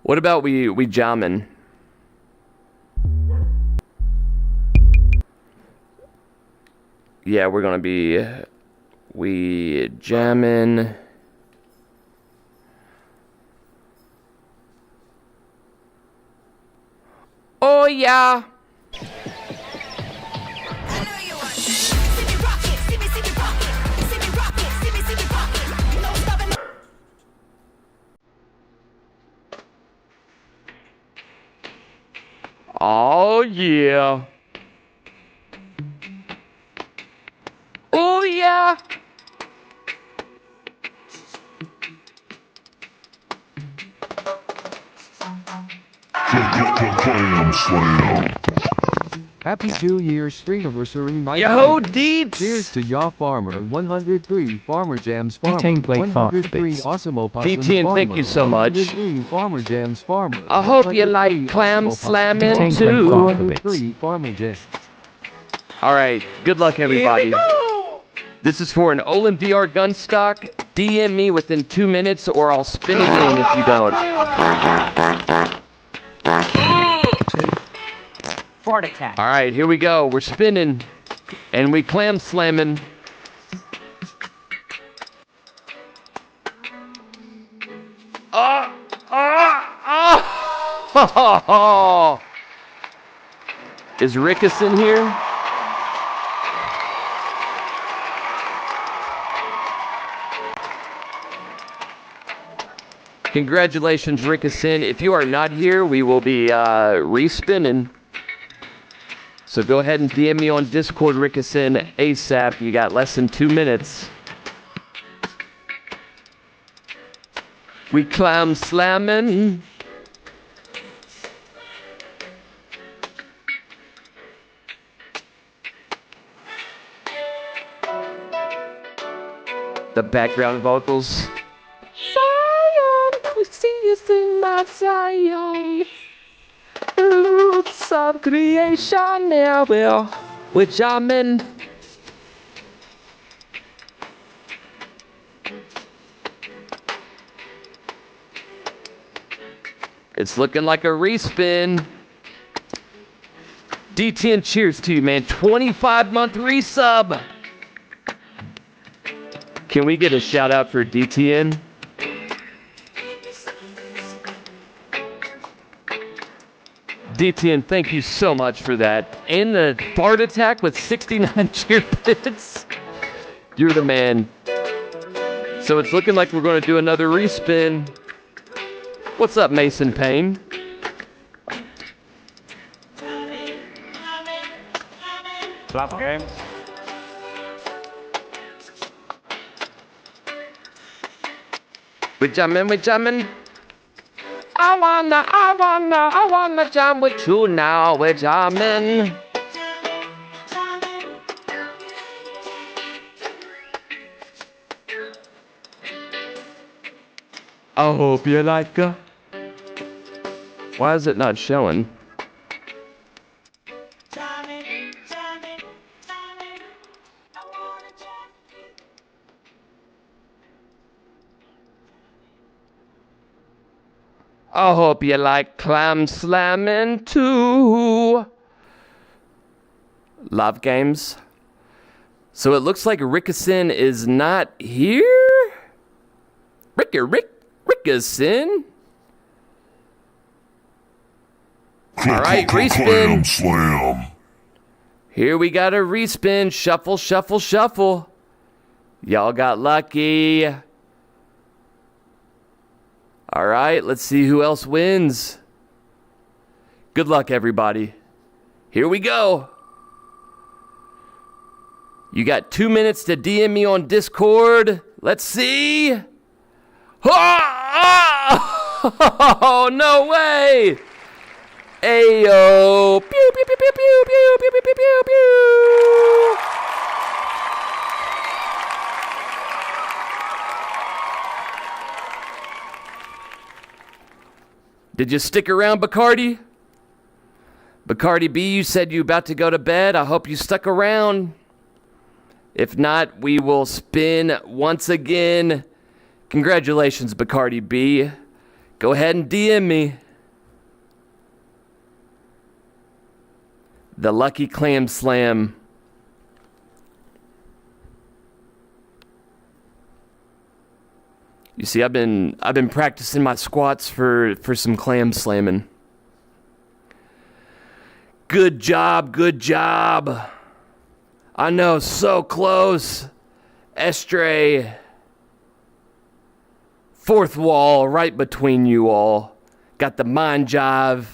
what about we jamming? Yeah, we're gonna be we jamming. Oh yeah. Oh yeah. Oh yeah. Happy 2 years anniversary, my Yo, friend. Deeps! Cheers to Ya Farmer 103, Farmer Jams Farmer. 103 Awesome DTN, thank you so much. 103, Farmer Jams Farmer. I hope you like clam slamming too. 103, Farmer Jams. Alright, good luck everybody. This is for an OlenVR Gunstock. DM me within 2 minutes or I'll spin again if you don't. Fart attack. Alright, here we go. We're spinning. And we clam slamming. Is Rickus in here? Congratulations, Rickussin. If you are not here, we will be respinning. So go ahead and DM me on Discord, Rickussin, ASAP. You got less than 2 minutes. We clam slamming. The background vocals. Zion, we see you in my Zion. Roots of creation now, well, which I'm in. It's looking like a respin. D10, cheers to you, man. 25-month resub. Can we get a shout out for D10? D10, thank you so much for that. And the fart attack with 69 cheer bits. You're the man. So it's looking like we're going to do another respin. What's up, Mason Payne? Love games. We jamming. I wanna jam with you now. We're jamming. I hope you like her. Why is it not showing? I hope you like clam slamming too. Love games. So it looks like Rickerson is not here? Rickerson? Alright, respin. Slam. Here we got a respin. Shuffle. Y'all got lucky. Alright, let's see who else wins. Good luck, everybody. Here we go. You got 2 minutes to DM me on Discord. Let's see. Oh, no way. Ayo. Pew, pew, pew, pew, pew, pew, pew, pew, pew, pew, pew. Did you stick around, Bacardi? Bacardi B, you said you about to go to bed. I hope you stuck around. If not, we will spin once again. Congratulations, Bacardi B. Go ahead and DM me. The Lucky Clam Slam. You see, I've been practicing my squats for some clam slamming. Good job. I know, so close. Estray. Fourth wall right between you all. Got the mind jive.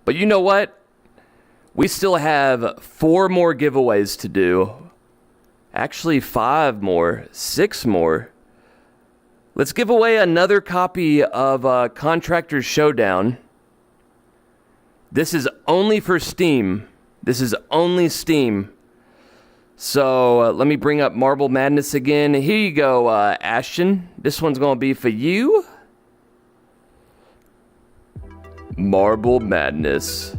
But you know what? We still have 4 more giveaways to do. Actually, 5 more. 6 more. Let's give away another copy of Contractors Showdown. This is only for Steam. This is only Steam. So let me bring up Marble Madness again. Here you go, Ashton. This one's going to be for you. Marble Madness.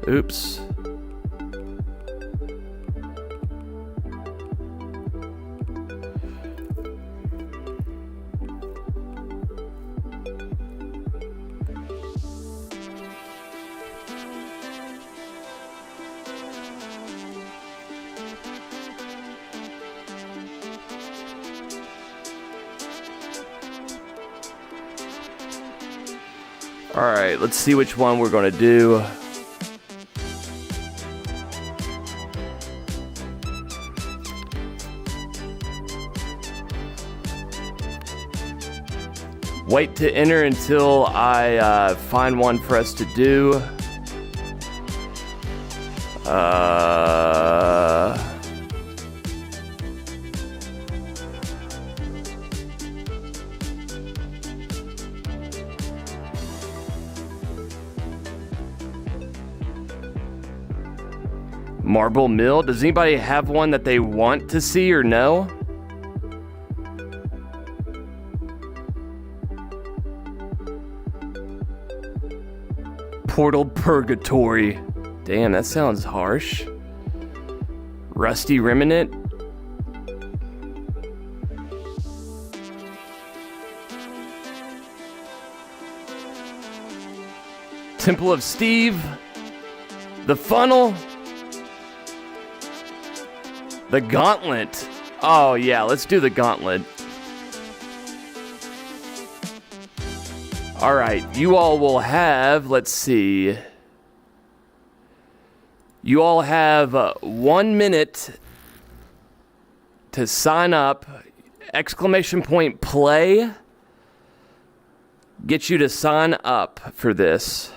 Oops. Alright, let's see which one we're going to do. Wait to enter until I find one for us to do. Marble Mill? Does anybody have one that they want to see or know? Portal Purgatory. Damn, that sounds harsh. Rusty Remnant. Temple of Steve, the funnel, the gauntlet. Oh yeah, let's do the gauntlet. All right, you all will have, let's see. You all have 1 minute to sign up. Exclamation point play. Get you to sign up for this.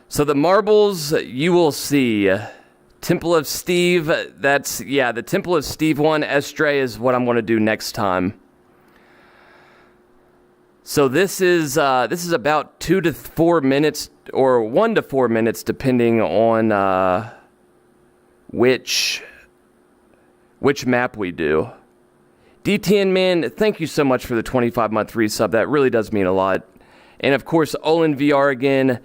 So the marbles you will see. Temple of Steve, that's, yeah, the Temple of Steve one. Estray is what I'm going to do next time. So this is about 2 to 4 minutes, or 1 to 4 minutes, depending on which map we do. DTN Man, thank you so much for the 25-month resub. That really does mean a lot. And of course, OlenVR again.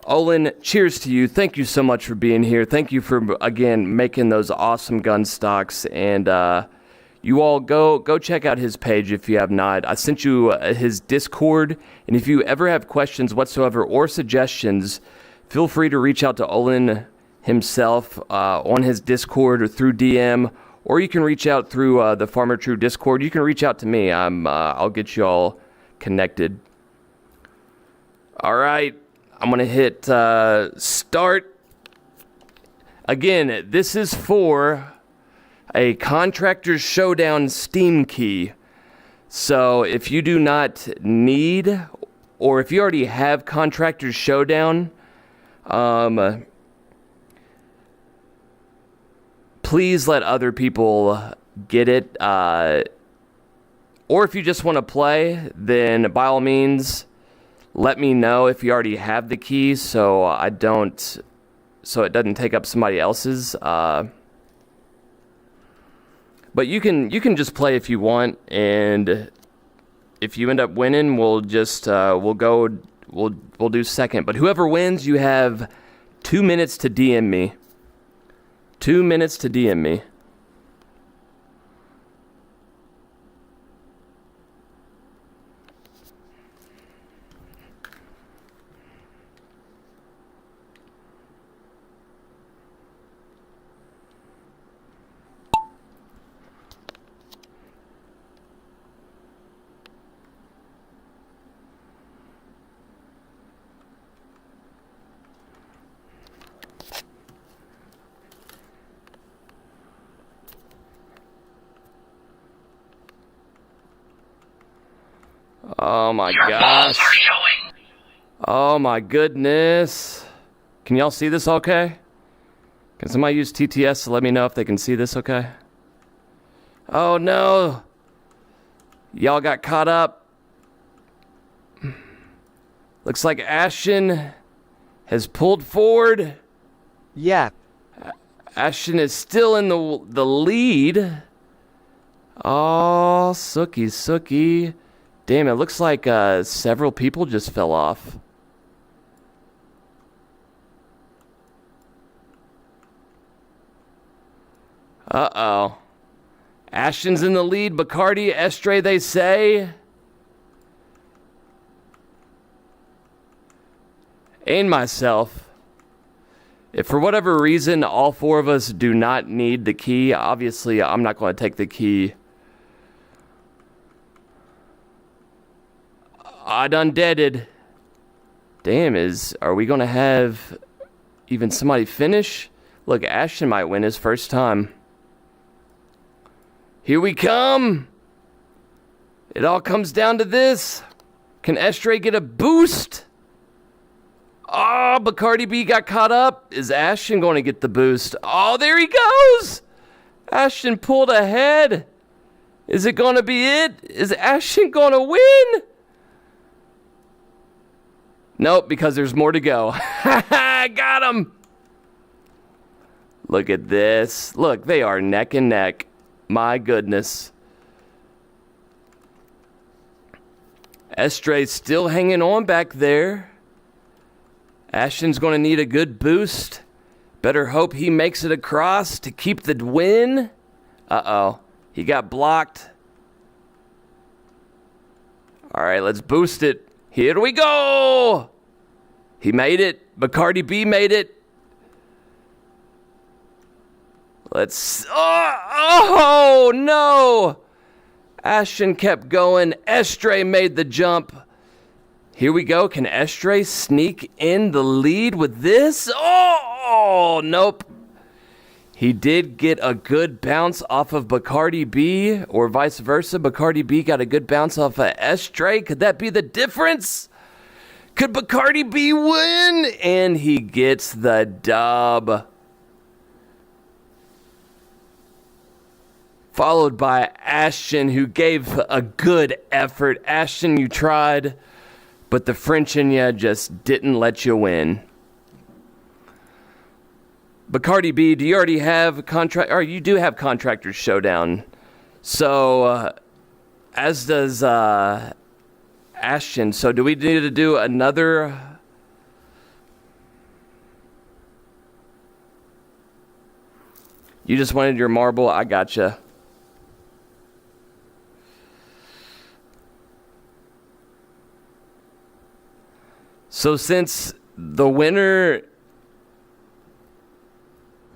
Olen, cheers to you. Thank you so much for being here. Thank you for, again, making those awesome gun stocks. And you all go check out his page if you have not. I sent you his Discord. And if you ever have questions whatsoever or suggestions, feel free to reach out to Olen himself on his Discord or through DM. Or you can reach out through the Farmer True Discord. You can reach out to me. I'll get you all connected. All right. I'm going to hit start. Again, this is for a Contractors Showdown Steam key. So if you do not need, or if you already have Contractors Showdown, please let other people get it. Or if you just want to play, then by all means, let me know if you already have the key, so it doesn't take up somebody else's. But you can just play if you want, and if you end up winning, we'll do second. But whoever wins, you have 2 minutes to DM me. 2 minutes to DM me. Oh my gosh. Oh my goodness. Can y'all see this okay? Can somebody use TTS to let me know if they can see this okay? Oh no. Y'all got caught up. Looks like Ashton has pulled forward. Yeah. Ashton is still in the lead. Oh, Sookie. Damn, it looks like several people just fell off. Uh-oh. Ashton's in the lead. Bacardi, Estray, they say. And myself. If for whatever reason all four of us do not need the key, obviously I'm not going to take the key. I done deaded. Damn, are we going to have even somebody finish? Look, Ashton might win his first time. Here we come. It all comes down to this. Can Estray get a boost? Oh, Bacardi B got caught up. Is Ashton going to get the boost? Oh, there he goes. Ashton pulled ahead. Is it going to be it? Is Ashton going to win? Nope, because there's more to go. Got him. Look at this. Look, they are neck and neck. My goodness. Estray's still hanging on back there. Ashton's going to need a good boost. Better hope he makes it across to keep the win. Uh-oh. He got blocked. All right, let's boost it. Here we go. He made it. Bacardi B made it. Let's... Oh, no. Ashton kept going. Estray made the jump. Here we go. Can Estray sneak in the lead with this? Oh, nope. He did get a good bounce off of Bacardi B, or vice versa. Bacardi B got a good bounce off of Estray. Could that be the difference? Could Bacardi B win? And he gets the dub. Followed by Ashton, who gave a good effort. Ashton, you tried, but the French in ya just didn't let you win. Bacardi B, do you already have or you do have Contractors Showdown. So, as does Ashton. So do we need to do another? You just wanted your marble? I gotcha. So since the winner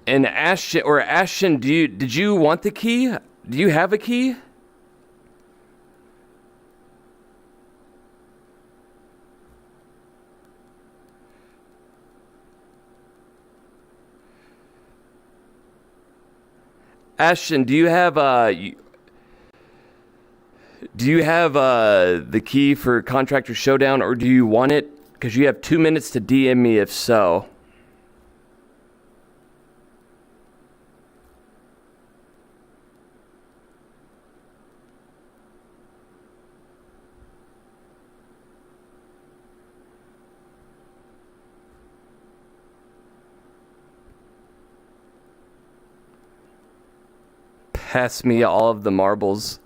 and Ashton, did you want the key? Do you have a key? Ashton, do you have the key for Contractor Showdown, or do you want it? Because you have 2 minutes to DM me if so. Pass me all of the marbles.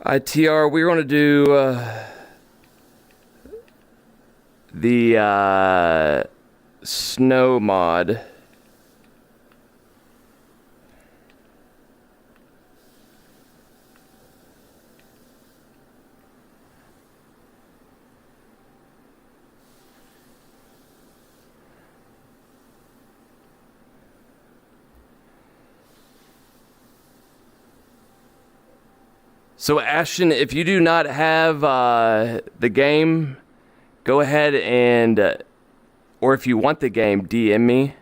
ITR, we're going to do the snow mod. So Ashton, if you do not have the game, go ahead and, or if you want the game, DM me.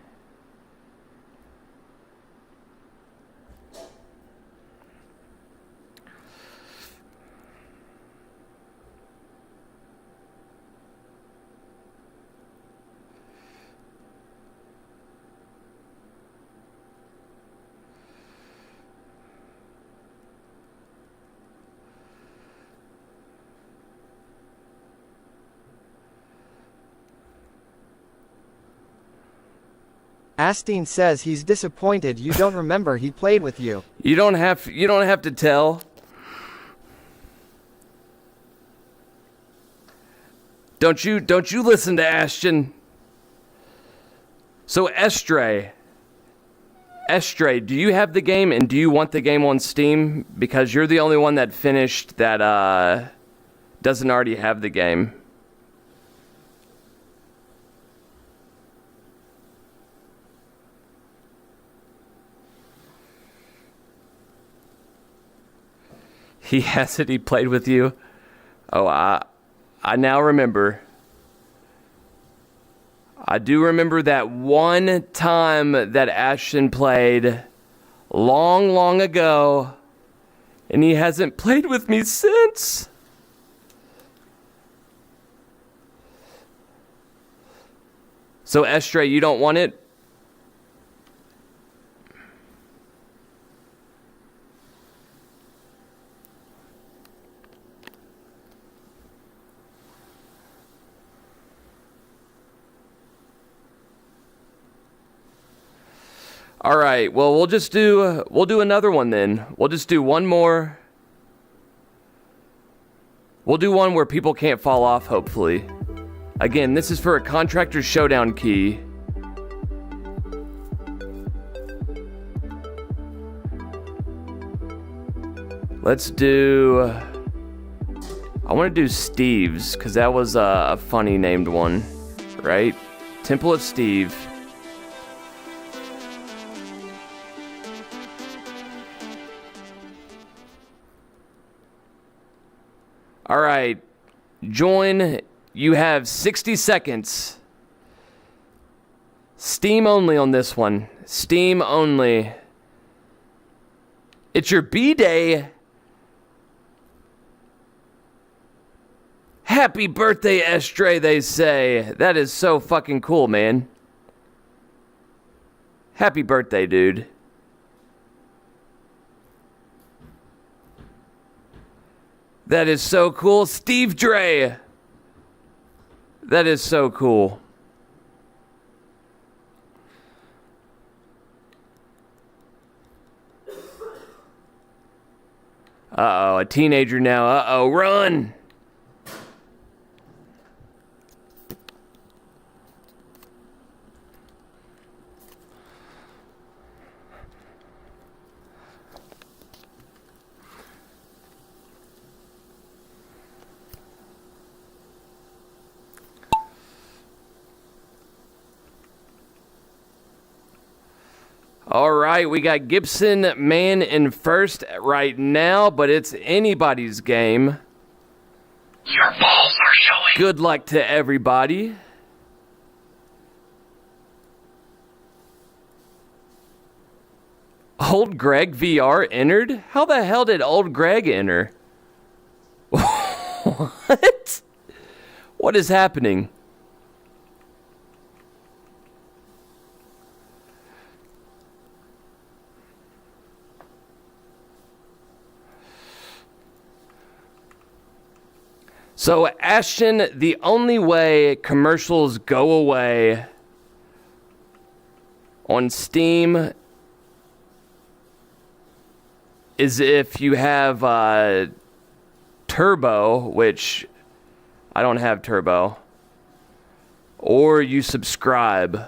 Astienth says he's disappointed you don't remember he played with you. You don't have to tell. Don't you listen to Ashton. So Estray, do you have the game and do you want the game on Steam? Because you're the only one that finished that doesn't already have the game. He has it. He played with you. Oh, I now remember. I do remember that one time that Ashton played long, long ago, and he hasn't played with me since. So, Estray, you don't want it? All right, well, we'll do another one then. We'll just do one more. We'll do one where people can't fall off, hopefully. Again, this is for a Contractors Showdown key. Let's do... I want to do Steve's, because that was a funny named one, right? Temple of Steve. All right, join. You have 60 seconds. Steam only on this one. Steam only. It's your B-Day. Happy birthday, Estray, they say. That is so fucking cool, man. Happy birthday, dude. That is so cool. Steve Dre. That is so cool. Uh-oh, a teenager now. Uh-oh, run! All right, we got Gibson man in first right now, but it's anybody's game. Your balls are showing. Good luck to everybody. Old Greg VR entered? How the hell did Old Greg enter? What? What is happening? So, Ashton, the only way commercials go away on Steam is if you have Turbo, which I don't have Turbo, or you subscribe.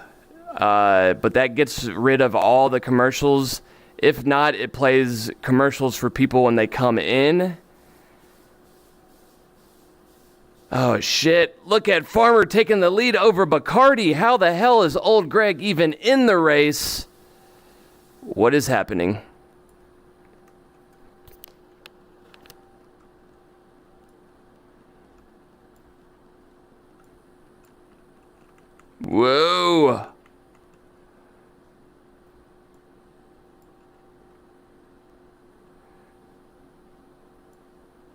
But that gets rid of all the commercials. If not, it plays commercials for people when they come in. Oh, shit. Look at Farmer taking the lead over Bacardi. How the hell is Old Greg even in the race? What is happening? Whoa.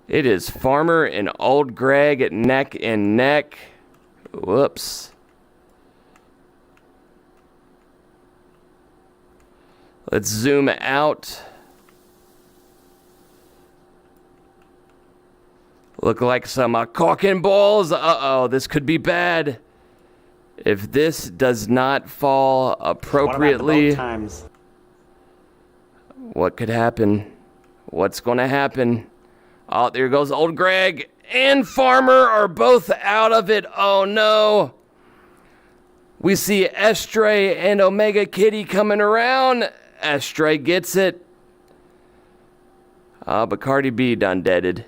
It is Farmer and Old Greg neck and neck. Whoops. Let's zoom out. Look like some cock and balls. Uh-oh, this could be bad. If this does not fall appropriately, what could happen? What's going to happen? Oh, there goes Old Greg and Farmer are both out of it. Oh, no. We see Estray and Omega Kitty coming around. Estray gets it. But Cardi B done deaded.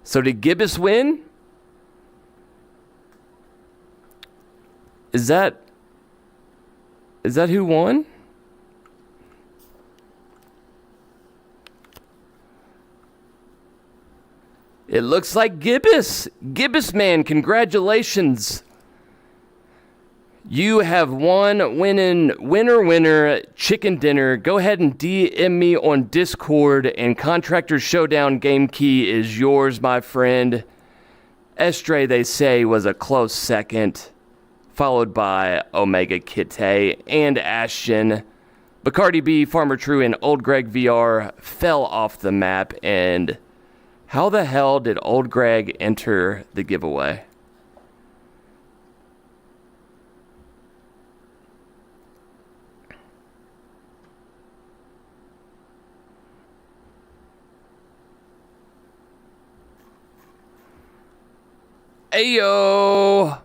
So did Gibbous win? Is that who won? It looks like Gibbous. Gibbous man, congratulations. You have won winner chicken dinner. Go ahead and DM me on Discord, and Contractors Showdown game key is yours, my friend. Estray, they say, was a close second, followed by Omega Kitte and Ashton. Bacardi B, Farmer True, and Old Greg VR fell off the map. And how the hell did Old Greg enter the giveaway? Ayo!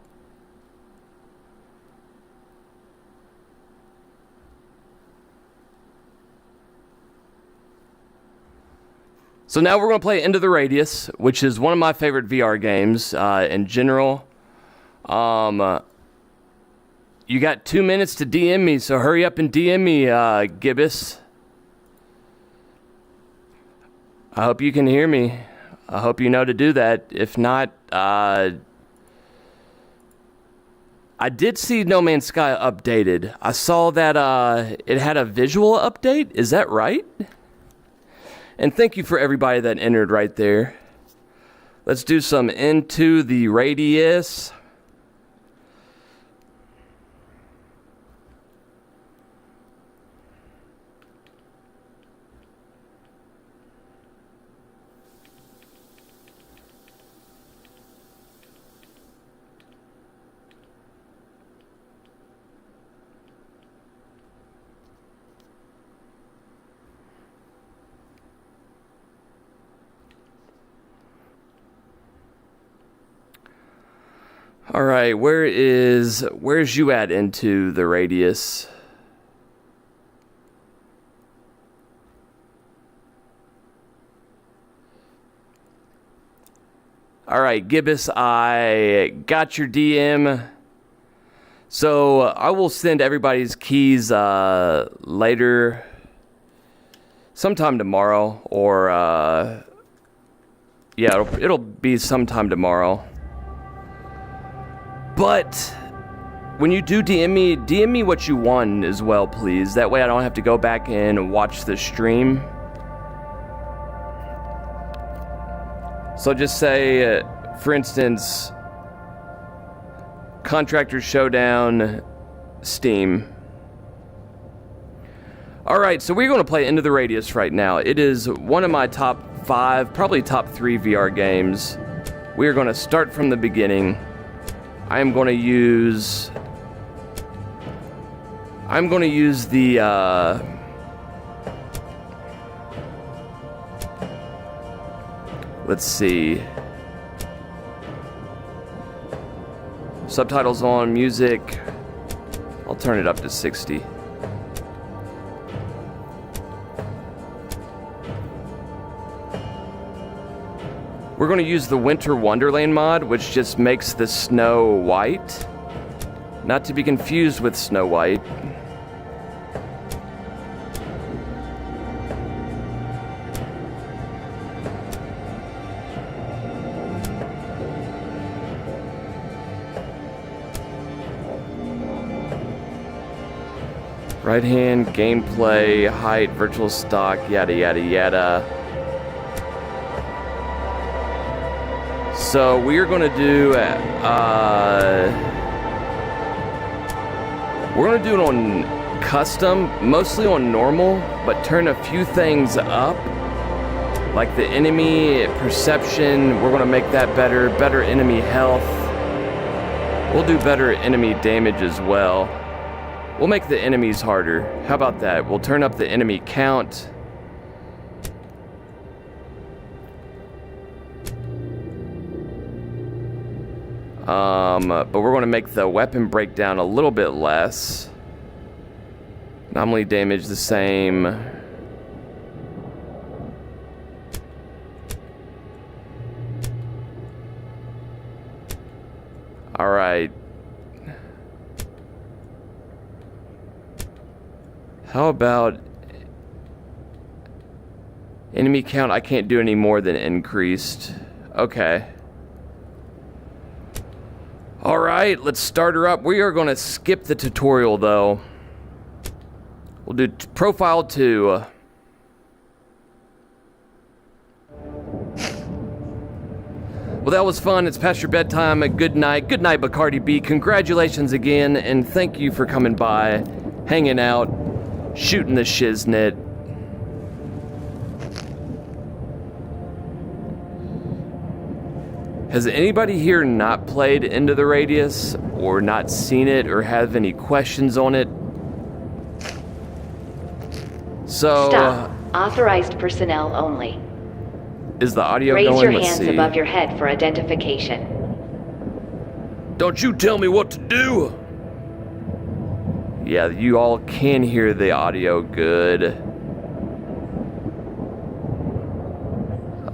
So now we're going to play Into the Radius, which is one of my favorite VR games in general. You got 2 minutes to DM me, so hurry up and DM me, Gibbous. I hope you can hear me. I hope you know to do that. If not, I did see No Man's Sky updated. I saw that it had a visual update. Is that right? And thank you for everybody that entered right there. Let's do some Into the Radius. All right, where's you at Into the Radius? All right, Gibbous, I got your DM. So I will send everybody's keys later, sometime tomorrow, or yeah, it'll be sometime tomorrow. But when you do DM me what you won as well, please. That way I don't have to go back and watch the stream. So just say, for instance, Contractors Showdown, Steam. Alright, so we're going to play Into the Radius right now. It is one of my top 5, probably top 3 VR games. We are going to start from the beginning. I am going to use the let's see, subtitles on, music, I'll turn it up to 60. We're going to use the Winter Wonderland mod, which just makes the snow white. Not to be confused with Snow White. Right hand, gameplay, height, virtual stock, yada yada yada. So we're going to do it on custom, mostly on normal, but turn a few things up, like the enemy perception. We're going to make that better enemy health. We'll do better enemy damage as well. We'll make the enemies harder. How about that? We'll turn up the enemy count. But we're going to make the weapon breakdown a little bit less. Anomaly damage the same. Alright. How about enemy count? I can't do any more than increased. Okay. Alright. right, let's start her up. We are going to skip the tutorial, though. We'll do profile 2. Well, that was fun. It's past your bedtime. Good night. Good night, Bacardi B. Congratulations again, and thank you for coming by, hanging out, shooting the shiznit. Has anybody here not played Into the Radius, or not seen it, or have any questions on it? So... Stop. Authorized personnel only. Is the audio Raise going? your Let's hands see. above your head for identification. Don't you tell me what to do! Yeah, you all can hear the audio good.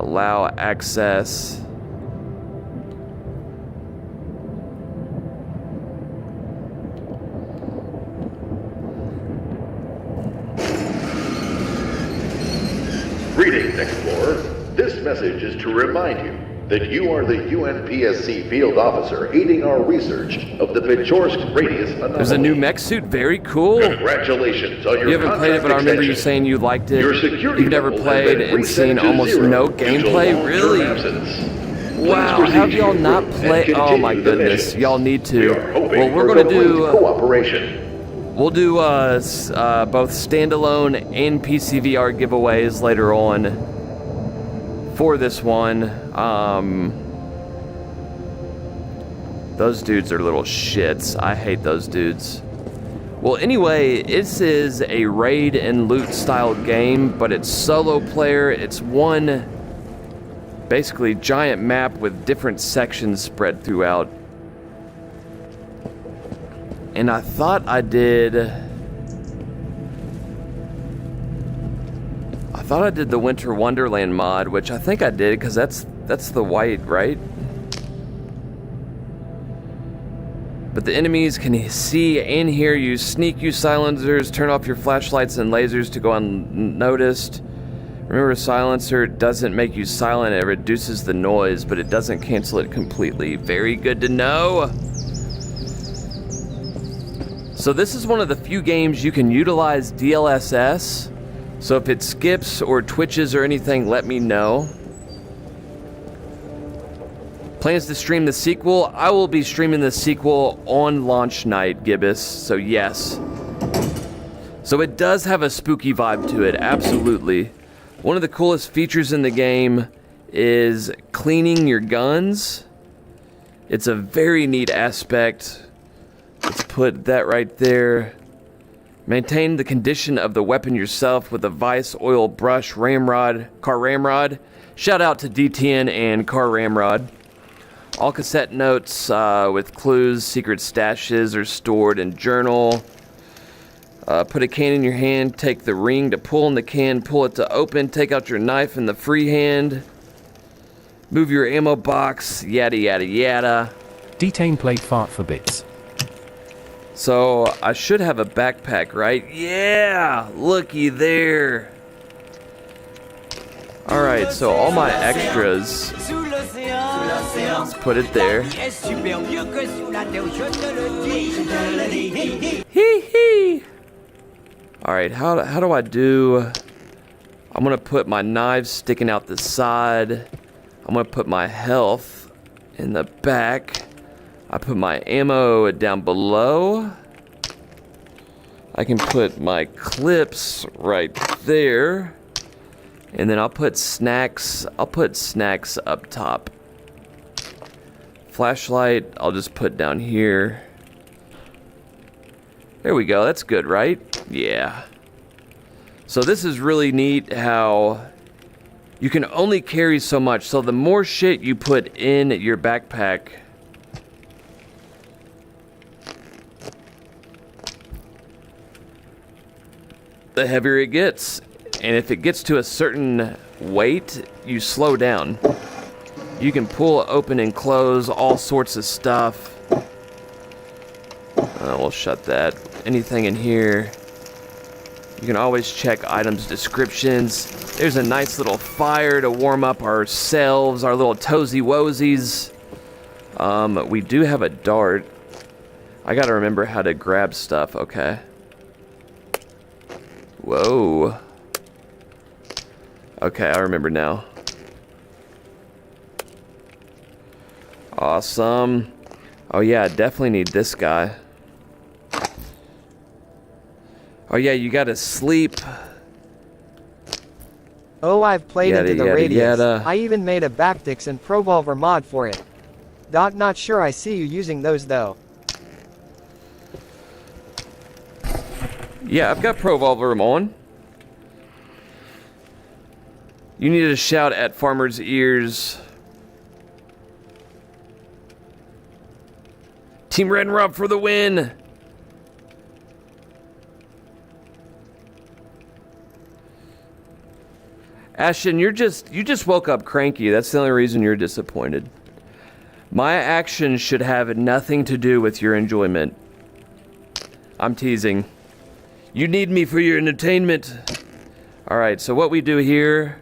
Allow access. Greetings, Explorer. This message is to remind you that you are the UNPSC field officer aiding our research of the Pechorsk radius anomaly. There's a new mech suit, very cool. Congratulations on your You haven't played it, but I remember you saying you liked it. Your security You've never level played has been and seen reset to almost 0 no due to gameplay? long-term Really? absence. Wow, Please how have proceed y'all to your not group played? and Oh my continue the goodness, mission. y'all need to. We are hoping Well, we're for gonna complete do. cooperation. We'll do both standalone and PCVR giveaways later on for this one. Those dudes are little shits. I hate those dudes. Well, anyway, this is a raid and loot style game, but it's solo player. It's one basically giant map with different sections spread throughout. And I thought I did the Winter Wonderland mod, which I think I did because that's the white, right? But the enemies can see and hear you, sneak you silencers, turn off your flashlights and lasers to go unnoticed. Remember, silencer doesn't make you silent, it reduces the noise, but it doesn't cancel it completely. Very good to know. So this is one of the few games you can utilize DLSS. So if it skips or twitches or anything, let me know. Plans to stream the sequel? I will be streaming the sequel on launch night, Gibbous, so yes. So it does have a spooky vibe to it, absolutely. One of the coolest features in the game is cleaning your guns. It's a very neat aspect. Let's put that right there. Maintain the condition of the weapon yourself with a vice, oil, brush, ramrod, car ramrod. Shout out to D10 and car ramrod. All cassette notes with clues, secret stashes are stored in journal. Put a can in your hand, take the ring to pull in the can, pull it to open, take out your knife in the free hand. Move your ammo box, yada yada yada. Detain plate fart for bits. So I should have a backpack, right? Yeah, looky there. Alright, so all my extras, let's put it there. Hee hee. Alright, how do I do? I'm gonna put my knives sticking out the side. I'm gonna put my health in the back. I put my ammo down below. I can put my clips right there. And then I'll put snacks up top. Flashlight, I'll just put down here. There we go, that's good, right? Yeah. So this is really neat how you can only carry so much. So the more shit you put in your backpack, the heavier it gets. And if it gets to a certain weight, you slow down. You can pull, open, and close all sorts of stuff. We'll shut that. Anything in here. You can always check items descriptions. There's a nice little fire to warm up ourselves, our little toesy woesies. We do have a dart. I gotta remember how to grab stuff, okay. Whoa. Okay, I remember now. Awesome. Oh yeah, I definitely need this guy. Oh yeah, you gotta sleep. Oh, I've played Yada, into the yada, radius. yada. I even made a bHaptics and ProVolver mod for it. Not sure I see you using those though. Yeah, I've got ProVolver on. You need to shout at farmers' ears. Team Red and Rob for the win! Ashton, you just woke up cranky. That's the only reason you're disappointed. My actions should have nothing to do with your enjoyment. I'm teasing. You need me for your entertainment. Alright, so what we do here,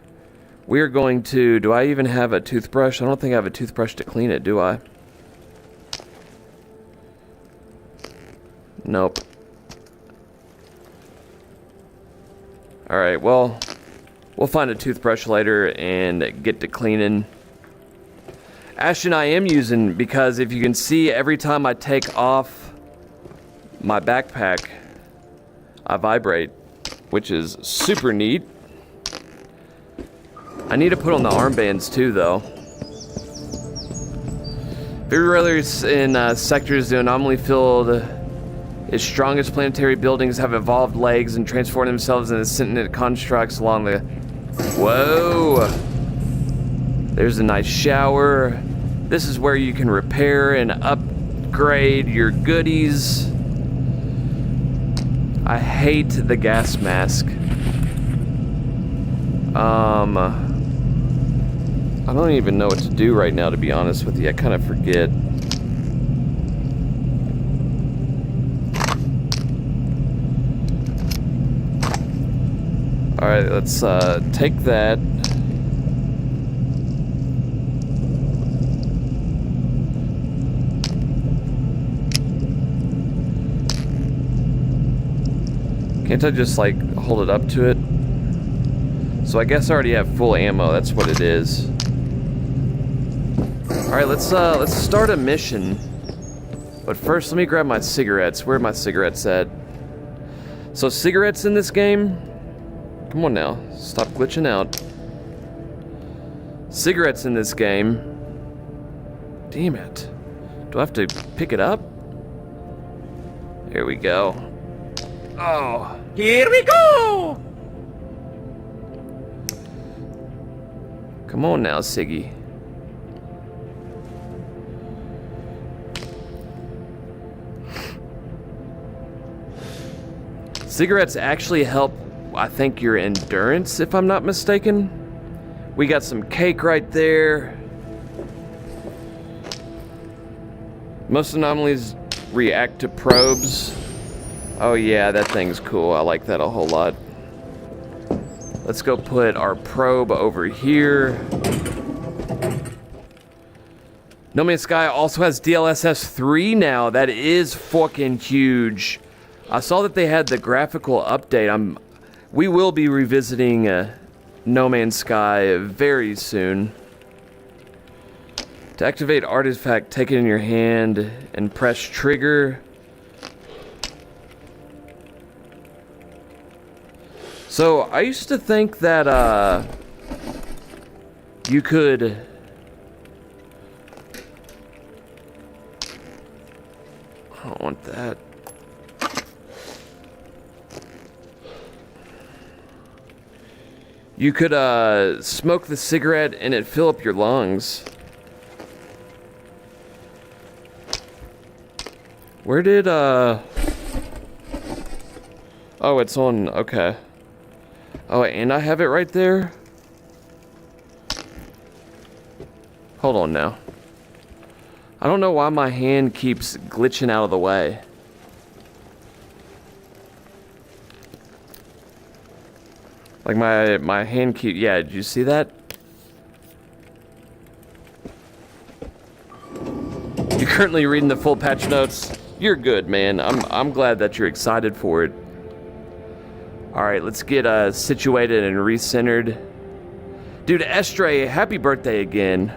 we're going to... Do I even have a toothbrush? I don't think I have a toothbrush to clean it, do I? Nope. Alright, well... We'll find a toothbrush later and get to cleaning. Ashton, I am using, because if you can see, every time I take off my backpack, I vibrate, which is super neat. I need to put on the armbands too, though. Very rarely in sectors do anomaly filled its strongest planetary buildings have evolved legs and transformed themselves into sentient constructs along the... Whoa! There's a nice shower. This is where you can repair and upgrade your goodies. I hate the gas mask. I don't even know what to do right now, to be honest with you. I kind of forget. Alright, let's take that. Can't I just like hold it up to it? So I guess I already have full ammo, that's what it is. Alright, let's start a mission. But first let me grab my cigarettes. Where are my cigarettes at? So cigarettes in this game? Come on now, stop glitching out. Cigarettes in this game. Damn it. Do I have to pick it up? Here we go. Oh. Here we go! Come on now, Siggy. Cigarettes actually help, I think, your endurance, if I'm not mistaken. We got some cake right there. Most anomalies react to probes. Oh yeah, that thing's cool. I like that a whole lot. Let's go put our probe over here. No Man's Sky also has DLSS 3 now. That is fucking huge. I saw that they had the graphical update. We will be revisiting No Man's Sky very soon. To activate artifact, take it in your hand and press trigger. So, I used to think that, you could... I don't want that. You could, smoke the cigarette and it'd fill up your lungs. Where did, Oh, it's on, okay. Oh, and I have it right there? Hold on now. I don't know why my hand keeps glitching out of the way. Like my hand keep, yeah, did you see that? You're currently reading the full patch notes. You're good, man. I'm glad that you're excited for it. Alright, let's get situated and recentered. Dude, Estray, happy birthday again.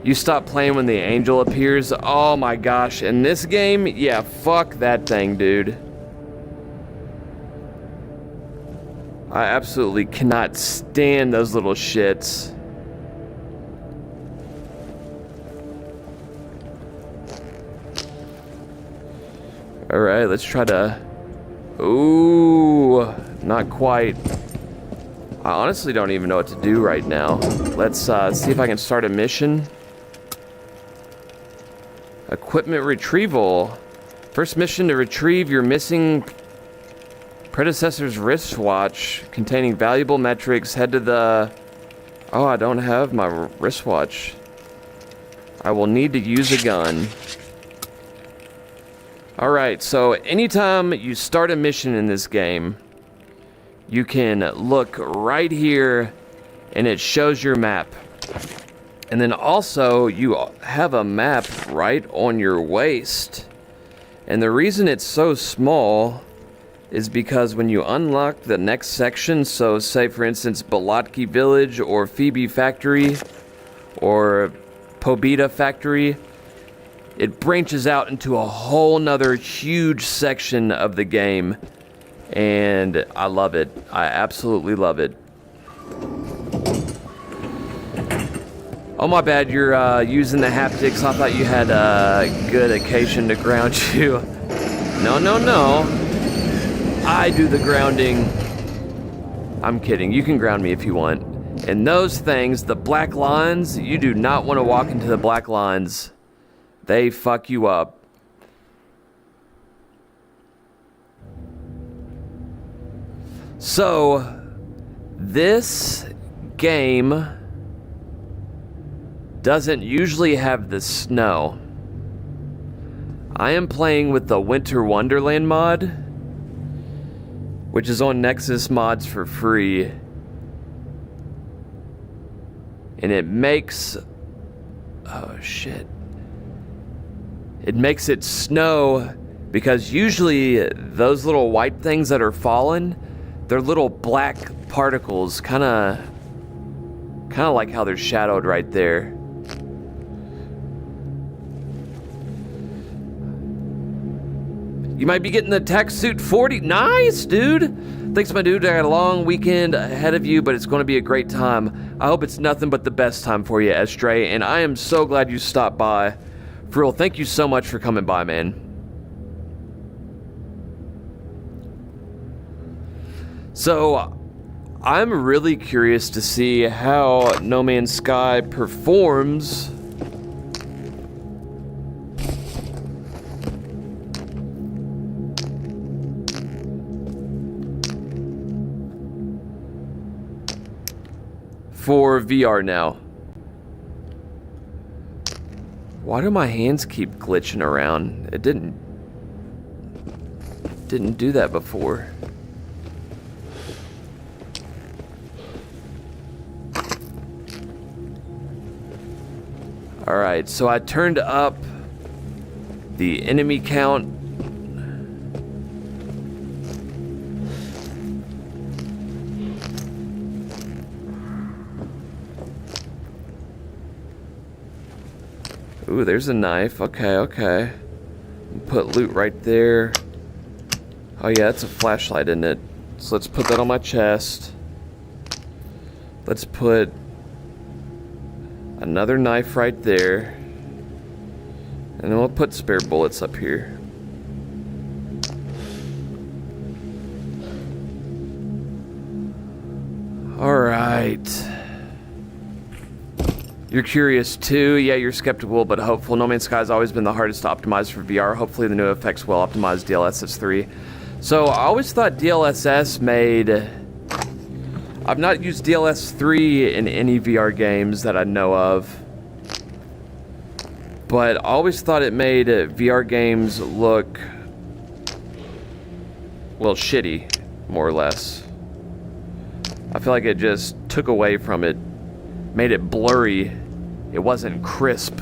You stop playing when the angel appears. Oh my gosh, in this game? Yeah, fuck that thing, dude. I absolutely cannot stand those little shits. Alright, let's try to... Ooh, not quite. I honestly don't even know what to do right now. Let's see if I can start a mission. Equipment retrieval. First mission to retrieve your missing predecessor's wristwatch containing valuable metrics. Head to the... Oh, I don't have my wristwatch. I will need to use a gun. Alright, so anytime you start a mission in this game, you can look right here and it shows your map. And then also you have a map right on your waist. And the reason it's so small is because when you unlock the next section, so say for instance Balotki Village or Phoebe Factory or Pobita Factory, it branches out into a whole nother huge section of the game, and I love it. I absolutely love it. Oh my bad, you're using the haptics. I thought you had a good occasion to ground you. No, no, no. I do the grounding. I'm kidding, you can ground me if you want. And those things, the black lines, you do not want to walk into the black lines. They fuck you up. So, this game doesn't usually have the snow. I am playing with the Winter Wonderland mod, which is on Nexus Mods for free. And it makes... Oh shit. It makes it snow because usually those little white things that are falling, they're little black particles, kind of like how they're shadowed right there. You might be getting the Tactsuit 40. Nice, dude. Thanks, my dude. I got a long weekend ahead of you, but it's going to be a great time. I hope it's nothing but the best time for you, Estray, and I am so glad you stopped by. For real, thank you so much for coming by, man. So, I'm really curious to see how No Man's Sky performs for VR now. Why do my hands keep glitching around? It didn't do that before. Alright, so I turned up the enemy count. Ooh, there's a knife. Okay, okay. Put loot right there. Oh yeah, it's a flashlight, isn't it? So let's put that on my chest. Let's put another knife right there. And then we'll put spare bullets up here. Alright. You're curious too? Yeah, you're skeptical but hopeful. No Man's Sky has always been the hardest to optimize for VR. Hopefully the new effects will optimize DLSS 3. So I always thought DLSS made... I've not used DLSS 3 in any VR games that I know of. But I always thought it made VR games look... well, shitty, more or less. I feel like it just took away from it. Made it blurry. It wasn't crisp.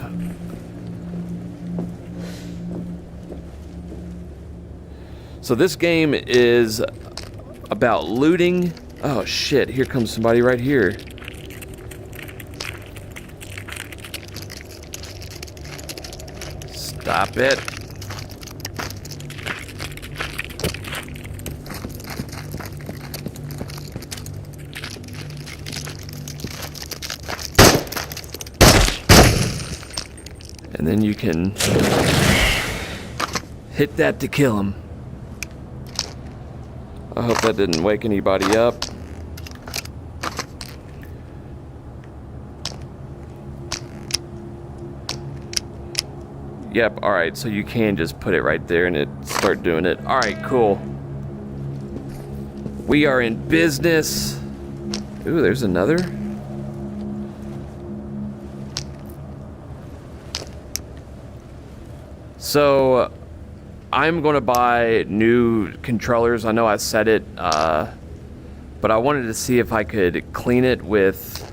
So this game is about looting. Oh shit, here comes somebody right here. Stop it. And then you can hit that to kill him. I hope that didn't wake anybody up. Yep, alright, so you can just put it right there and it start doing it. Alright, cool. We are in business. Ooh, there's another. So, I'm going to buy new controllers. I know I said it, but I wanted to see if I could clean it with...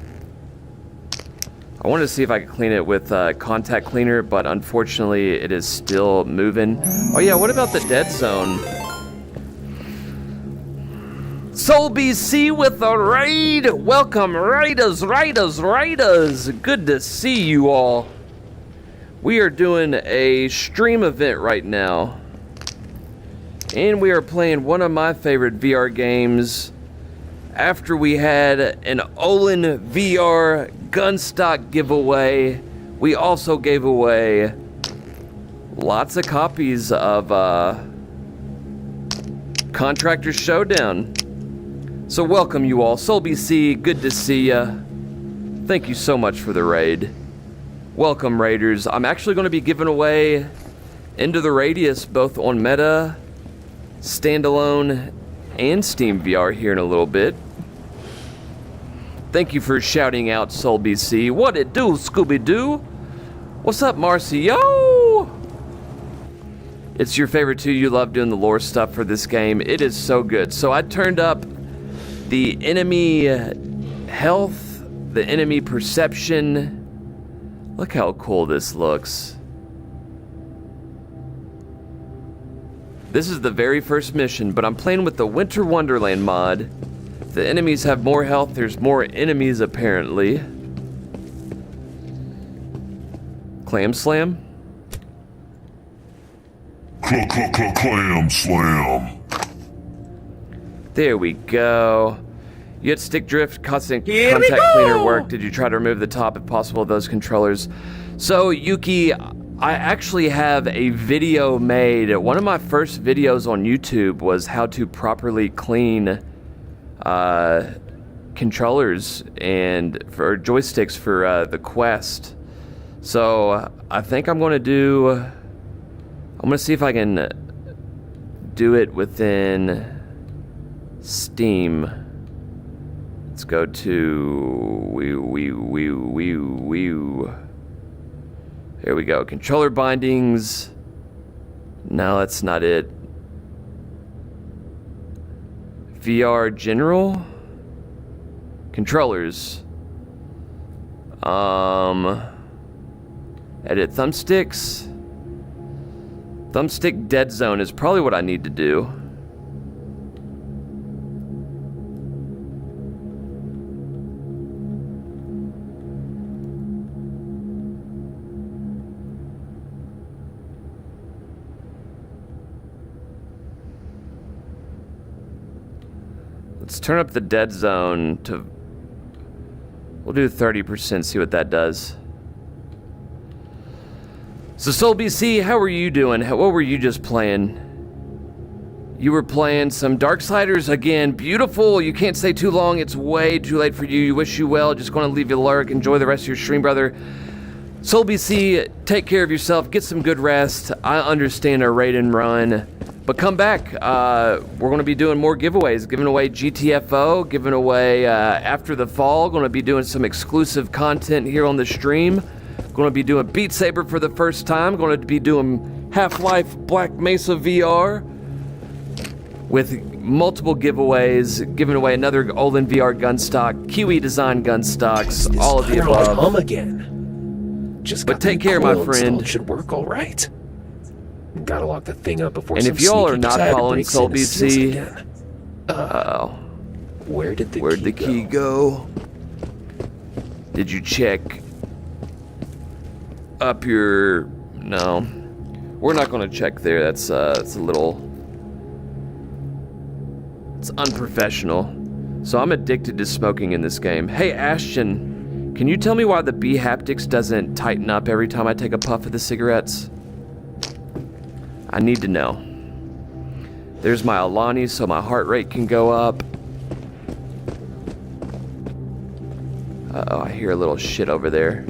contact cleaner, but unfortunately it is still moving. Oh yeah, what about the dead zone? Soul BC with a raid! Welcome, raiders! Good to see you all. We are doing a stream event right now. And we are playing one of my favorite VR games. After we had an OlenVR Gunstock giveaway, we also gave away lots of copies of Contractors Showdown. So welcome you all. Soul BC, good to see ya. Thank you so much for the raid. Welcome, raiders. I'm actually going to be giving away Into the Radius both on Meta, Standalone, and Steam VR here in a little bit. Thank you for shouting out, Soul BC. What it do, Scooby-Doo? What's up, Marcio? It's your favorite too. You love doing the lore stuff for this game. It is so good. So I turned up the enemy health, the enemy perception. Look how cool this looks. This is the very first mission, but I'm playing with the Winter Wonderland mod. The enemies have more health, there's more enemies apparently. Clam Slam? Clam Slam. There we go. You had stick drift, constant contact cleaner work. Did you try to remove the top, if possible, of those controllers? So, Yuki, I actually have a video made. One of my first videos on YouTube was how to properly clean controllers and for joysticks for the Quest. So, I think I'm going to see if I can do it within Steam. Let's go to Here we go. Controller bindings. No, that's not it. VR general. Controllers. Edit thumbsticks. Thumbstick dead zone is probably what I need to do. Let's turn up the dead zone to... We'll do 30%, see what that does. So Soul BC, how are you doing? What were you just playing? You were playing some Darksiders again. Beautiful. You can't stay too long. It's way too late for you. You wish you well. Just going to leave you a lurk. Enjoy the rest of your stream, brother. Soul BC, take care of yourself. Get some good rest. I understand a raid and run. But come back. We're going to be doing more giveaways. Giving away GTFO. Giving away After the Fall. Going to be doing some exclusive content here on the stream. Going to be doing Beat Saber for the first time. Going to be doing Half-Life Black Mesa VR. With multiple giveaways. Giving away another OlenVR Gunstock. KIWI design Gunstocks. All of the above. Again. Just but take care, my friend. It should work all right. Gotta lock the thing up before And some if y'all are sneaky not tag following breaks in and steals it SoulBC, again. Uh-oh. Where'd the key go? Did you check up your... No. We're not going to check there. That's a little... It's unprofessional. So I'm addicted to smoking in this game. Hey, Ashton, can you tell me why the bHaptics doesn't tighten up every time I take a puff of the cigarettes? I need to know. There's my Alani so my heart rate can go up. Uh-oh, I hear a little shit over there.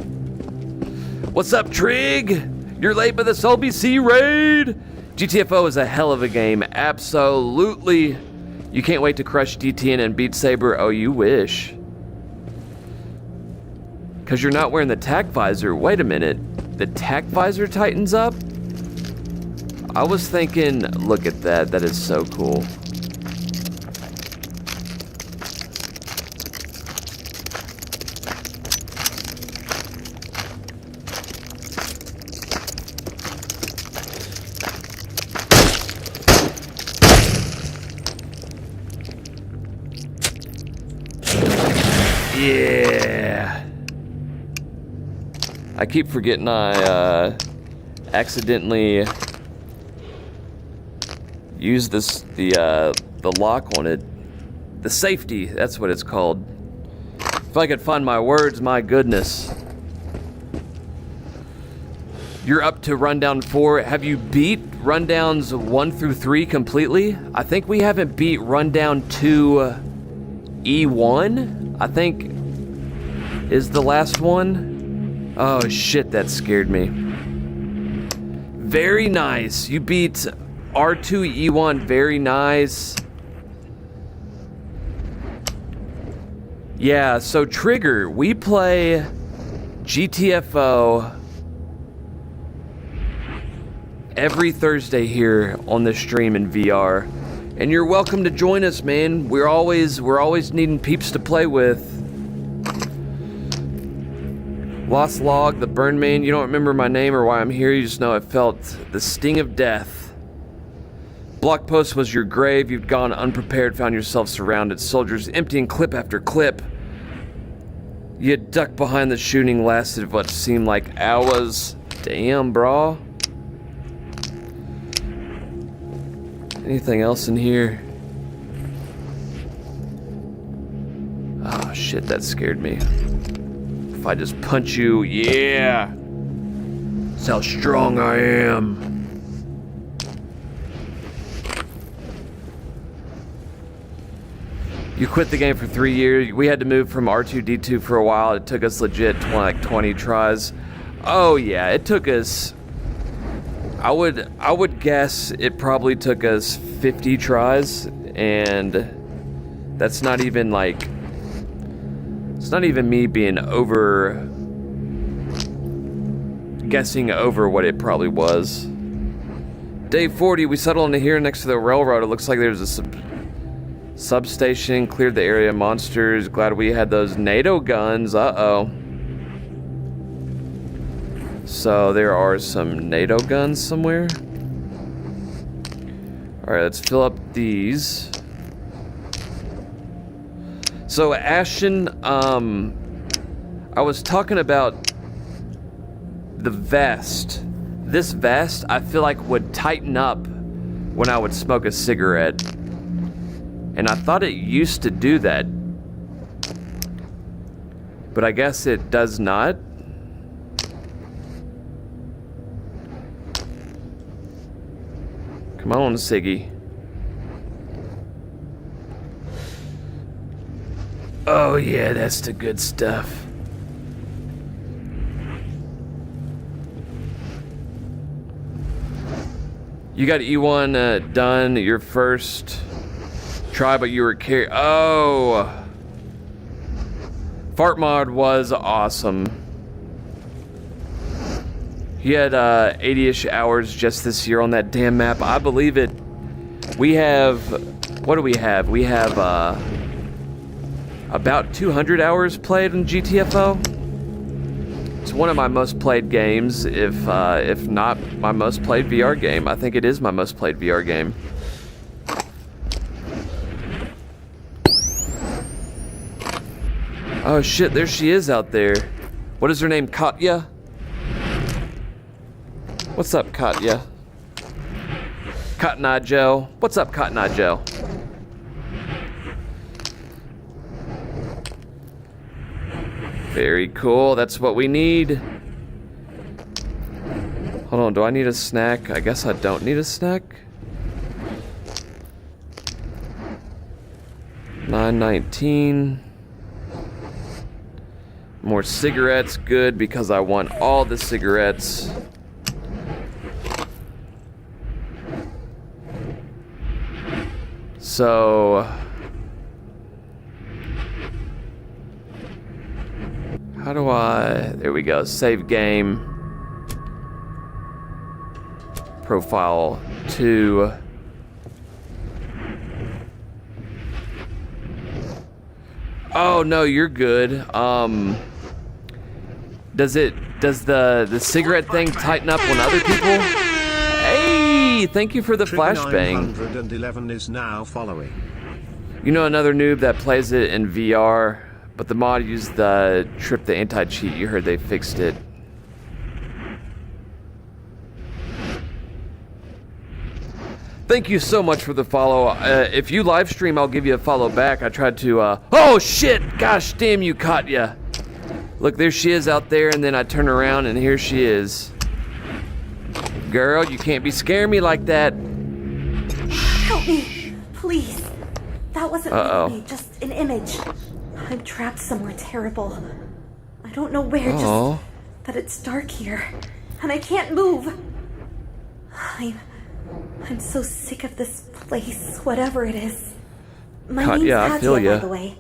What's up, Trig? You're late by the SoulBC raid? GTFO is a hell of a game, absolutely. You can't wait to crush DTN and Beat Saber. Oh, you wish. Because you're not wearing the TactVisor. Wait a minute. The TactVisor tightens up? I was thinking, look at that. That is so cool. Yeah. I keep forgetting I accidentally used the lock on it. The safety, that's what it's called. If I could find my words, my goodness. You're up to Rundown 4. Have you beat Rundowns 1 through 3 completely? I think we haven't beat Rundown 2 E1, I think, is the last one. Oh shit, that scared me. Very nice. You beat R2 E1, very nice. Yeah, so Trigger, we play GTFO every Thursday here on the stream in VR. And you're welcome to join us, man. We're always needing peeps to play with. Lost Log, the Burn Man. You don't remember my name or why I'm here. You just know I felt the sting of death. Block post was your grave. You'd gone unprepared, found yourself surrounded. Soldiers emptying clip after clip. You had ducked behind the shooting, lasted what seemed like hours. Damn, brah. Anything else in here? Oh shit, that scared me. If I just punch you, yeah! That's how strong I am. You quit the game for 3 years. We had to move from R2-D2 for a while. It took us legit 20 tries. Oh yeah, it took us... I would guess it probably took us 50 tries, and that's not even like, it's not even me being guessing over what it probably was. Day 40, we settled in here next to the railroad. It looks like there's a substation, cleared the area of monsters. Glad we had those NATO guns, uh-oh. So there are some NATO guns somewhere. Alright, let's fill up these. So Ashton, I was talking about the vest. This vest, I feel like would tighten up when I would smoke a cigarette. And I thought it used to do that. But I guess it does not. Come on, Siggy. Oh yeah, that's the good stuff. You got E1 done your first try, but you were carried. Oh! Fart Mod was awesome. He had 80-ish hours just this year on that damn map. I believe it. We have... What do we have? We have about 200 hours played in GTFO. It's one of my most played games, if not my most played VR game. I think it is my most played VR game. Oh shit, there she is out there. What is her name, Katya? What's up, Katya? Cotton Eye Joe. What's up, Cotton Eye Joe? Very cool, that's what we need. Hold on, do I need a snack? I guess I don't need a snack. 919. More cigarettes, good, because I want all the cigarettes. So, how do I, there we go, save game, profile 2. Oh no, you're good. Does the cigarette thing tighten up on other people? Hey, thank you for the flashbang. 911 is now following. You know another noob that plays it in VR, but the mod used the Trip the anti-cheat. You heard they fixed it. Thank you so much for the follow. If you live stream, I'll give you a follow back. I tried to, oh shit! Gosh damn you, Katya! Look, there she is out there, and then I turn around, and here she is. Girl, you can't be scaring me like that. Help me, please. That wasn't me, just an image. I'm trapped somewhere terrible. I don't know where, just that it's dark here, and I can't move. I'm so sick of this place, whatever it is. My name's Katya, by the way.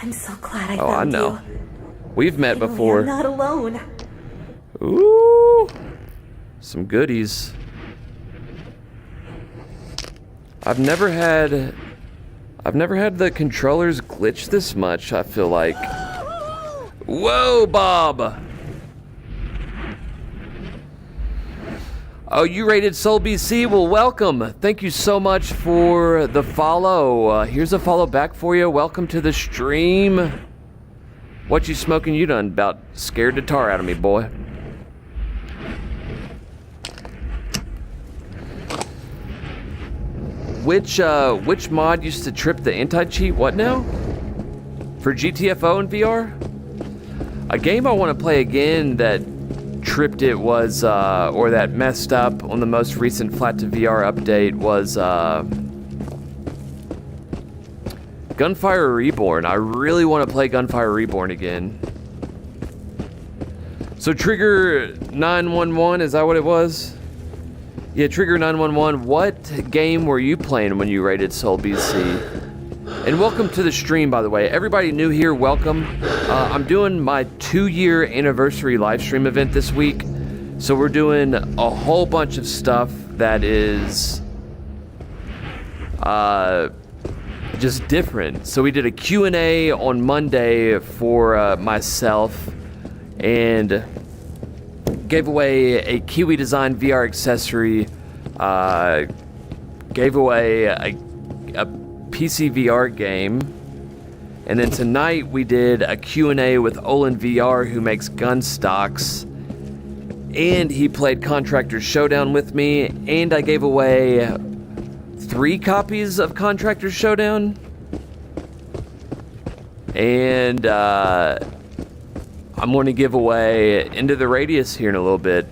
I'm so glad I found you. We've met before. I'm not alone. Ooh, some goodies. I've never had the controllers glitch this much, I feel like. Whoa, Bob! Oh, you rated Soul BC? Well, welcome. Thank you so much for the follow. Here's a follow back for you. Welcome to the stream. What you smoking? You done about scared the tar out of me, boy. Which mod used to trip the anti-cheat? What now? For GTFO and VR? A game I want to play again that tripped it was, or that messed up on the most recent Flat to VR update was, Gunfire Reborn. I really want to play Gunfire Reborn again. So Trigger 911, is that what it was? Yeah, Trigger 911, what game were you playing when you rated Soul BC? And welcome to the stream, by the way. Everybody new here, welcome. I'm doing my 2-year anniversary live stream event this week. So we're doing a whole bunch of stuff that is just different. So we did a Q&A on Monday for myself and gave away a KIWI Design VR accessory, gave away a PC VR game, and then tonight we did a Q&A with OlenVR, who makes Gunstocks, and he played Contractors Showdown with me, and I gave away 3 copies of Contractors Showdown, and I'm going to give away Into the Radius here in a little bit.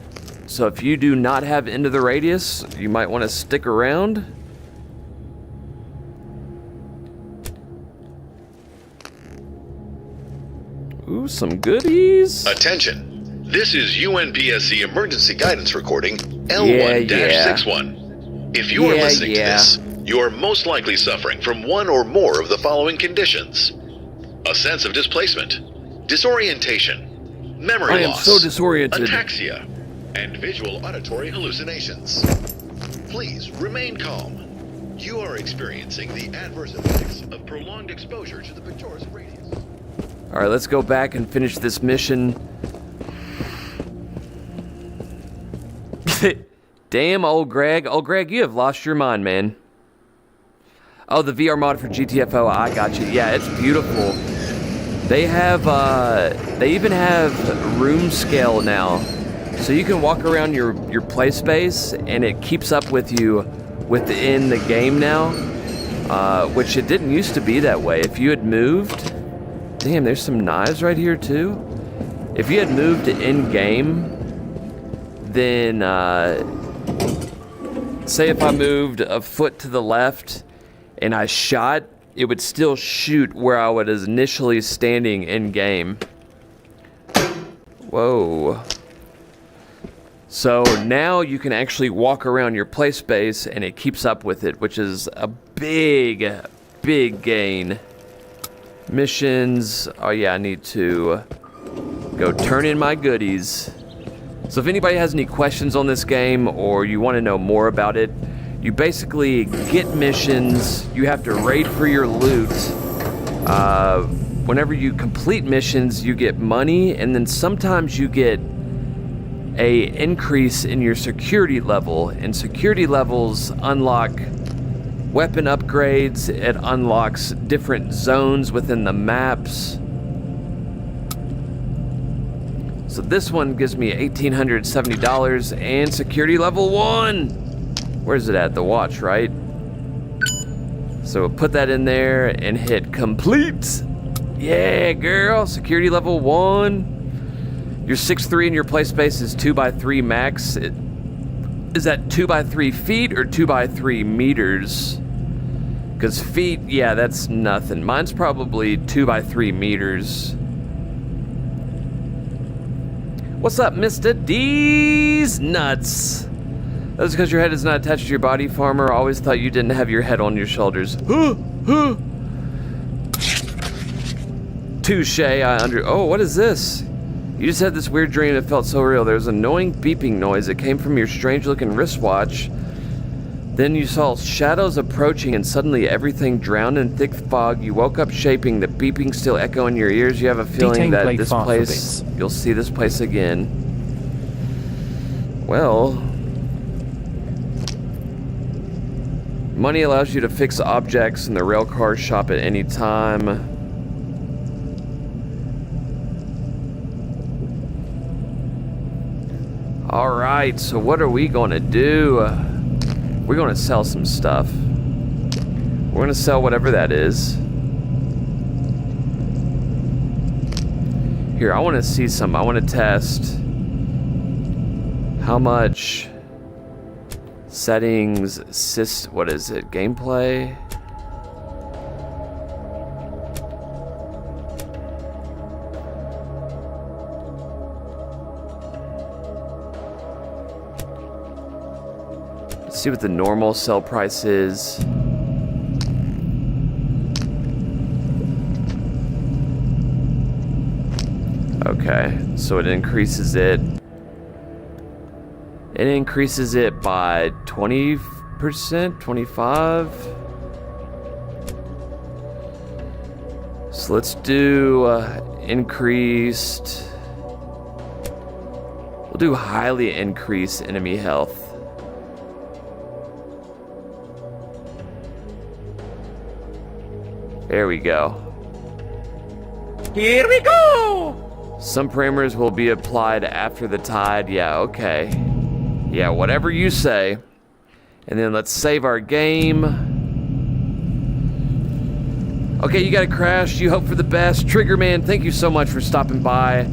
So if you do not have Into the Radius, you might want to stick around. Ooh, some goodies. Attention. This is UNPSC emergency guidance recording L1-61. If you are listening to this, you are most likely suffering from one or more of the following conditions: a sense of displacement, disorientation, memory loss, so disoriented, ataxia, and visual auditory hallucinations. Please remain calm. You are experiencing the adverse effects of prolonged exposure to the picturesque radius. Alright, let's go back and finish this mission. Damn, old Greg. Old Greg, you have lost your mind, man. Oh, the VR mod for GTFO. I got you. Yeah, it's beautiful. They have, they even have room scale now. So you can walk around your play space and it keeps up with you within the game now. Which it didn't used to be that way. If you had moved... Damn, there's some knives right here too. If you had moved in-game, then, say if I moved a foot to the left and I shot, it would still shoot where I was initially standing in-game. Whoa. So now you can actually walk around your play space and it keeps up with it, which is a big, big gain. Missions. Oh yeah, I need to go turn in my goodies. So if anybody has any questions on this game or you want to know more about it, you basically get missions. You have to raid for your loot. Whenever you complete missions, you get money, and then sometimes you get a increase in your security level. And security levels unlock weapon upgrades. It unlocks different zones within the maps. So this one gives me $1,870 and security level 1. Where's it at? The watch, right? So we'll put that in there and hit complete. Yeah, girl. Security level 1. Your 6'3" and your play space is 2x3 max. Is that 2x3 feet or 2x3 meters? Because feet, yeah, that's nothing. Mine's probably 2x3 meters. What's up, Mr. D's Nuts? That's because your head is not attached to your body, farmer. Always thought you didn't have your head on your shoulders. Touche, oh, what is this? You just had this weird dream that felt so real. There was an annoying beeping noise that came from your strange-looking wristwatch. Then you saw shadows approaching and suddenly everything drowned in thick fog. You woke up shaping, the beeping still echo in your ears. You have a feeling that this place, you'll see this place again. Well... money allows you to fix objects in the railcar shop at any time. Alright, so what are we gonna do? We're gonna sell some stuff. We're gonna sell whatever that is. Here, I wanna see some. I wanna test how much settings, what is it? Gameplay? Let's see what the normal sell price is. Okay, so it increases it. It increases it by 20%, 25. So let's do increased. We'll do highly increased enemy health. There we go. Here we go! Some parameters will be applied after the tide. Yeah, okay. Yeah, whatever you say. And then let's save our game. Okay, you got a crash. You hope for the best. Triggerman, thank you so much for stopping by.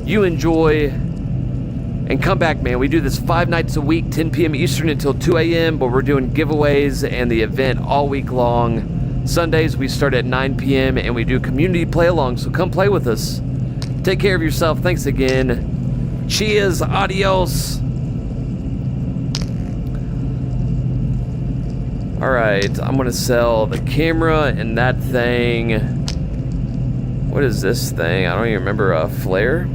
You enjoy. And come back, man. We do this 5 nights a week, 10 p.m. Eastern until 2 a.m. But we're doing giveaways and the event all week long. Sundays, we start at 9 p.m. and we do community play-along. So come play with us. Take care of yourself. Thanks again. Cheers. Adios. Alright, I'm gonna sell the camera and that thing. What is this thing? I don't even remember. A flare?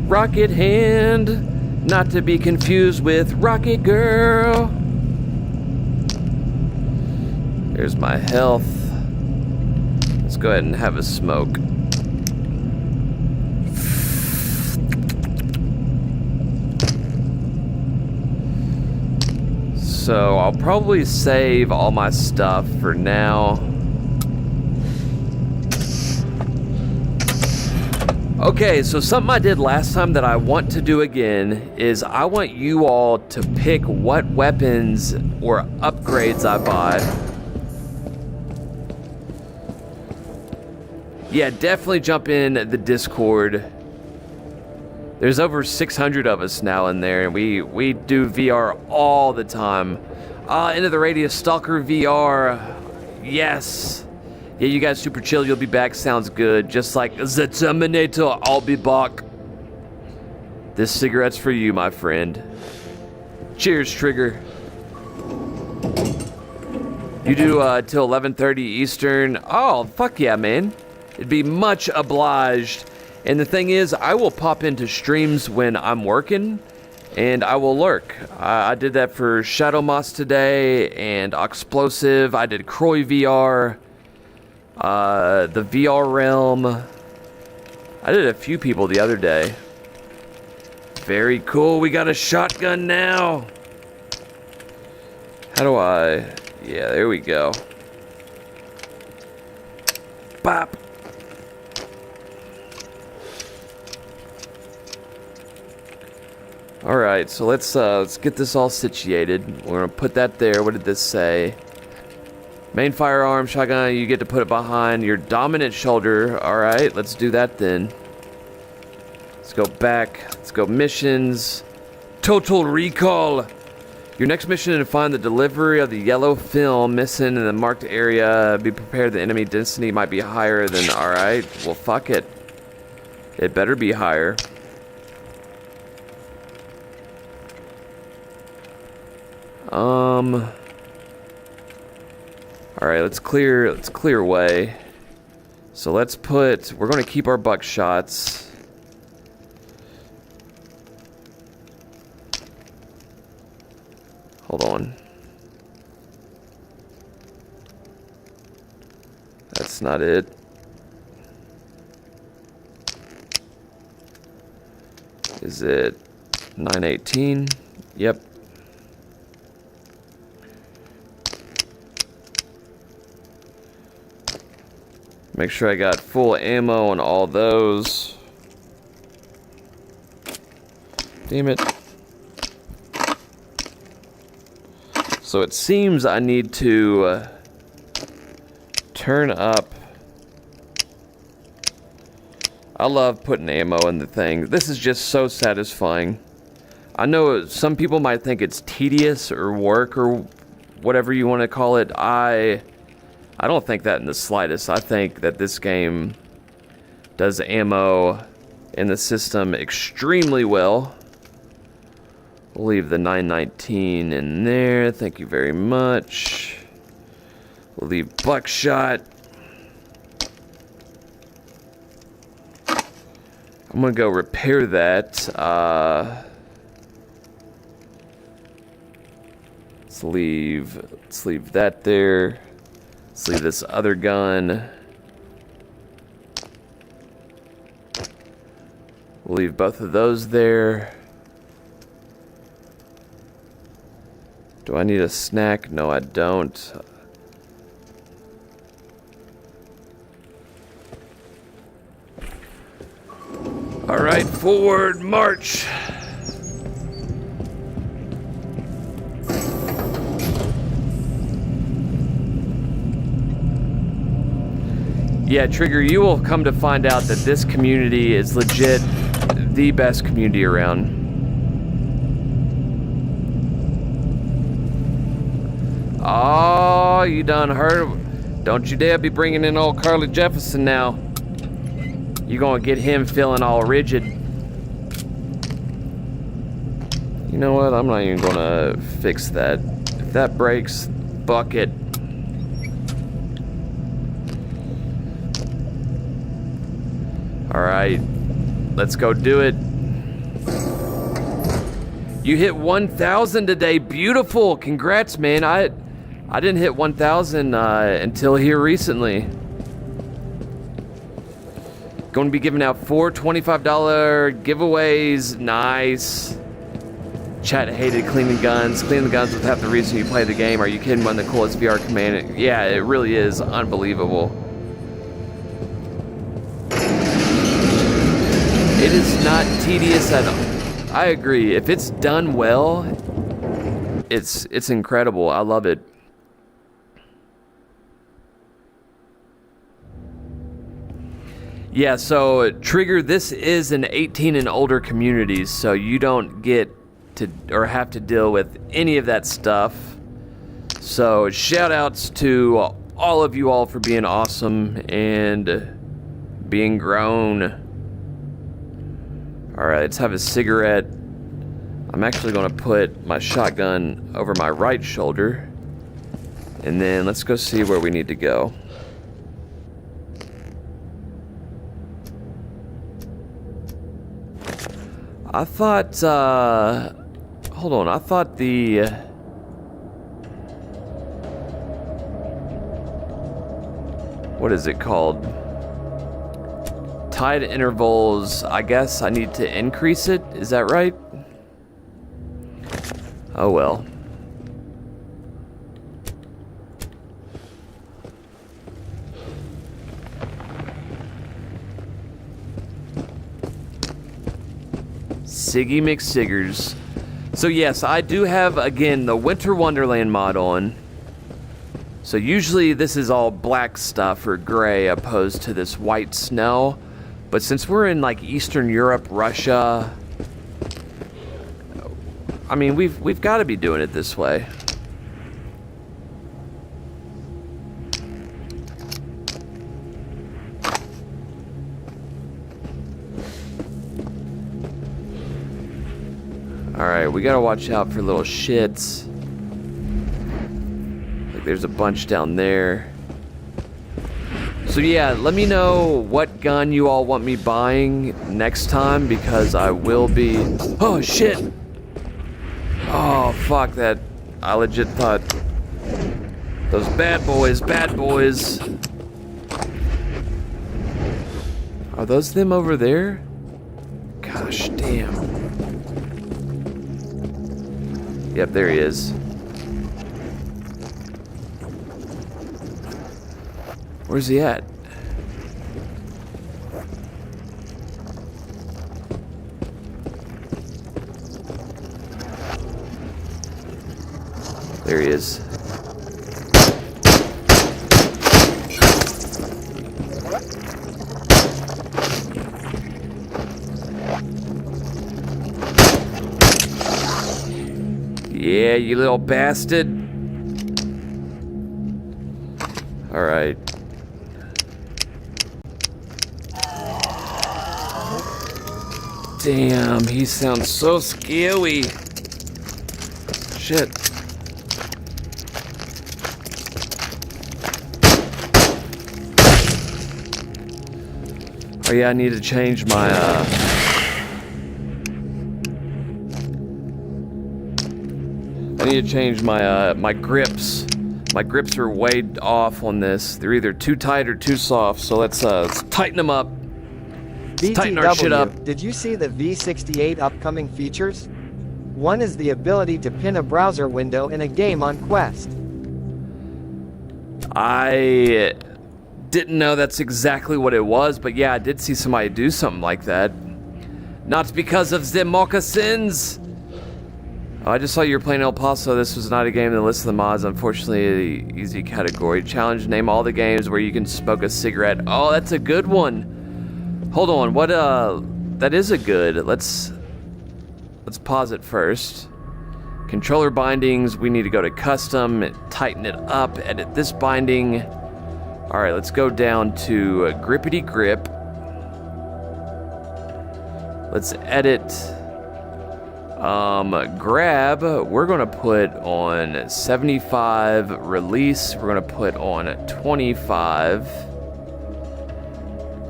Rocket hand, not to be confused with Rocket Girl. Here's my health. Let's go ahead and have a smoke. So I'll probably save all my stuff for now. Okay, so something I did last time that I want to do again is I want you all to pick what weapons or upgrades I buy. Yeah, definitely jump in the Discord. There's over 600 of us now in there, and we do VR all the time. Into the radio, Stalker VR. Yes. Yeah, you guys super chill, you'll be back, sounds good. Just like the Terminator, I'll be back. This cigarette's for you, my friend. Cheers, Trigger. You do till 11:30 Eastern. Oh, fuck yeah, man. It'd be much obliged. And the thing is, I will pop into streams when I'm working, and I will lurk. I did that for Shadow Moss today, and Explosive. I did Croy VR. The VR Realm. I did a few people the other day. Very cool. We got a shotgun now. How do I... Yeah, there we go. Bop. Alright, so let's get this all situated. We're gonna put that there. What did this say? Main firearm, shotgun, you get to put it behind your dominant shoulder. Alright, let's do that then. Let's go back. Let's go missions. Total recall. Your next mission is to find the delivery of the yellow film missing in the marked area. Be prepared, the enemy density might be higher than... Alright, well fuck it. It better be higher. Alright, let's clear away. So let's put... We're going to keep our buckshots. Hold on. That's not it. Is it 918? Yep. Make sure I got full ammo on all those. Damn it. So it seems I need to turn up. I love putting ammo in the thing. This is just so satisfying. I know some people might think it's tedious or work or whatever you want to call it. I don't think that in the slightest. I think that this game does ammo in the system extremely well. We'll leave the 919 in there. Thank you very much. We'll leave buckshot. I'm gonna go repair that. Let's leave that there. Let's leave this other gun. We'll leave both of those there. Do I need a snack? No, I don't. All right, forward march. Yeah, Trigger, you will come to find out that this community is legit the best community around. Oh, you done heard? Don't you dare be bringing in old Carly Jefferson now. You're gonna get him feeling all rigid. You know what? I'm not even gonna fix that. If that breaks, buck it. Alright, let's go do it. You hit 1,000 today. Beautiful. Congrats, man. I didn't hit 1,000 until here recently. Going to be giving out 4 $25 giveaways. Nice. Chat hated cleaning guns. Cleaning the guns was half the reason you play the game. Are you kidding? One of the coolest VR command. Yeah, it really is unbelievable. It is not tedious at all. I agree. If it's done well, it's incredible. I love it. Yeah, so Trigger, this is an 18 and older community, so you don't get to or have to deal with any of that stuff. So shout outs to all of you all for being awesome and being grown. Alright, let's have a cigarette. I'm actually going to put my shotgun over my right shoulder. And then let's go see where we need to go. I thought, hold on, I thought the, what is it called? Tide intervals, I guess I need to increase it, is that right? Oh well. Siggy McSiggers. So yes, I do have, again, the Winter Wonderland mod on. So usually this is all black stuff or gray opposed to this white snow. But since we're in like Eastern Europe, Russia, I mean, we've got to be doing it this way. Alright, we gotta watch out for little shits. Like there's a bunch down there. So yeah, let me know what gun you all want me buying next time, because I will be... Oh shit! Oh fuck that. I legit thought... Those bad boys. Are those them over there? Gosh damn. Yep, there he is. Where's he at? There he is. Yeah, you little bastard. Alright. Damn, he sounds so scary. Shit. Oh yeah, I need to change my, I need to change my, my grips. My grips are way off on this. They're either too tight or too soft, so let's tighten them up. Let's tighten our shit up. Did you see the V68 upcoming features? One is the ability to pin a browser window in a game on Quest. I didn't know that's exactly what it was, but yeah, I did see somebody do something like that. Not because of the moccasins. Oh, I just saw you were playing El Paso. This was not a game in the list of the mods. Unfortunately, an easy category. Challenge, name all the games where you can smoke a cigarette. Oh, that's a good one. Hold on, what, that is a good. Let's pause it first. Controller bindings, we need to go to custom, tighten it up, edit this binding. All right, let's go down to grippity grip. Let's edit grab. We're gonna put on 75. Release, we're gonna put on 25.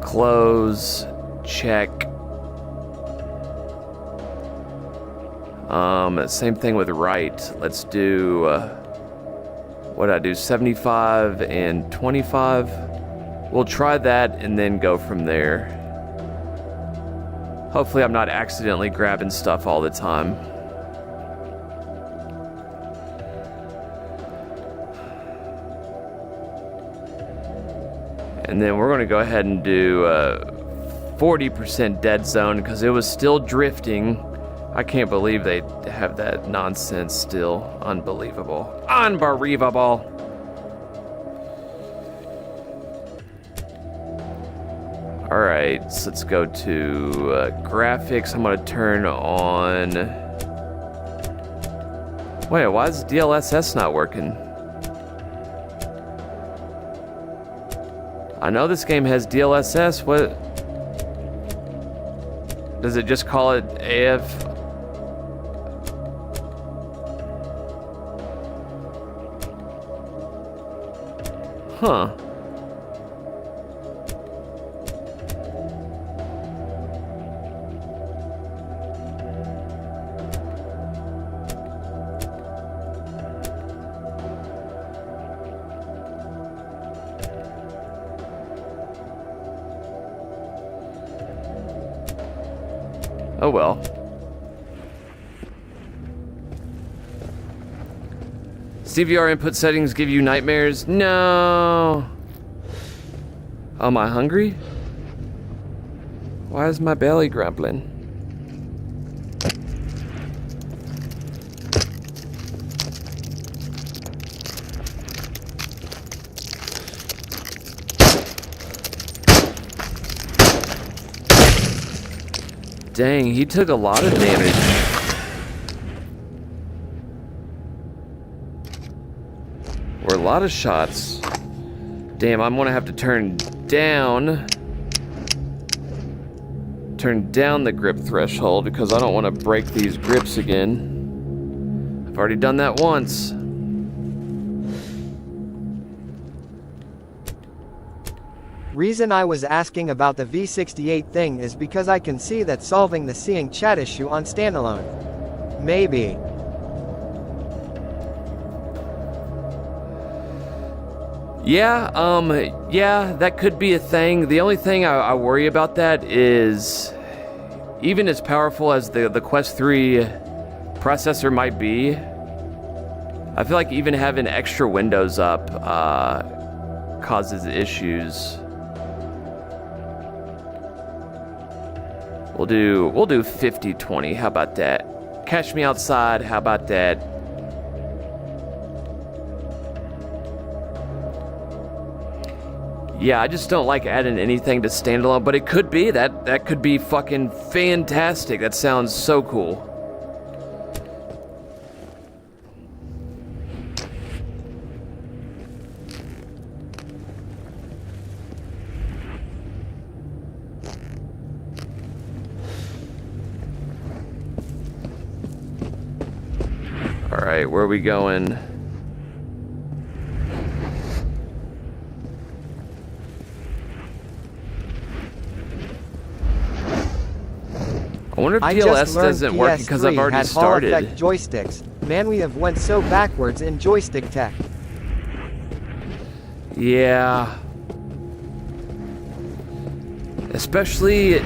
Close, check. Same thing with right. Let's do, what did I do, 75 and 25? We'll try that and then go from there. Hopefully I'm not accidentally grabbing stuff all the time. And then we're going to go ahead and do 40% dead zone because it was still drifting. I can't believe they have that nonsense still. Unbelievable. Unbelievable. Alright, so let's go to graphics. I'm going to turn on... Wait, why is DLSS not working? I know this game has DLSS. What? Does it just call it AF? Huh. Oh well. CVR input settings give you nightmares? No. Am I hungry? Why is my belly grumbling? Dang, he took a lot of damage. Or a lot of shots. Damn, I'm gonna have to turn down the grip threshold because I don't want to break these grips again. I've already done that once. Reason I was asking about the V68 thing is because I can see that solving the seeing chat issue on standalone. Maybe. Yeah, that could be a thing. The only thing I worry about that is, even as powerful as the Quest 3 processor might be, I feel like even having extra windows up causes issues. We'll do 50-20. How about that? Catch me outside. How about that? Yeah, I just don't like adding anything to standalone, but it could be that could be fucking fantastic. That sounds so cool. All right, where are we going? I wonder if DLS doesn't work because I've already started. Hall effect joysticks. Man, we have went so backwards in joystick tech. Yeah. Especially,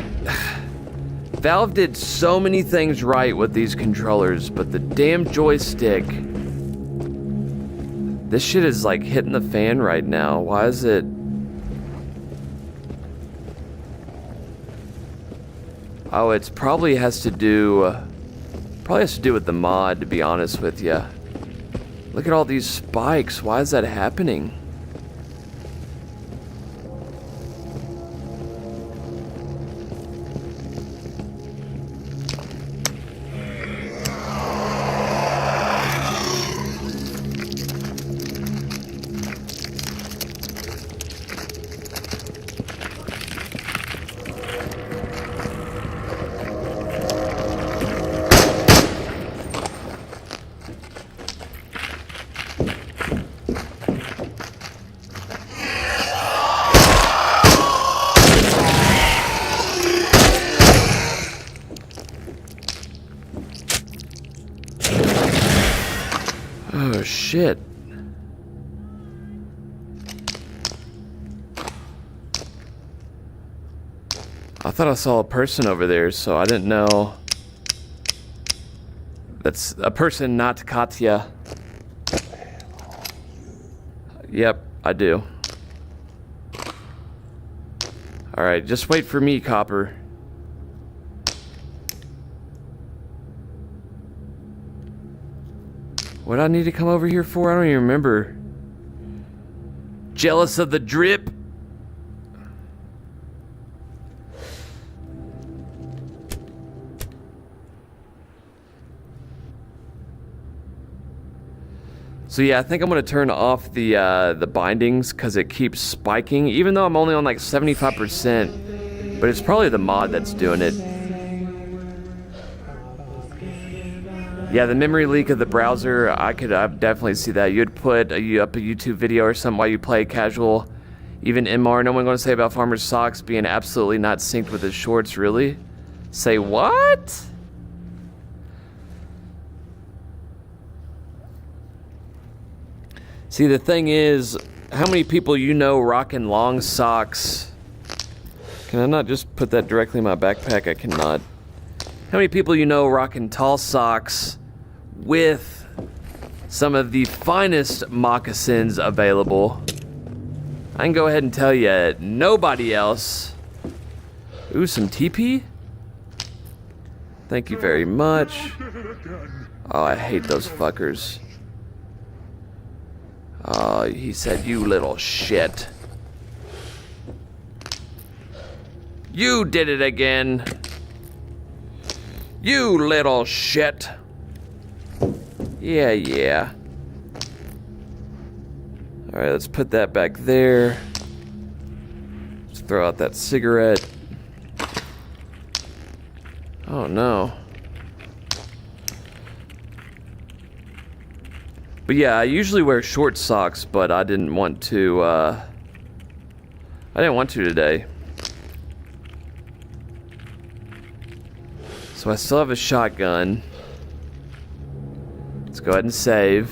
Valve did so many things right with these controllers, but the damn joystick. This shit is like hitting the fan right now. Why is it? Oh, it's probably has to do with the mod, to be honest with you. Look at all these spikes. Why is that happening? Oh, shit. I thought I saw a person over there, so I didn't know. That's a person, not Katya. Yep, I do. Alright, just wait for me, Copper. What do I need to come over here for? I don't even remember. Jealous of the drip? So yeah, I think I'm gonna turn off the bindings because it keeps spiking, even though I'm only on like 75%. But it's probably the mod that's doing it. Yeah, the memory leak of the browser, I definitely see that. You'd put up a YouTube video or something while you play casual. Even MR, no one gonna say about Farmer's socks being absolutely not synced with his shorts, really? Say what? See, the thing is, how many people you know rocking long socks? Can I not just put that directly in my backpack? I cannot. How many people you know rocking tall socks with some of the finest moccasins available? I can go ahead and tell you, nobody else. Ooh, some TP? Thank you very much. Oh, I hate those fuckers. Oh, he said, you little shit. You did it again. You little shit. Yeah. Alright, let's put that back there. Let's throw out that cigarette. Oh no. But yeah, I usually wear short socks, but I didn't want to, today. So I still have a shotgun. Let's go ahead and save.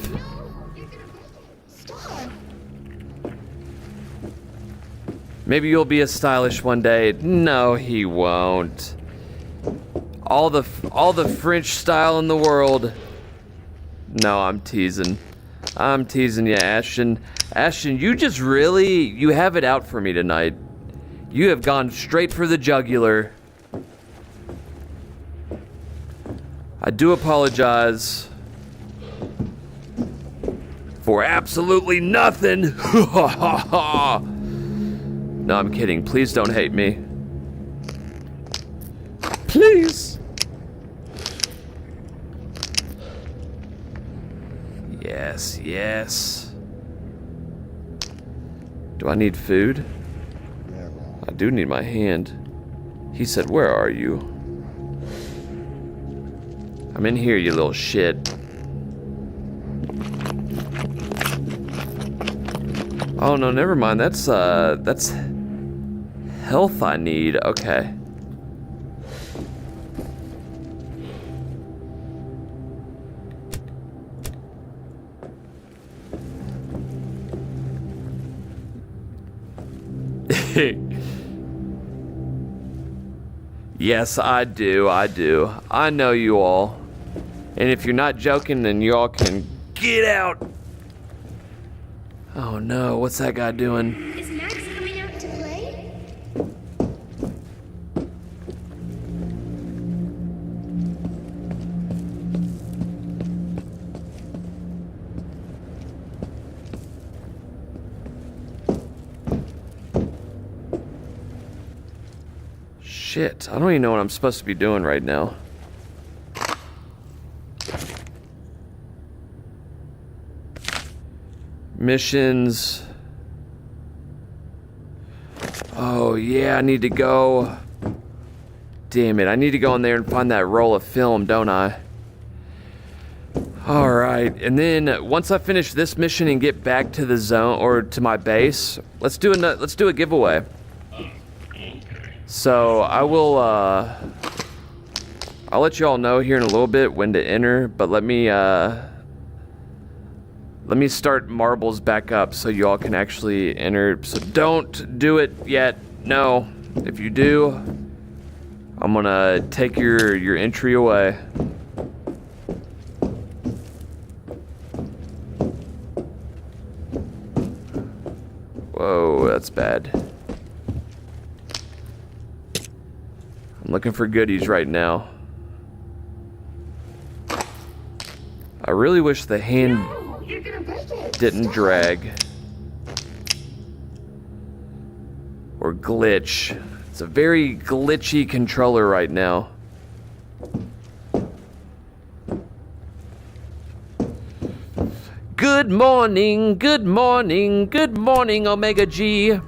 Maybe you'll be as stylish one day. No, he won't. All the French style in the world. No, I'm teasing. I'm teasing you, Ashton. Ashton, you have it out for me tonight. You have gone straight for the jugular. I do apologize for absolutely nothing. No, I'm kidding. Please don't hate me. Please. Yes. Do I need food? I do need my hand. He said, where are you? I'm in here, you little shit. Oh no, never mind. That's health I need. Okay. Yes, I do. I know you all. And if you're not joking, then you all can get out. Oh no, what's that guy doing? Is Max coming out to play? Shit, I don't even know what I'm supposed to be doing right now. Missions. Oh yeah, I need to go. Damn it, I need to go in there and find that roll of film, don't I? Alright, and then once I finish this mission and get back to the zone, or to my base, let's do a giveaway. So I will I'll let you all know here in a little bit when to enter, but let me start marbles back up so you all can actually enter. So don't do it yet. No. If you do, I'm gonna take your entry away. Whoa, that's bad. I'm looking for goodies right now. I really wish the hand didn't drag. Or glitch. It's a very glitchy controller right now. Good morning, good morning, good morning, Omega G.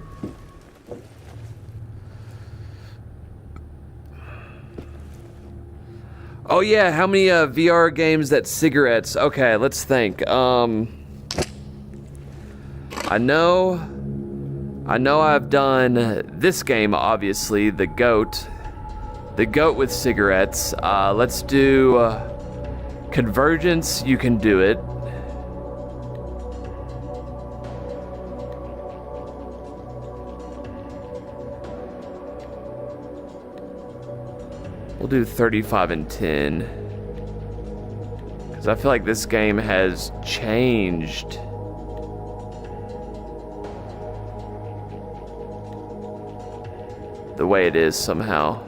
Oh yeah, how many VR games that cigarettes? Okay, let's think. I know I've done this game, obviously, the goat with cigarettes. Let's do Convergence. You can do it. We'll do 35 and 10. Because I feel like this game has changed. The way it is somehow.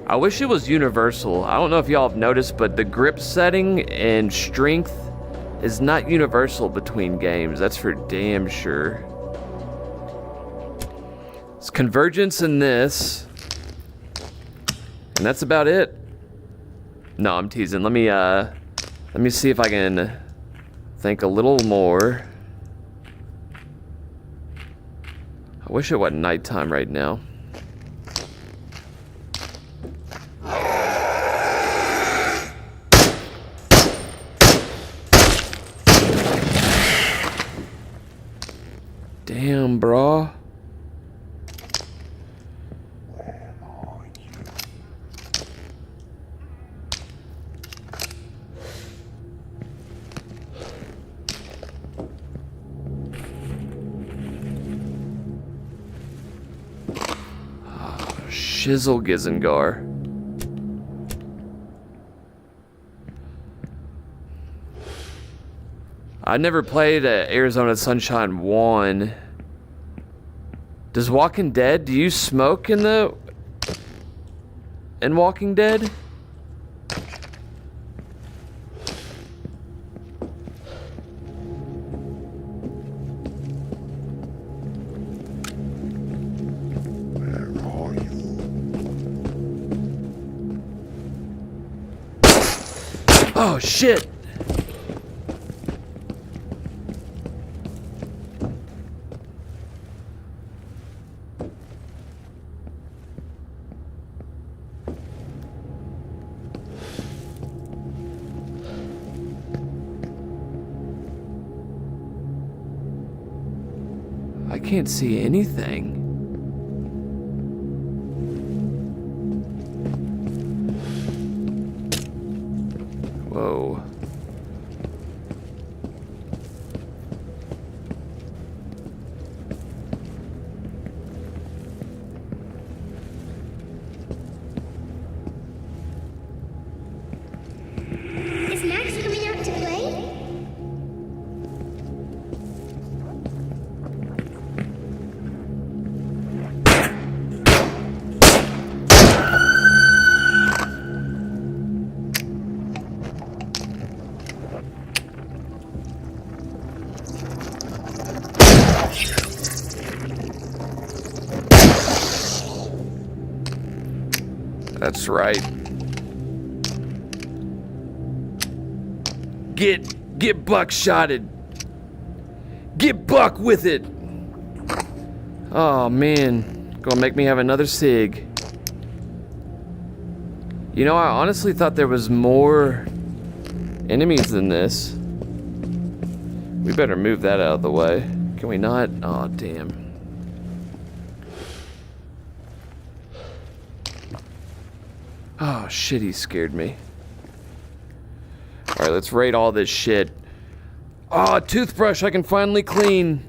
I wish it was universal. I don't know if y'all have noticed, but the grip setting and strength is not universal between games. That's for damn sure. It's Convergence in this. And that's about it. No, I'm teasing. Let me see if I can think a little more. I wish it wasn't nighttime right now. Damn, bro. Shizzle Gizengar. I never played Arizona Sunshine 1. Does Walking Dead, do you smoke in Walking Dead? Oh shit! I can't see anything. Whoa. Is Max coming out to play? That's right. Get buckshotted. Get buck with it. Oh man, gonna make me have another cig. You know, I honestly thought there was more enemies than this. We better move that out of the way. Can we not? Oh damn. Oh shit, he scared me. Alright, let's raid all this shit. Oh, a toothbrush I can finally clean.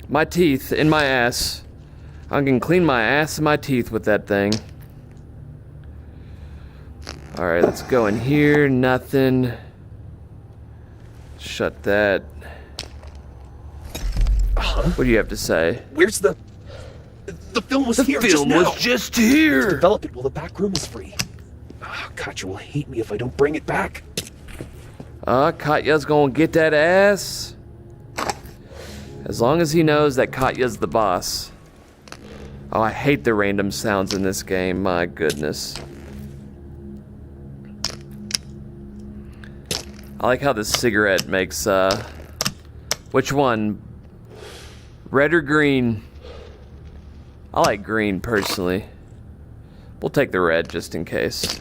My teeth in my ass. I can clean my ass and my teeth with that thing. Alright, let's go in here. Nothing. Shut that. What do you have to say? Where's the film was here just now. Just develop it while the back room was free. Katya will hate me if I don't bring it back. Katya's gonna get that ass. As long as he knows that Katya's the boss. Oh, I hate the random sounds in this game, my goodness. I like how this cigarette makes, which one? Red or green? I like green, personally. We'll take the red, just in case.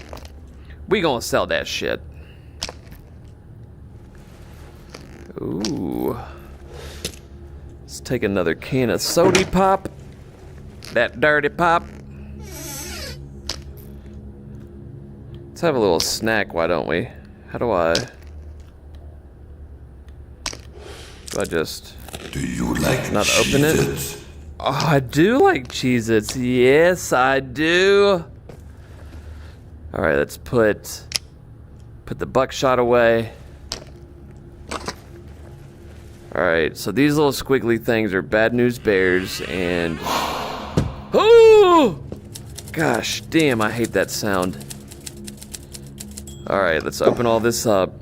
We gonna sell that shit. Ooh. Let's take another can of soda pop. That dirty pop. Let's have a little snack, why don't we? How do I just... Do you like not open it? Oh, I do like Cheez-Its. Yes, I do. Alright, let's put the buckshot away. Alright, so these little squiggly things are Bad News Bears and... Oh! Gosh, damn, I hate that sound. Alright, let's open all this up.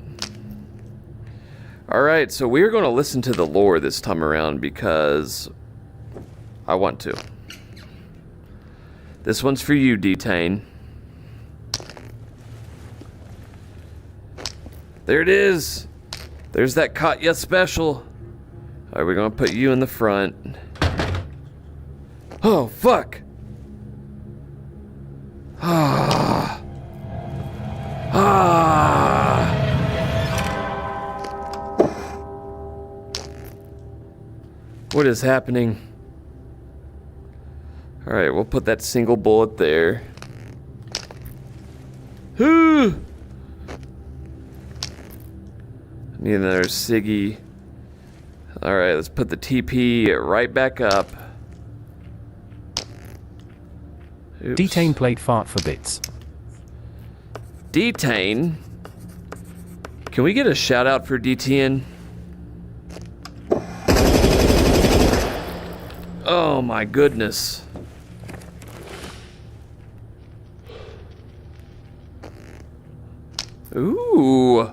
Alright, so we're going to listen to the lore this time around because I want to. This one's for you, Detain. There it is! There's that Katya special. Alright, we're going to put you in the front. Oh, fuck! Ah. Ah. What is happening? Alright, we'll put that single bullet there. Need another Siggy. Alright, let's put the TP right back up. Oops. Detain played fart for bits. Detain? Can we get a shout out for DTN? Oh my goodness. Ooh.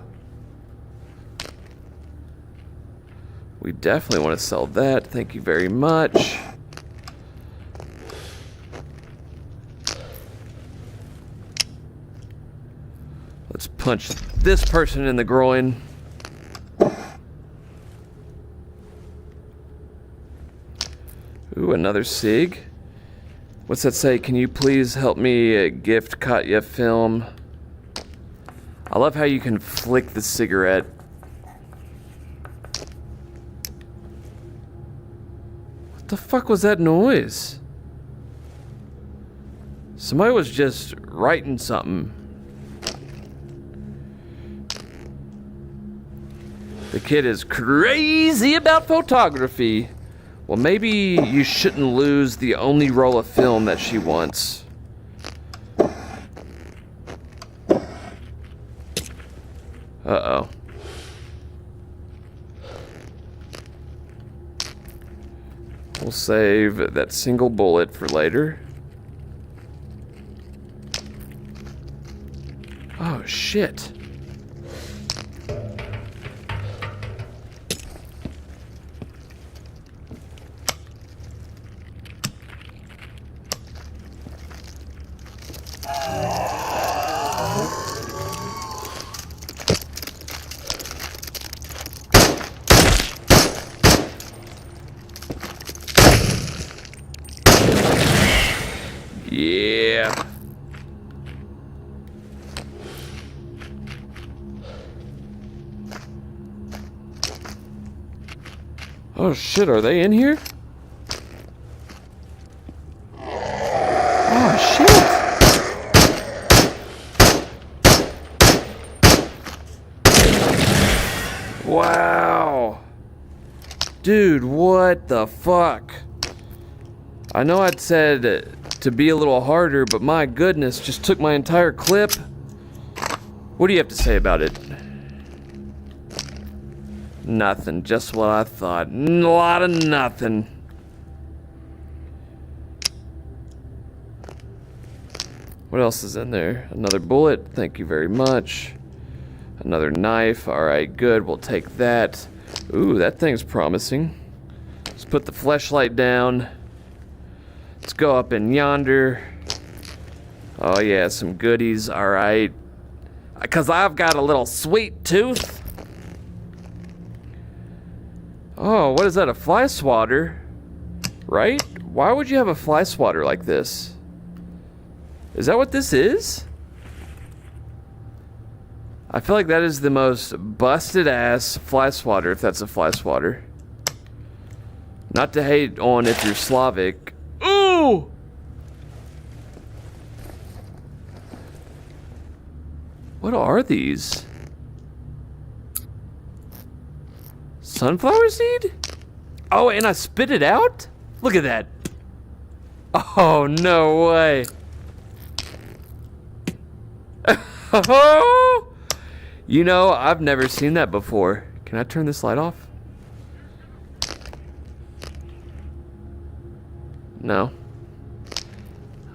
We definitely want to sell that. Thank you very much. Let's punch this person in the groin. Ooh, another Sig. What's that say? Can you please help me gift Katya film? I love how you can flick the cigarette. What the fuck was that noise? Somebody was just writing something. The kid is crazy about photography. Well, maybe you shouldn't lose the only roll of film that she wants. Uh-oh. We'll save that single bullet for later. Oh, shit. Yeah. Oh shit, are they in here? Oh shit. Wow. Dude, what the fuck? I know I'd said to be a little harder, but my goodness, just took my entire clip. What do you have to say about it? Nothing, just what I thought. A lot of nothing. What else is in there? Another bullet. Thank you very much. Another knife. Alright, good. We'll take that. Ooh, that thing's promising. Let's put the fleshlight down. Let's go up in yonder. Oh yeah, some goodies. Alright. Because I've got a little sweet tooth. Oh, what is that? A fly swatter? Right? Why would you have a fly swatter like this? Is that what this is? I feel like that is the most busted ass fly swatter, if that's a fly swatter. Not to hate on if you're Slavic. Ooh! What are these? Sunflower seed? Oh, and I spit it out? Look at that. Oh, no way. You know, I've never seen that before. Can I turn this light off? No.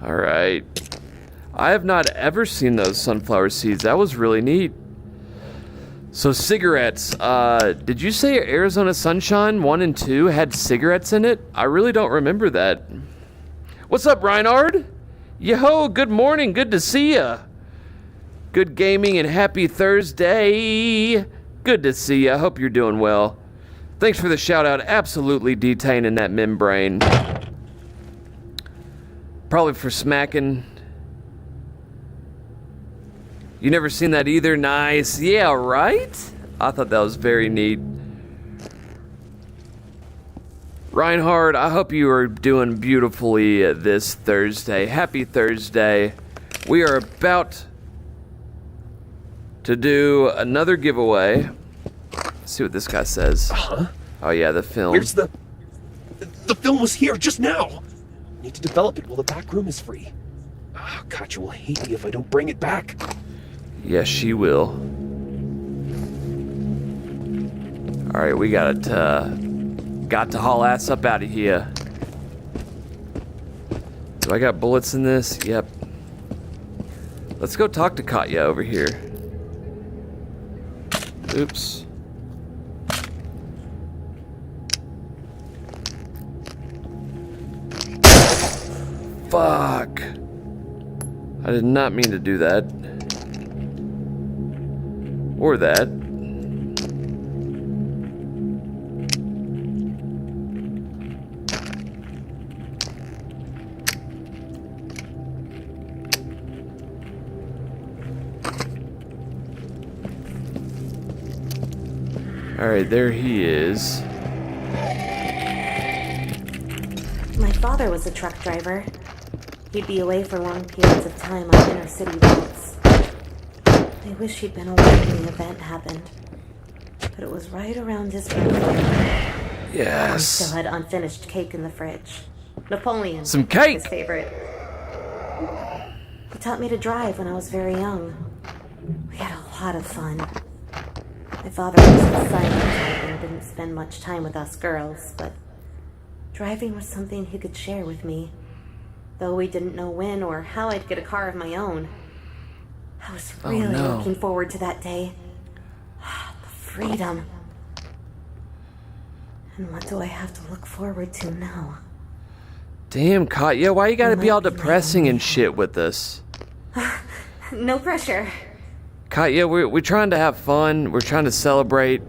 Alright. I have not ever seen those sunflower seeds. That was really neat. So cigarettes. Did you say Arizona Sunshine 1 and 2 had cigarettes in it? I really don't remember that. What's up, Reinhard? Yo, good morning. Good to see ya. Good gaming and happy Thursday. Good to see ya. Hope you're doing well. Thanks for the shout out. Absolutely detaining that membrane. Probably for smacking. You never seen that either? Nice. Yeah, right? I thought that was very neat. Reinhard, I hope you are doing beautifully this Thursday. Happy Thursday. We are about to do another giveaway. Let's see what this guy says. Oh yeah, the film. Where's the film was here just now. Need to develop it while the back room is free. Oh, Katya will hate me if I don't bring it back. Yes, she will. Alright, we got to haul ass up out of here. Do I got bullets in this? Yep. Let's go talk to Katya over here. Oops. Fuck. I did not mean to do that. Or that. Alright, there he is. My father was a truck driver. He'd be away for long periods of time on inner city roads. I wish he'd been away when the event happened. But it was right around his birthday. Yes. I still had unfinished cake in the fridge. Napoleon. Some cake! His favorite. He taught me to drive when I was very young. We had a lot of fun. My father was a silent type and didn't spend much time with us girls, but driving was something he could share with me. Though we didn't know when or how I'd get a car of my own. I was really looking forward to that day. The freedom. And what do I have to look forward to now? Damn, Katya, why you gotta be all depressing and shit with us? No pressure. Katya, we're trying to have fun. We're trying to celebrate.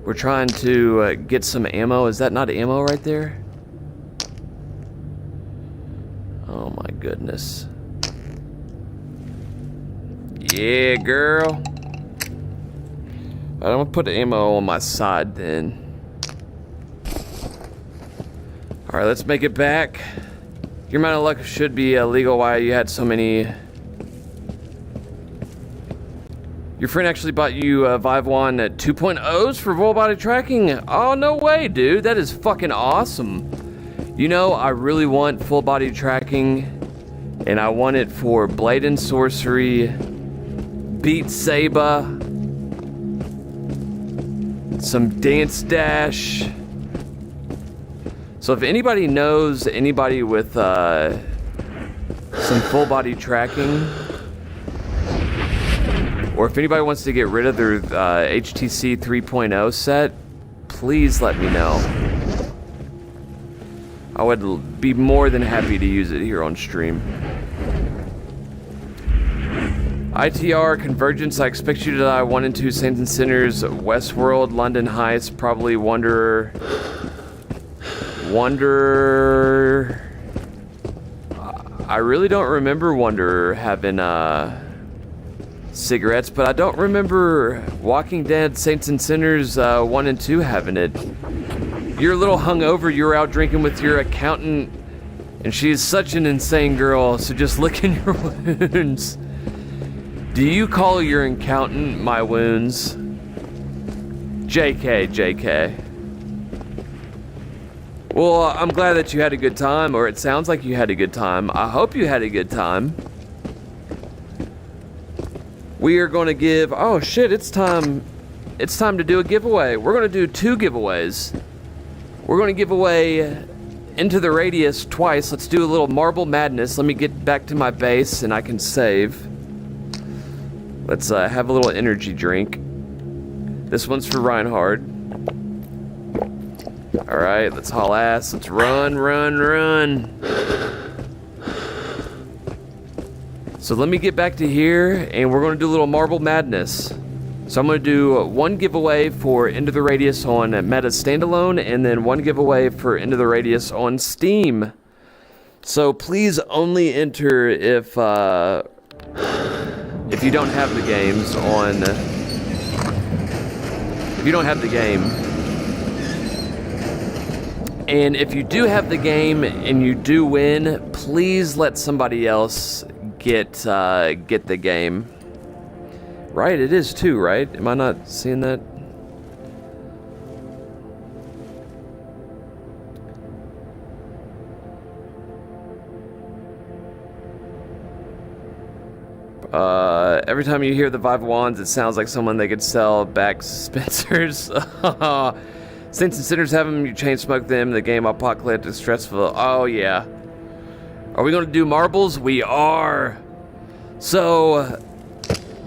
We're trying to get some ammo. Is that not ammo right there? Oh my goodness. Yeah, girl. I'm gonna put the ammo on my side then. Alright, let's make it back. Your amount of luck should be legal. Why you had so many. Your friend actually bought you Vive One 2.0s for full body tracking? Oh, no way, dude. That is fucking awesome. You know, I really want full body tracking, and I want it for Blade and Sorcery, Beat Saber, some Dance Dash. So if anybody knows anybody with some full body tracking. Or if anybody wants to get rid of their HTC 3.0 set, please let me know. I would be more than happy to use it here on stream. ITR, Convergence, I expect you to die 1 and 2, Saints and Sinners, Westworld, London Heist, probably Wanderer. I really don't remember Wanderer having cigarettes, but I don't remember Walking Dead, Saints and Sinners 1 and 2 having it. You're a little hungover, you were out drinking with your accountant, and she is such an insane girl, so just lick in your wounds. Do you call your accountant my wounds? JK. Well, I'm glad that you had a good time, or it sounds like you had a good time. I hope you had a good time. We are going to give... Oh, shit, it's time to do a giveaway. We're going to do 2 giveaways. We're going to give away Into the Radius twice. Let's do a little Marble Madness. Let me get back to my base, and I can save. Let's have a little energy drink. This one's for Reinhard. Alright, let's haul ass. Let's run. So let me get back to here, and we're going to do a little Marble Madness. So I'm going to do 1 giveaway for Into the Radius on Meta Standalone, and then 1 giveaway for Into the Radius on Steam. So please only enter if you don't have the games on... If you don't have the game. And if you do have the game and you do win, please let somebody else get the game. Right, it is too, right? Am I not seeing that? Every time you hear the Five Wands, it sounds like someone they could sell back Spencer's. Saints and Sinners have them, you chain smoke them, the game Apocalypse is stressful. Oh yeah. Are we going to do marbles? We are. So,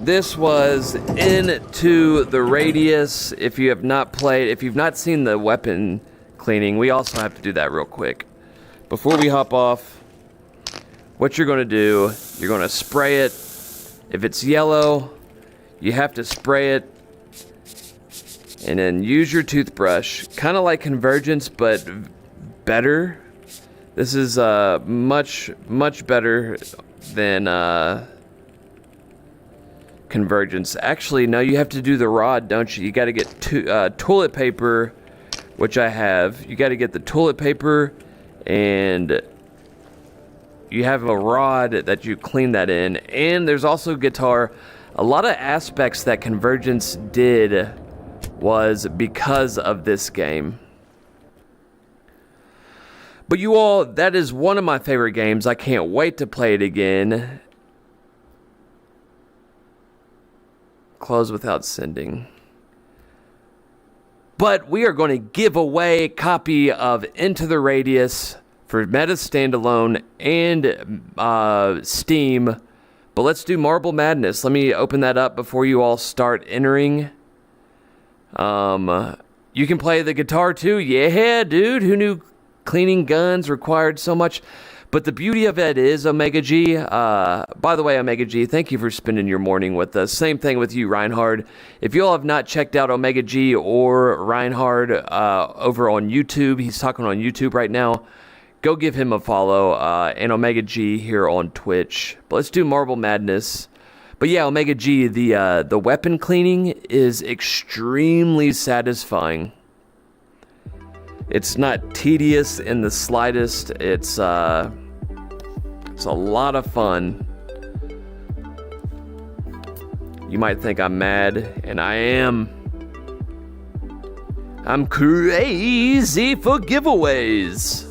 this was Into the Radius. If you have not played, if you've not seen the weapon cleaning, we also have to do that real quick. Before we hop off, what you're going to do, you're going to spray it. If it's yellow, you have to spray it. And then use your toothbrush. Kind of like Convergence, but better. This is much better than Convergence. Actually, no, you have to do the rod, don't you? You got to get toilet paper, which I have. You got to get the toilet paper, and you have a rod that you clean that in. And there's also guitar. A lot of aspects that Convergence did was because of this game. But you all, that is one of my favorite games. I can't wait to play it again. Close without sending. But we are going to give away a copy of Into the Radius for Meta Standalone and Steam. But let's do Marble Madness. Let me open that up before you all start entering. You can play the guitar too. Yeah, dude. Who knew cleaning guns required so much? But the beauty of it is, Omega G, by the way, Omega G, thank you for spending your morning with us. Same thing with you, Reinhard. If you all have not checked out Omega G or Reinhard over on YouTube, he's talking on YouTube right now, go give him a follow, and Omega G here on Twitch. But let's do Marble Madness. But yeah, Omega G, the weapon cleaning is extremely satisfying. It's not tedious in the slightest. It's a lot of fun. You might think I'm mad, and I am. I'm crazy for giveaways.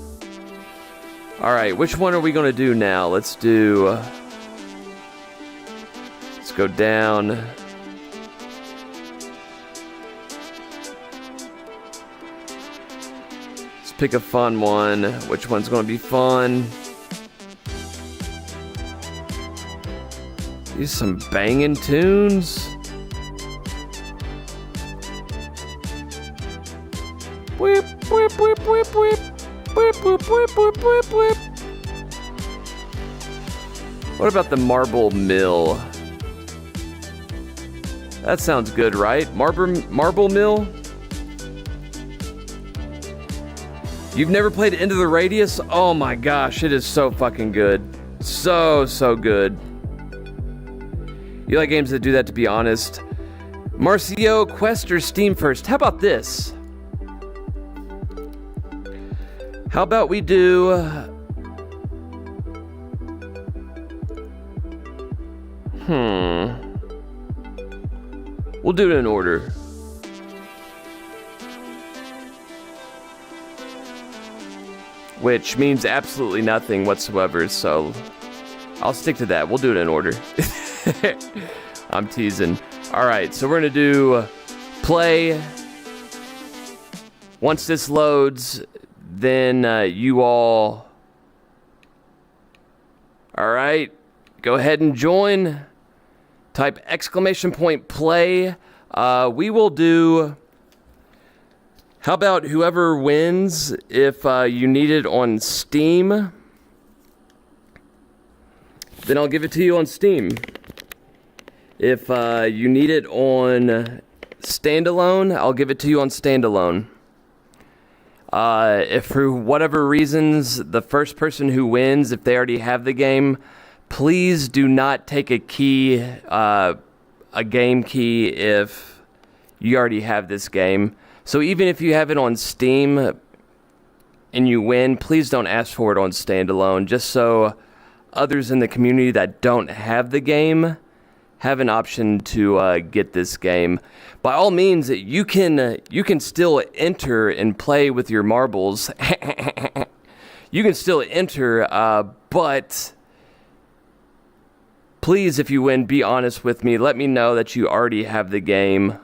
All right, which one are we gonna do now? Let's go down. Let's pick a fun one. Which one's going to be fun? These some banging tunes. Whip, whip, whip, whip, whip. Whip, whip, whip, whip, whip, whip. What about the marble mill? That sounds good, right? Marble mill? You've never played Into the Radius? Oh my gosh, it is so fucking good. So good. You like games that do that, to be honest. Marcio, Quest or Steam first? How about this? How about we do... We'll do it in order. Which means absolutely nothing whatsoever, so I'll stick to that. We'll do it in order. I'm teasing. Alright, so we're gonna do play. Once this loads, then you all... Alright, go ahead and join. Type !play. We will do... How about whoever wins, if you need it on Steam, then I'll give it to you on Steam. If you need it on standalone, I'll give it to you on standalone. If for whatever reasons, the first person who wins, if they already have the game, please do not take a key, a game key, if you already have this game. So even if you have it on Steam and you win, please don't ask for it on standalone, just so others in the community that don't have the game have an option to get this game. By all means, you can still enter and play with your marbles. You can still enter, but please, if you win, be honest with me. Let me know that you already have the game.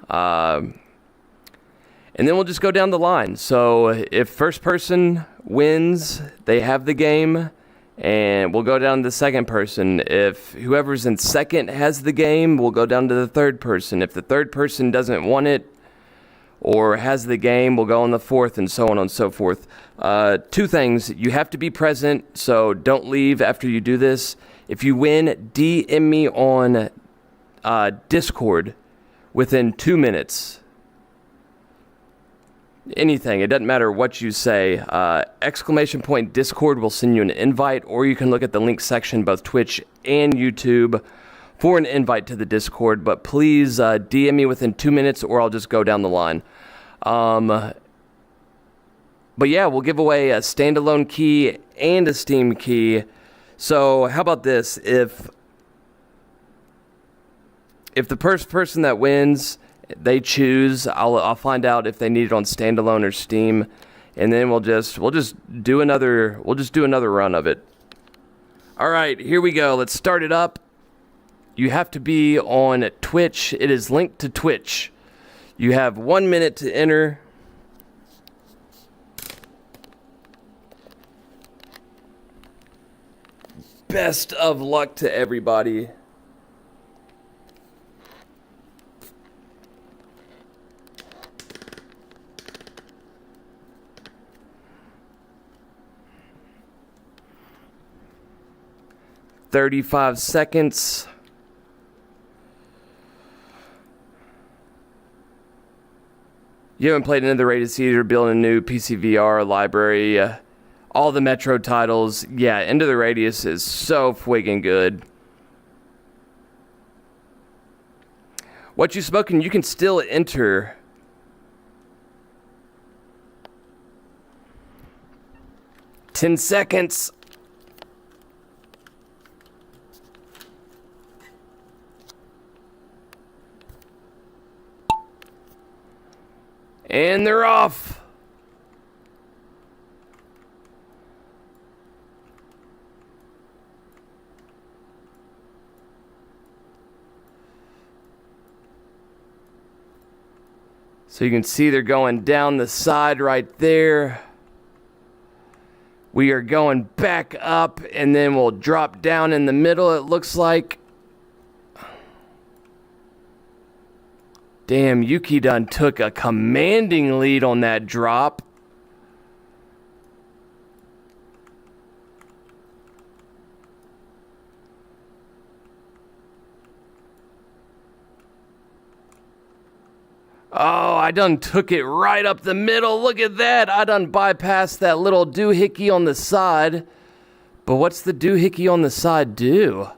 And then we'll just go down the line. So if first person wins, they have the game, and we'll go down to the second person. If whoever's in second has the game, we'll go down to the third person. If the third person doesn't want it or has the game, we'll go on the fourth, and so on and so forth. Two things. You have to be present, so don't leave after you do this. If you win, DM me on Discord within 2 minutes. Anything, it doesn't matter what you say. !Discord will send you an invite, or you can look at the link section, both Twitch and YouTube, for an invite to the Discord. But please DM me within 2 minutes, or I'll just go down the line. But yeah, we'll give away a standalone key and a Steam key. So how about this? If the first person that wins, they choose, I'll find out if they need it on standalone or Steam, and then we'll just do another run of it. All right, here we go. Let's start it up. You have to be on Twitch. It is linked to Twitch. You have 1 minute to enter. Best of luck to everybody. $35 seconds. You haven't played Into the Radius either, building a new PCVR library. All the Metro titles. Yeah, Into the Radius is so friggin' good. What You Smoking, you can still enter. $10 seconds. And they're off. So you can see they're going down the side right there. We are going back up, and then we'll drop down in the middle, it looks like. Damn, Yuki done took a commanding lead on that drop. Oh, I done took it right up the middle. Look at that. I done bypassed that little doohickey on the side. But what's the doohickey on the side do?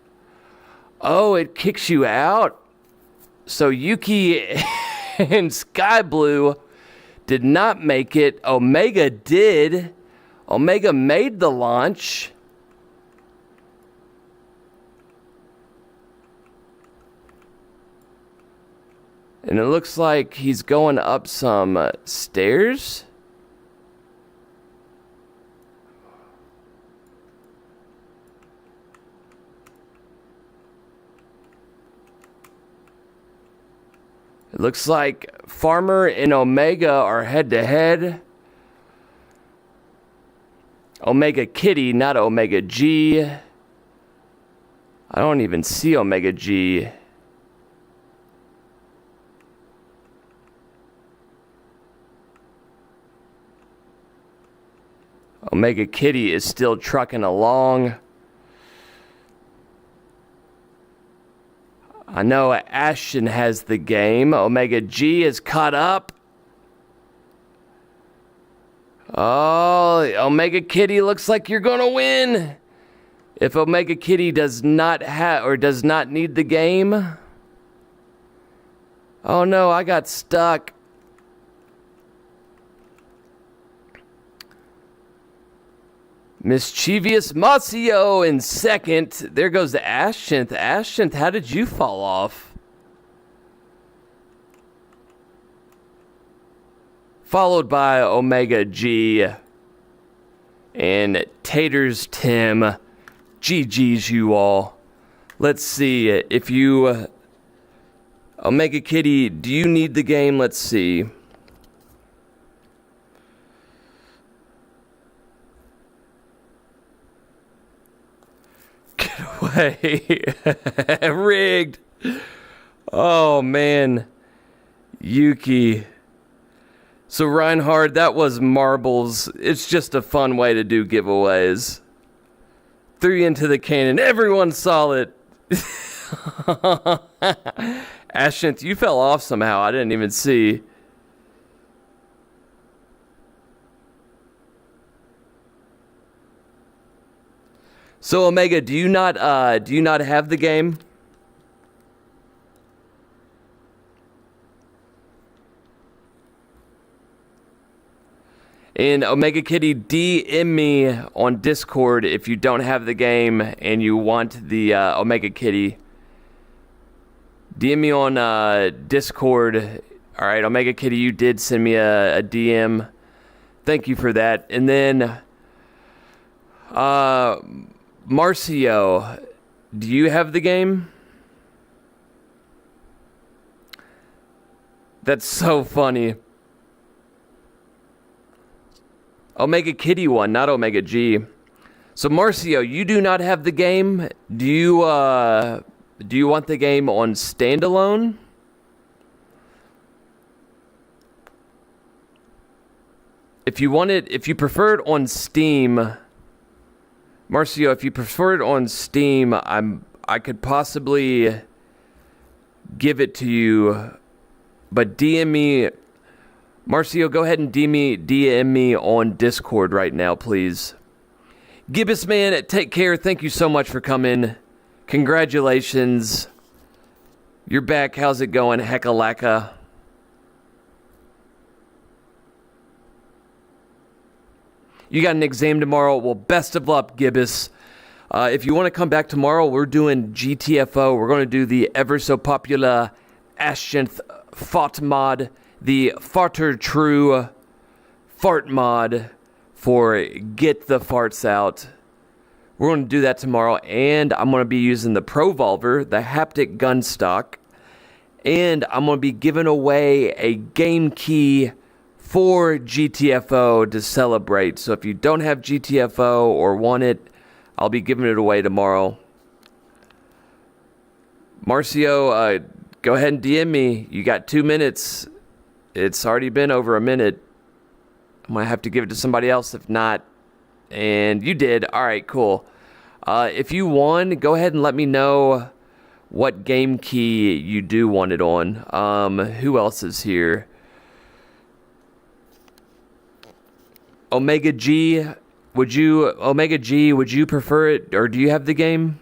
Oh, it kicks you out. So Yuki and Sky Blue did not make it. Omega did. Omega made the launch. And it looks like he's going up some stairs. It looks like Farmer and Omega are head-to-head. Omega Kitty, not Omega G. I don't even see Omega G. Omega Kitty is still trucking along. I know Ashton has the game. Omega G is caught up. Oh, Omega Kitty looks like you're gonna win. If Omega Kitty does not have or does not need the game. Oh no, I got stuck. Mischievous Mazio in second. There goes the Astienth. Astienth, how did you fall off? Followed by Omega G. And Taters Tim. GG's you all. Let's see if you... Omega Kitty, do you need the game? Let's see. Way. Rigged. Oh man. Yuki. So Reinhard, that was marbles. It's just a fun way to do giveaways. 3 into the cannon. Everyone saw it. Astienth, you fell off somehow. I didn't even see. So Omega, do you not have the game? And Omega Kitty, DM me on Discord if you don't have the game and you want the Omega Kitty. DM me on Discord. All right, Omega Kitty, you did send me a DM. Thank you for that. And then Marcio, do you have the game? That's so funny. Omega Kitty won, not Omega G. So Marcio, you do not have the game. Do you want the game on standalone? If you want it, if you prefer it on Steam, Marcio, if you prefer it on Steam, I could possibly give it to you, but DM me, Marcio, go ahead and DM me on Discord right now, please. Gibbous man, take care. Thank you so much for coming. Congratulations. You're back. How's it going, Heckalacka? You got an exam tomorrow. Well, best of luck, Gibbous. If you want to come back tomorrow, we're doing GTFO. We're going to do the ever so popular Astienth fart mod, the Farter True fart mod for Get the Farts Out. We're going to do that tomorrow, and I'm going to be using the ProVolver, the Haptic Gunstock, and I'm going to be giving away a game key for GTFO to celebrate. So if you don't have GTFO or want it, I'll be giving it away tomorrow. Marcio, go ahead and DM me. You got 2 minutes. It's already been over a minute. I might have to give it to somebody else if not. And you did. All right, cool. If you won, go ahead and let me know what game key you do want it on. Who else is here? Omega G, would you prefer it, or do you have the game?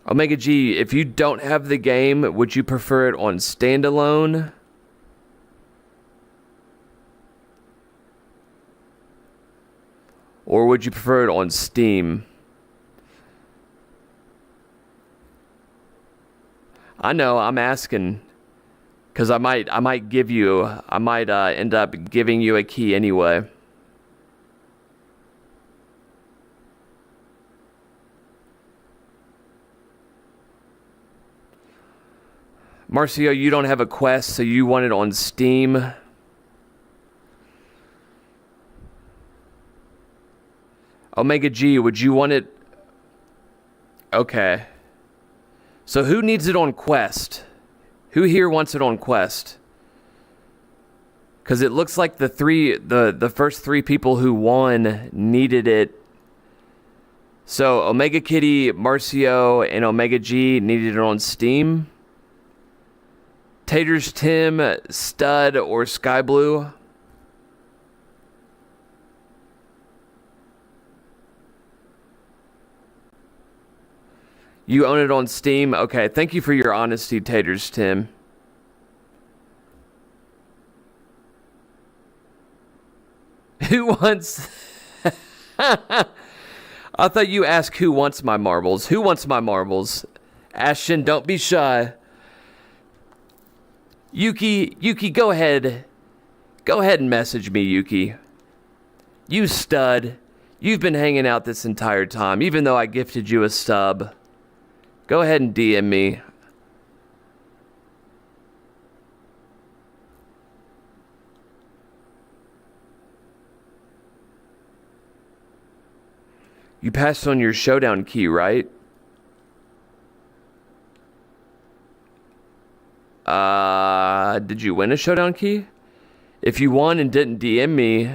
Omega G, if you don't have the game, would you prefer it on standalone? Or would you prefer it on Steam? I know, I'm asking. Because I might end up giving you a key anyway. Marcio, you don't have a Quest, so you want it on Steam. Omega G, would you want it? Okay. So who needs it on Quest? Who here wants it on Quest? Because it looks like the first 3 people who won needed it. So Omega Kitty, Marcio, and Omega G needed it on Steam. Taters Tim, Stud, or Sky Blue? You own it on Steam? Okay, thank you for your honesty, Taters Tim. Who wants... I thought you asked who wants my marbles. Who wants my marbles? Ashton, don't be shy. Yuki, go ahead. Go ahead and message me, Yuki. You stud. You've been hanging out this entire time, even though I gifted you a sub. Go ahead and DM me. You passed on your showdown key, right? Did you win a showdown key? If you won and didn't DM me...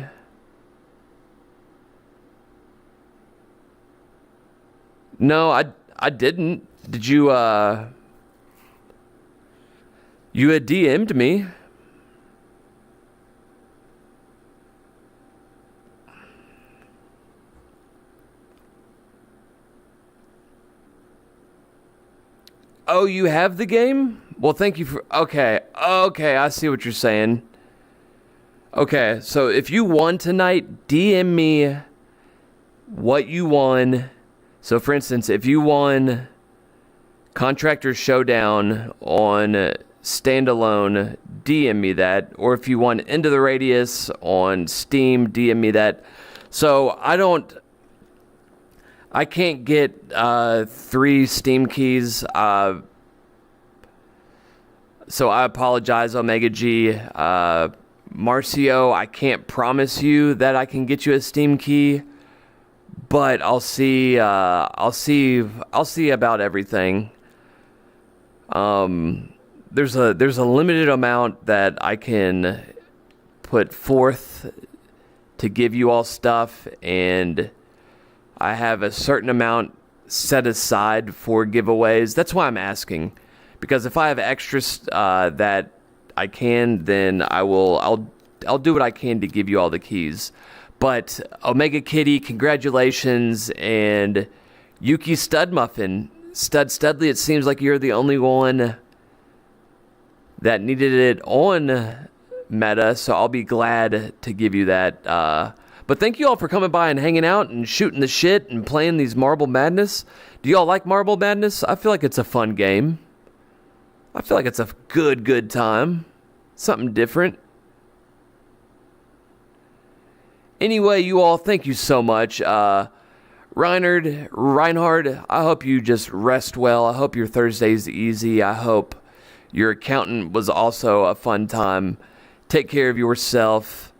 No, I didn't. Did you, You had DM'd me. Oh, you have the game? Well, thank you for... Okay, I see what you're saying. Okay, so if you won tonight, DM me what you won. So, for instance, if you won Contractors Showdown on standalone, DM me that. Or if you won Into the Radius on Steam, DM me that. So, I can't get 3 Steam keys. So I apologize, Omega G. Marcio, I can't promise you that I can get you a Steam key, but I'll see about everything. There's a limited amount that I can put forth to give you all stuff, and I have a certain amount set aside for giveaways. That's why I'm asking, because if I have extras that I can, then I'll do what I can to give you all the keys. But Omega Kitty, congratulations, and Yuki Stud Muffin, Studley. It seems like you're the only one that needed it on Meta, so I'll be glad to give you that. But thank you all for coming by and hanging out and shooting the shit and playing these Marble Madness. Do you all like Marble Madness? I feel like it's a fun game. I feel like it's a good time. Something different. Anyway, you all, thank you so much. Reinhard, I hope you just rest well. I hope your Thursday's easy. I hope your accountant was also a fun time. Take care of yourself.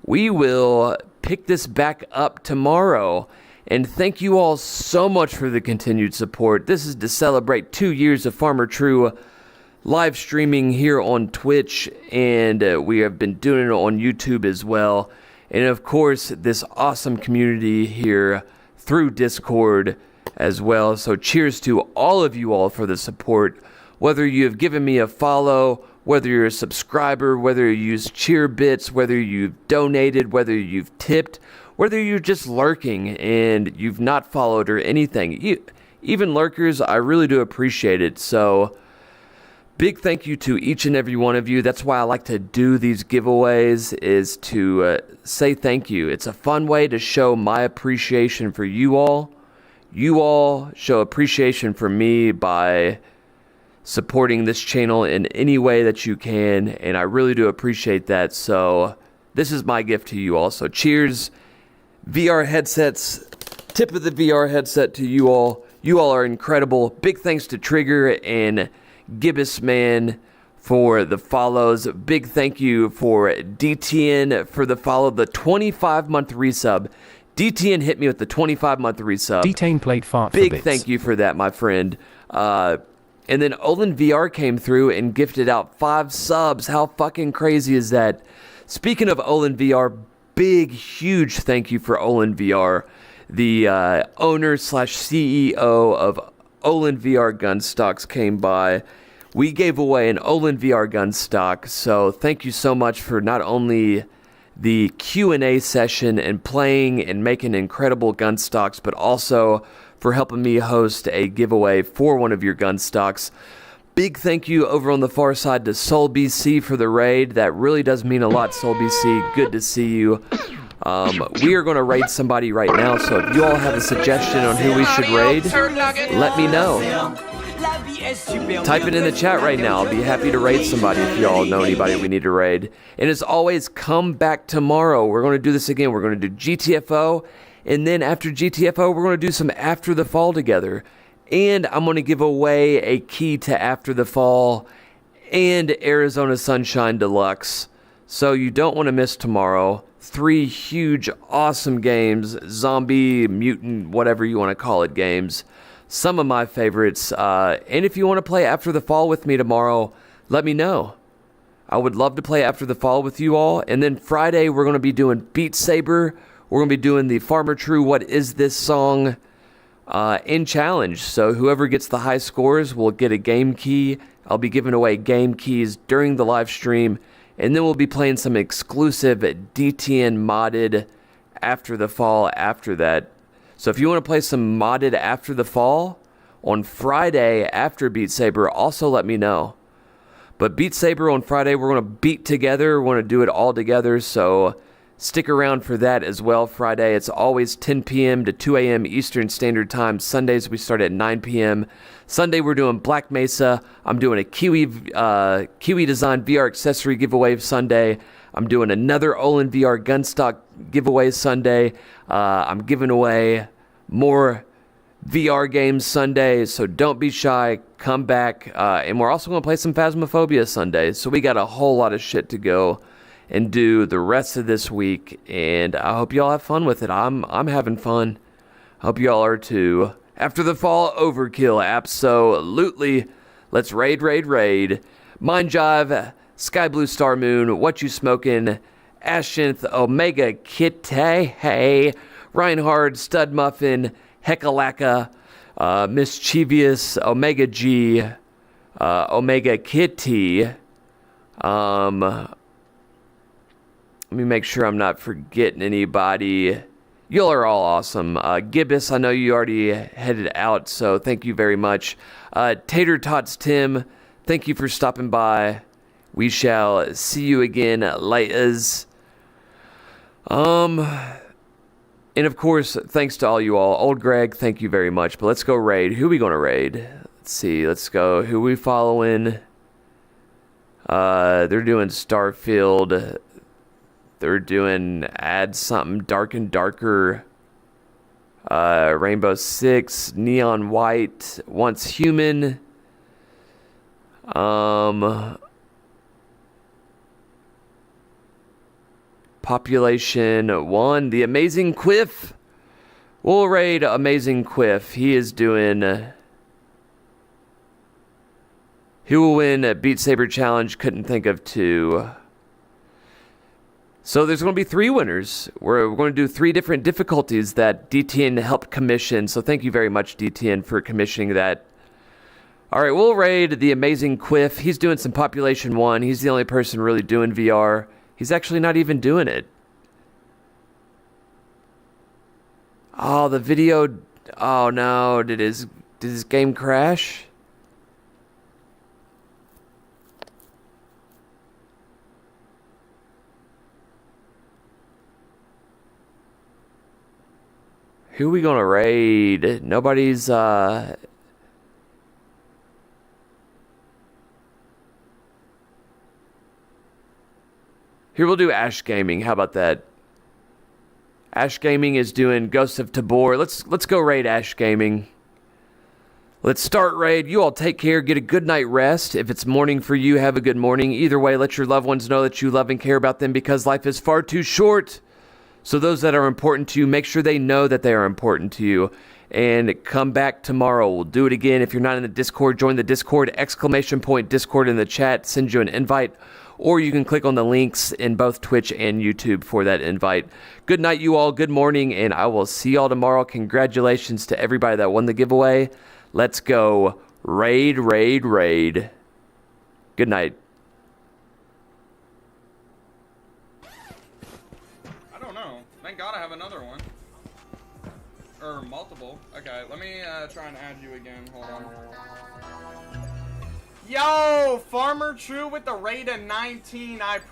We will pick this back up tomorrow. And thank you all so much for the continued support. This is to celebrate 2 years of Farmer True live streaming here on Twitch, and we have been doing it on YouTube as well. And of course, this awesome community here through Discord as well. So cheers to all of you all for the support. Whether you have given me a follow, whether you're a subscriber, whether you use cheer bits, whether you've donated, whether you've tipped, whether you're just lurking and you've not followed or anything. Even lurkers, I really do appreciate it. So big thank you to each and every one of you. That's why I like to do these giveaways, is to say thank you. It's a fun way to show my appreciation for you all. You all show appreciation for me by supporting this channel in any way that you can, and I really do appreciate that. So this is my gift to you all. So cheers, VR headsets, tip of the VR headset to you all. You all are incredible. Big thanks to Trigger and Gibbous Man for the follows. Big thank you for DTN for the follow, the 25-month resub. DTN hit me with the 25-month resub. Detain plate fart. Big thank you for that, my friend. And then OlenVR came through and gifted out 5 subs. How fucking crazy is that? Speaking of OlenVR, big, huge thank you for OlenVR, the owner / CEO of OlenVR Gunstocks came by. We gave away an OlenVR Gunstock, so thank you so much for not only the Q&A session and playing and making incredible Gunstocks, but also for helping me host a giveaway for one of your Gunstocks. Big thank you over on the far side to Soul BC for the raid. That really does mean a lot, Soul BC. Good to see you. We are going to raid somebody right now, so if you all have a suggestion on who we should raid, let me know. Type it in the chat right now. I'll be happy to raid somebody if you all know anybody we need to raid. And as always, come back tomorrow. We're going to do this again. We're going to do GTFO, and then after GTFO, we're going to do some After the Fall together. And I'm going to give away a key to After the Fall and Arizona Sunshine Deluxe. So you don't want to miss tomorrow. 3 huge, awesome games, zombie, mutant, whatever you want to call it games. Some of my favorites. And if you want to play After the Fall with me tomorrow, let me know. I would love to play After the Fall with you all. And then Friday, we're going to be doing Beat Saber. We're going to be doing the Farmer True What Is This Song in challenge. So whoever gets the high scores will get a game key. I'll be giving away game keys during the live stream. And then we'll be playing some exclusive DTN modded After the Fall after that. So if you want to play some modded After the Fall on Friday after Beat Saber, also let me know. But Beat Saber on Friday, we're going to beat together. We're going to do it all together. So stick around for that as well. Friday, it's always 10 p.m. to 2 a.m. Eastern Standard Time. Sundays, we start at 9 p.m. Sunday, we're doing Black Mesa. I'm doing a KIWI Design VR accessory giveaway Sunday. I'm doing another OlenVR Gunstock giveaway Sunday. I'm giving away more VR games Sunday, so don't be shy. Come back. And we're also going to play some Phasmophobia Sunday. So we got a whole lot of shit to go and do the rest of this week, and I hope y'all have fun with it. I'm having fun. Hope y'all are too. After the Fall overkill, absolutely. Let's raid. Mind Jive, Sky Blue Star Moon, What You Smokin', Astienth, Omega Kitty, hey, Reinhard, Stud Muffin, Heckalacca, Mischievous, Omega G, Omega Kitty. Let me make sure I'm not forgetting anybody. Y'all are all awesome. Gibbous, I know you already headed out, so thank you very much. Tater Tots Tim, thank you for stopping by. We shall see you again later. And of course, thanks to all you all. Old Greg, thank you very much. But let's go raid. Who are we going to raid? Let's see. Let's go. Who are we following? They're doing Starfield. They're doing Add Something Dark and Darker. Rainbow Six. Neon White. Once Human. Population 1. The Amazing Quiff. We'll raid Amazing Quiff. He is doing... He will win a Beat Saber Challenge. Couldn't think of 2. So there's going to be 3 winners. We're going to do 3 different difficulties that DTN helped commission. So thank you very much, DTN, for commissioning that. All right, we'll raid the Amazing Quiff. He's doing some Population 1. He's the only person really doing VR. He's actually not even doing it. Oh, the video... Oh, no. Did his game crash? Who are we gonna raid? Nobody's, Here, we'll do Ash Gaming. How about that? Ash Gaming is doing Ghosts of Tabor. Let's go raid Ash Gaming. Let's start raid. You all take care. Get a good night rest. If it's morning for you, have a good morning. Either way, let your loved ones know that you love and care about them because life is far too short. So those that are important to you, make sure they know that they are important to you. And come back tomorrow. We'll do it again. If you're not in the Discord, join the Discord. ! Discord in the chat. Send you an invite. Or you can click on the links in both Twitch and YouTube for that invite. Good night, you all. Good morning. And I will see y'all tomorrow. Congratulations to everybody that won the giveaway. Let's go. Raid, raid, raid. Good night. Thank God I have another one. Or multiple. Okay, let me try and add you again. Hold on. Yo, Farmer True with the raid of 19. I